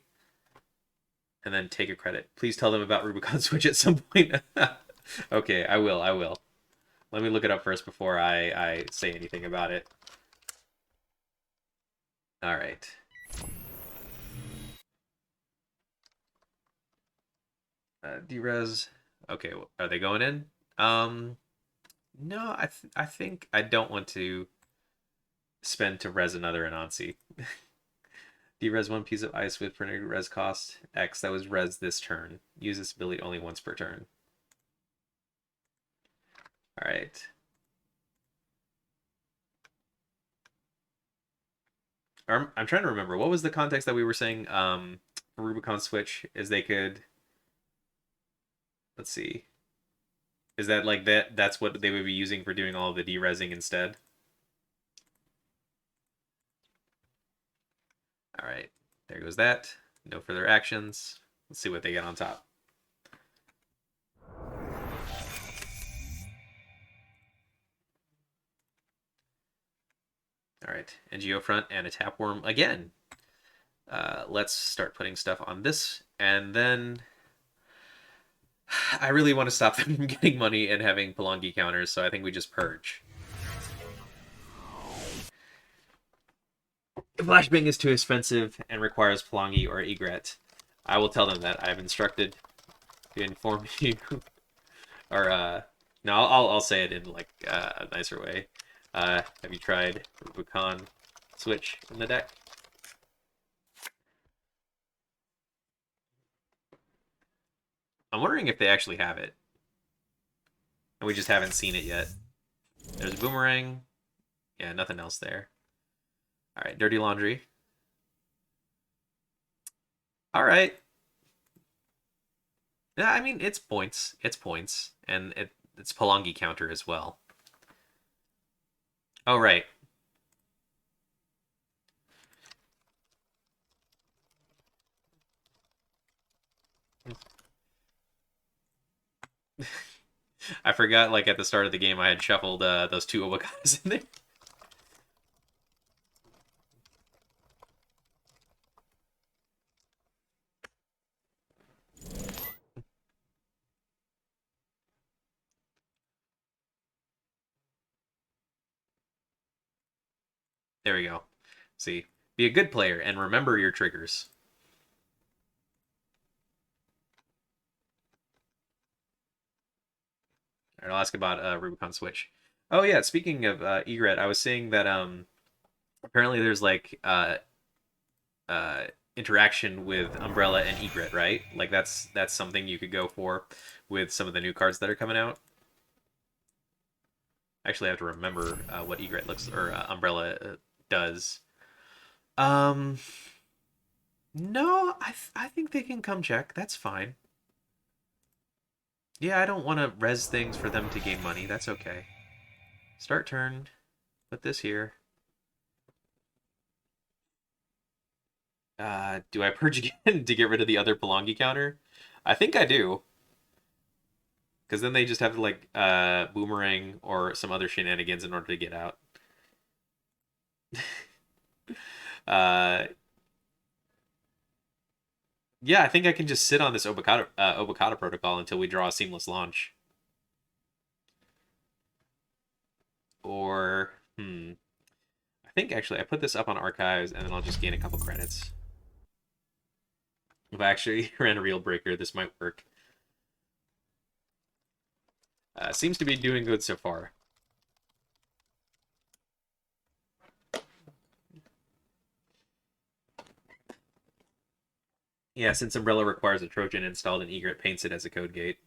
and then take a credit. Please tell them about Rubicon Switch at some point. Okay, I will. I will. Let me look it up first before I say anything about it. All right. Derez. Okay, are they going in? No, I think I don't want to spend to res another Anansi. Derez one piece of ice with printed res cost X. That was res this turn. Use this ability only once per turn. All right. I'm trying to remember what was the context that we were saying. For Rubicon Switch is they could. Let's see. Is that like that? That's what they would be using for doing all of the derezzing instead. All right. There goes that. No further actions. Let's see what they get on top. All right, and Geofront and a Tapworm again. Let's start putting stuff on this, and then I really want to stop them from getting money and having Pelongi counters, so I think we just purge. If Flashbang is too expensive and requires Pelongi or Egret, I will tell them that. I've instructed to inform you. Or, no, I'll say it in, like, a nicer way. Have you tried Rubicon Switch in the deck? I'm wondering if they actually have it, and we just haven't seen it yet. There's a Boomerang. Yeah, nothing else there. All right, Dirty Laundry. All right. Yeah, I mean it's points. It's points, and it's Palangi counter as well. Oh right. I forgot. Like at the start of the game, I had shuffled those two avocados in there. There we go. See, be a good player and remember your triggers. All right, I'll ask about Rubicon Switch. Oh yeah, speaking of Egret, I was saying that apparently there's like uh interaction with Umbrella and Egret, right? Like that's something you could go for with some of the new cards that are coming out. Actually, I have to remember what Egret looks or Umbrella does. Um, no, I think they can come check. That's fine. Yeah, I don't want to res things for them to gain money. That's okay. Start turn. Put this here. Do I purge again to get rid of the other Pelongi counter? I think I do. Because then they just have to like boomerang or some other shenanigans in order to get out. uh, yeah, I think I can just sit on this Obokata protocol until we draw a seamless launch. Or I think actually I put this up on archives and then I'll just gain a couple credits. If I actually ran a real breaker, this might work. Seems to be doing good so far. Yeah, since Umbrella requires a Trojan installed and Egret paints it as a code gate.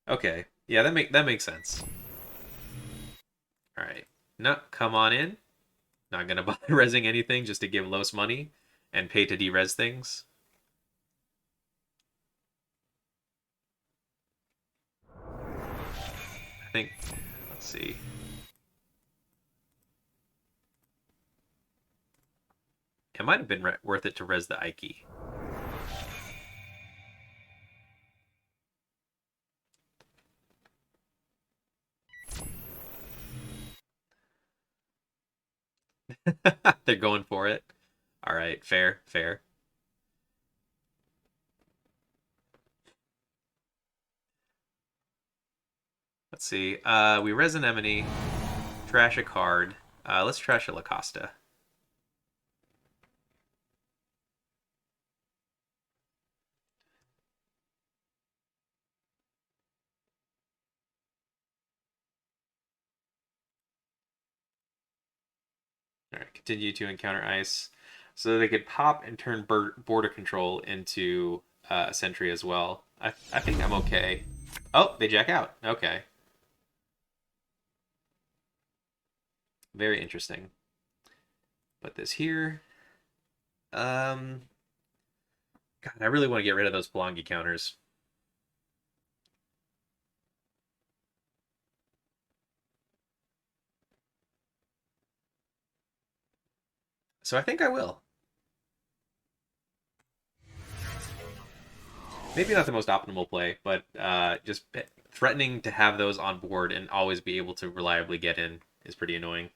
Okay, yeah, that makes sense. All right, no, come on in. Not gonna bother resing anything just to give Los money and pay to derez things. I think. Let's see. It might have been worth it to res the Ike. They're going for it. All right, fair, fair. Let's see. We res an Emily, trash a card. Let's trash a Lacosta. All right, continue to encounter ice. So they could pop and turn border control into a sentry as well. I think I'm okay. Oh, they jack out. Okay, very interesting. Put this here. Um, God, I really want to get rid of those Pelongi counters. So I think I will. Maybe not the most optimal play, but just threatening to have those on board and always be able to reliably get in is pretty annoying.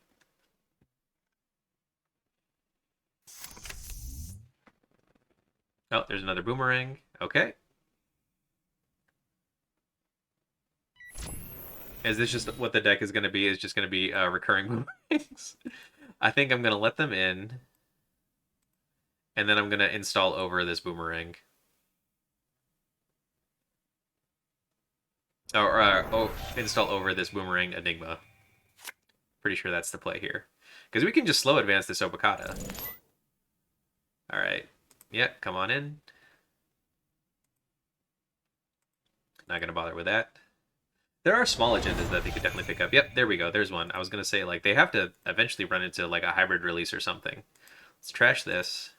Oh, there's another boomerang. Okay. Is this just what the deck is going to be? Is just going to be recurring boomerangs? I think I'm going to let them in, and then I'm going to install over this boomerang. Or install over this boomerang enigma. Pretty sure that's the play here. Because we can just slow advance this Obokata. Alright. Yeah, come on in. Not gonna bother with that. There are small agendas that they could definitely pick up. Yep, there we go. There's one. I was gonna say, like, they have to eventually run into like a hybrid release or something. Let's trash this.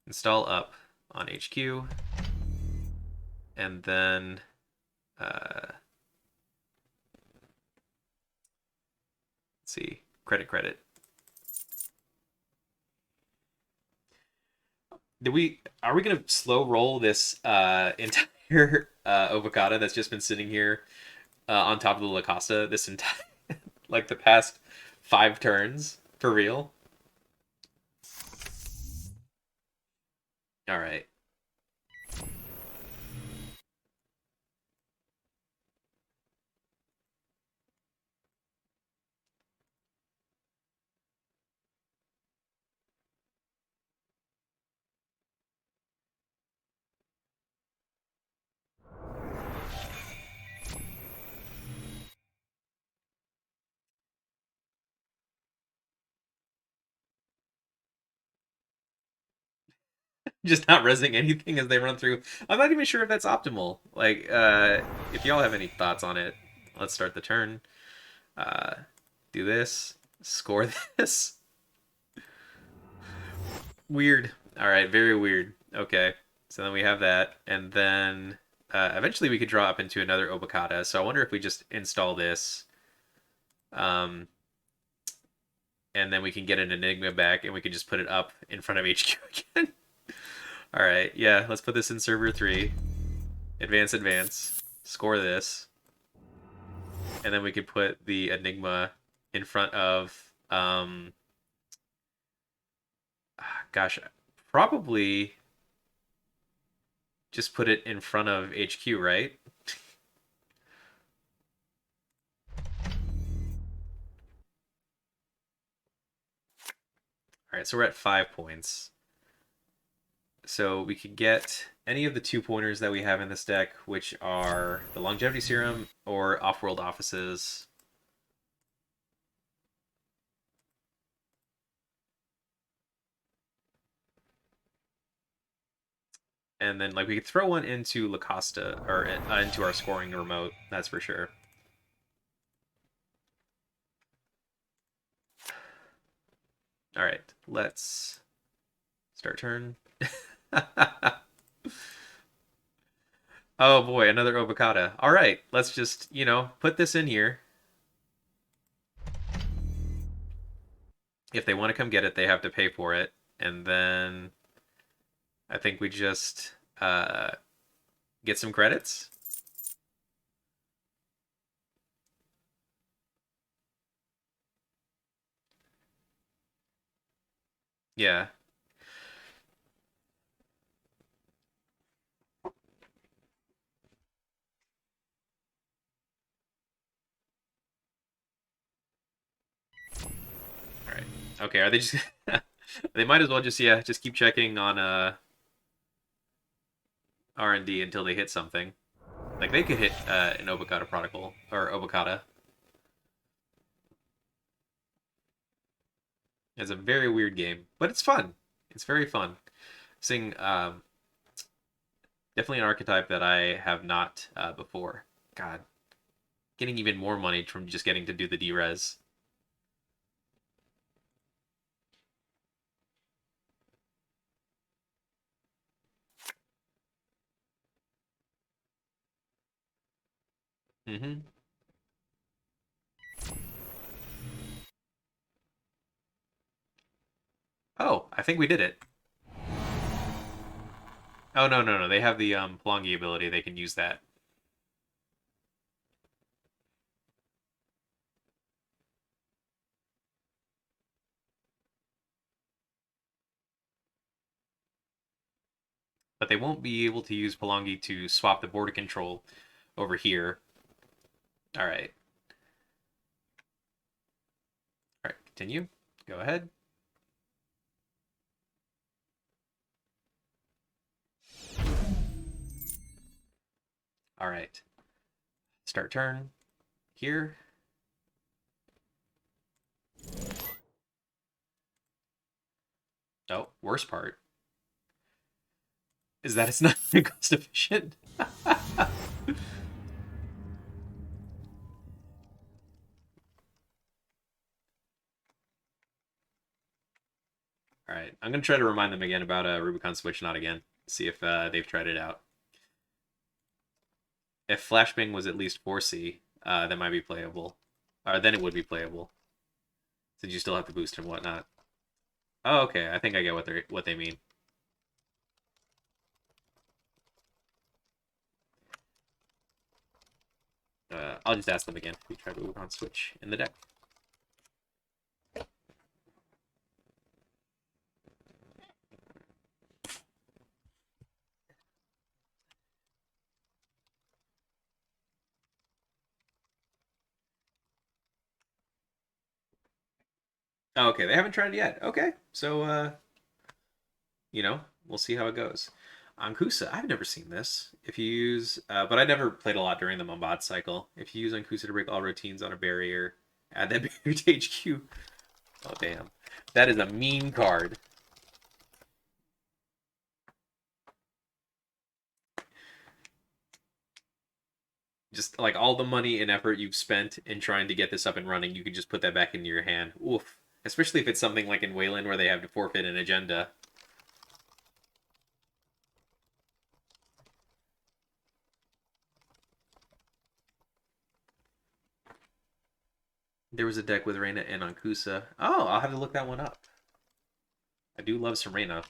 Install up on HQ. And then let's see. Credit. Are we gonna slow roll this entire Obokata that's just been sitting here on top of the Lacosta this entire like the past 5 turns for real? All right. Just not resing anything as they run through. I'm not even sure if that's optimal. Like, if y'all have any thoughts on it, let's start the turn. Uh, do this. Score this. Weird. All right, very weird. Okay, so then we have that, and then eventually we could draw up into another Obokata. So I wonder if we just install this, um, and then we can get an Enigma back, and we can just put it up in front of HQ again. All right, yeah, let's put this in server 3. Advance. Score this, and then we could put the Enigma in front of, gosh, probably just put it in front of HQ, right? All right, so we're at 5 points. So we could get any of the 2-pointers that we have in this deck, which are the Longevity Serum or Off-World Offices. And then like we could throw one into Lacosta or into our scoring remote, that's for sure. All right, let's start turn. Oh boy, another Obokata. All right, let's just, put this in here. If they want to come get it, they have to pay for it. And then I think we just get some credits. Yeah. All right. Okay, are they just they might as well just just keep checking on R&D until they hit something. Like they could hit an Obokata prodigal or Obokata. It's a very weird game, but it's fun. It's very fun. Seeing definitely an archetype that I have not before. God, getting even more money from just getting to do the D-Res. Mm-hmm. Oh, I think we did it. Oh no. They have the Plongi ability. They can use that. But they won't be able to use Pelongi to swap the border control over here. All right. All right, continue. Go ahead. All right. Start turn here. Oh, worst part is that it's not cost efficient. All right, I'm gonna try to remind them again about Rubicon Switch, not again. See if they've tried it out. If Flashbang was at least 4C, that might be playable. Or then it would be playable, since you still have to boost and whatnot. Oh, okay. I think I get what they mean. I'll just ask them again if we try Rubicon Switch in the deck. Oh, okay, they haven't tried it yet. Okay, so we'll see how it goes. Ankusa, I've never seen this. If you use, but I never played a lot during the Mombad cycle. If you use Ankusa to break all routines on a barrier, add that barrier to HQ. Oh damn, that is a mean card. Just like all the money and effort you've spent in trying to get this up and running, you can just put that back into your hand. Oof. Especially if it's something like in Wayland where they have to forfeit an agenda. There was a deck with Reina and Ankusa. Oh, I'll have to look that one up. I do love some Reina.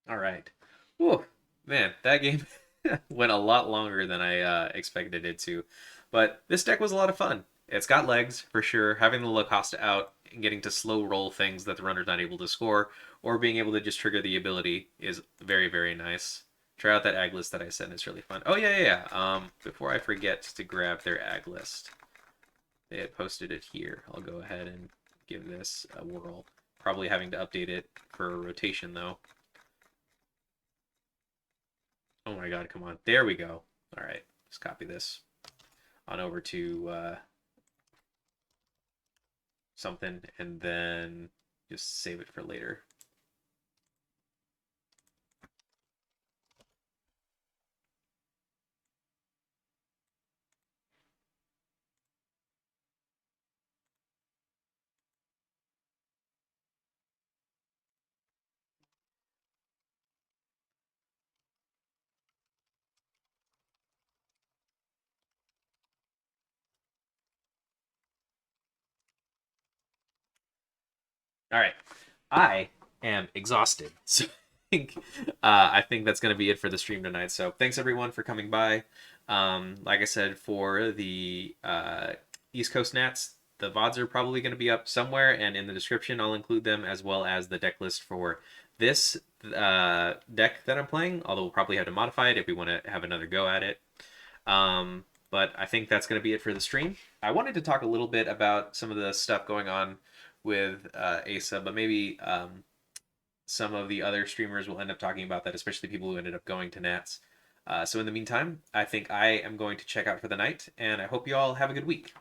All right. Whew. Man, that game went a lot longer than I expected it to. But this deck was a lot of fun. It's got legs, for sure. Having the Lacosta out and getting to slow roll things that the runner's not able to score, or being able to just trigger the ability is very, very nice. Try out that ag list that I sent. It's really fun. Oh, yeah, yeah, yeah. Before I forget to grab their ag list, they had posted it here. I'll go ahead and give this a whirl. Probably having to update it for rotation, though. Oh my god, come on. There we go. All right, just copy this on over to something and then just save it for later. All right, I am exhausted, so I think that's going to be it for the stream tonight. So thanks everyone for coming by. Like I said, for the East Coast Nats, the VODs are probably going to be up somewhere, and in the description, I'll include them as well as the deck list for this deck that I'm playing. Although we'll probably have to modify it if we want to have another go at it. But I think that's going to be it for the stream. I wanted to talk a little bit about some of the stuff going on with Asa, but maybe some of the other streamers will end up talking about that, especially people who ended up going to Nats. So in the meantime, I think I am going to check out for the night, and I hope you all have a good week.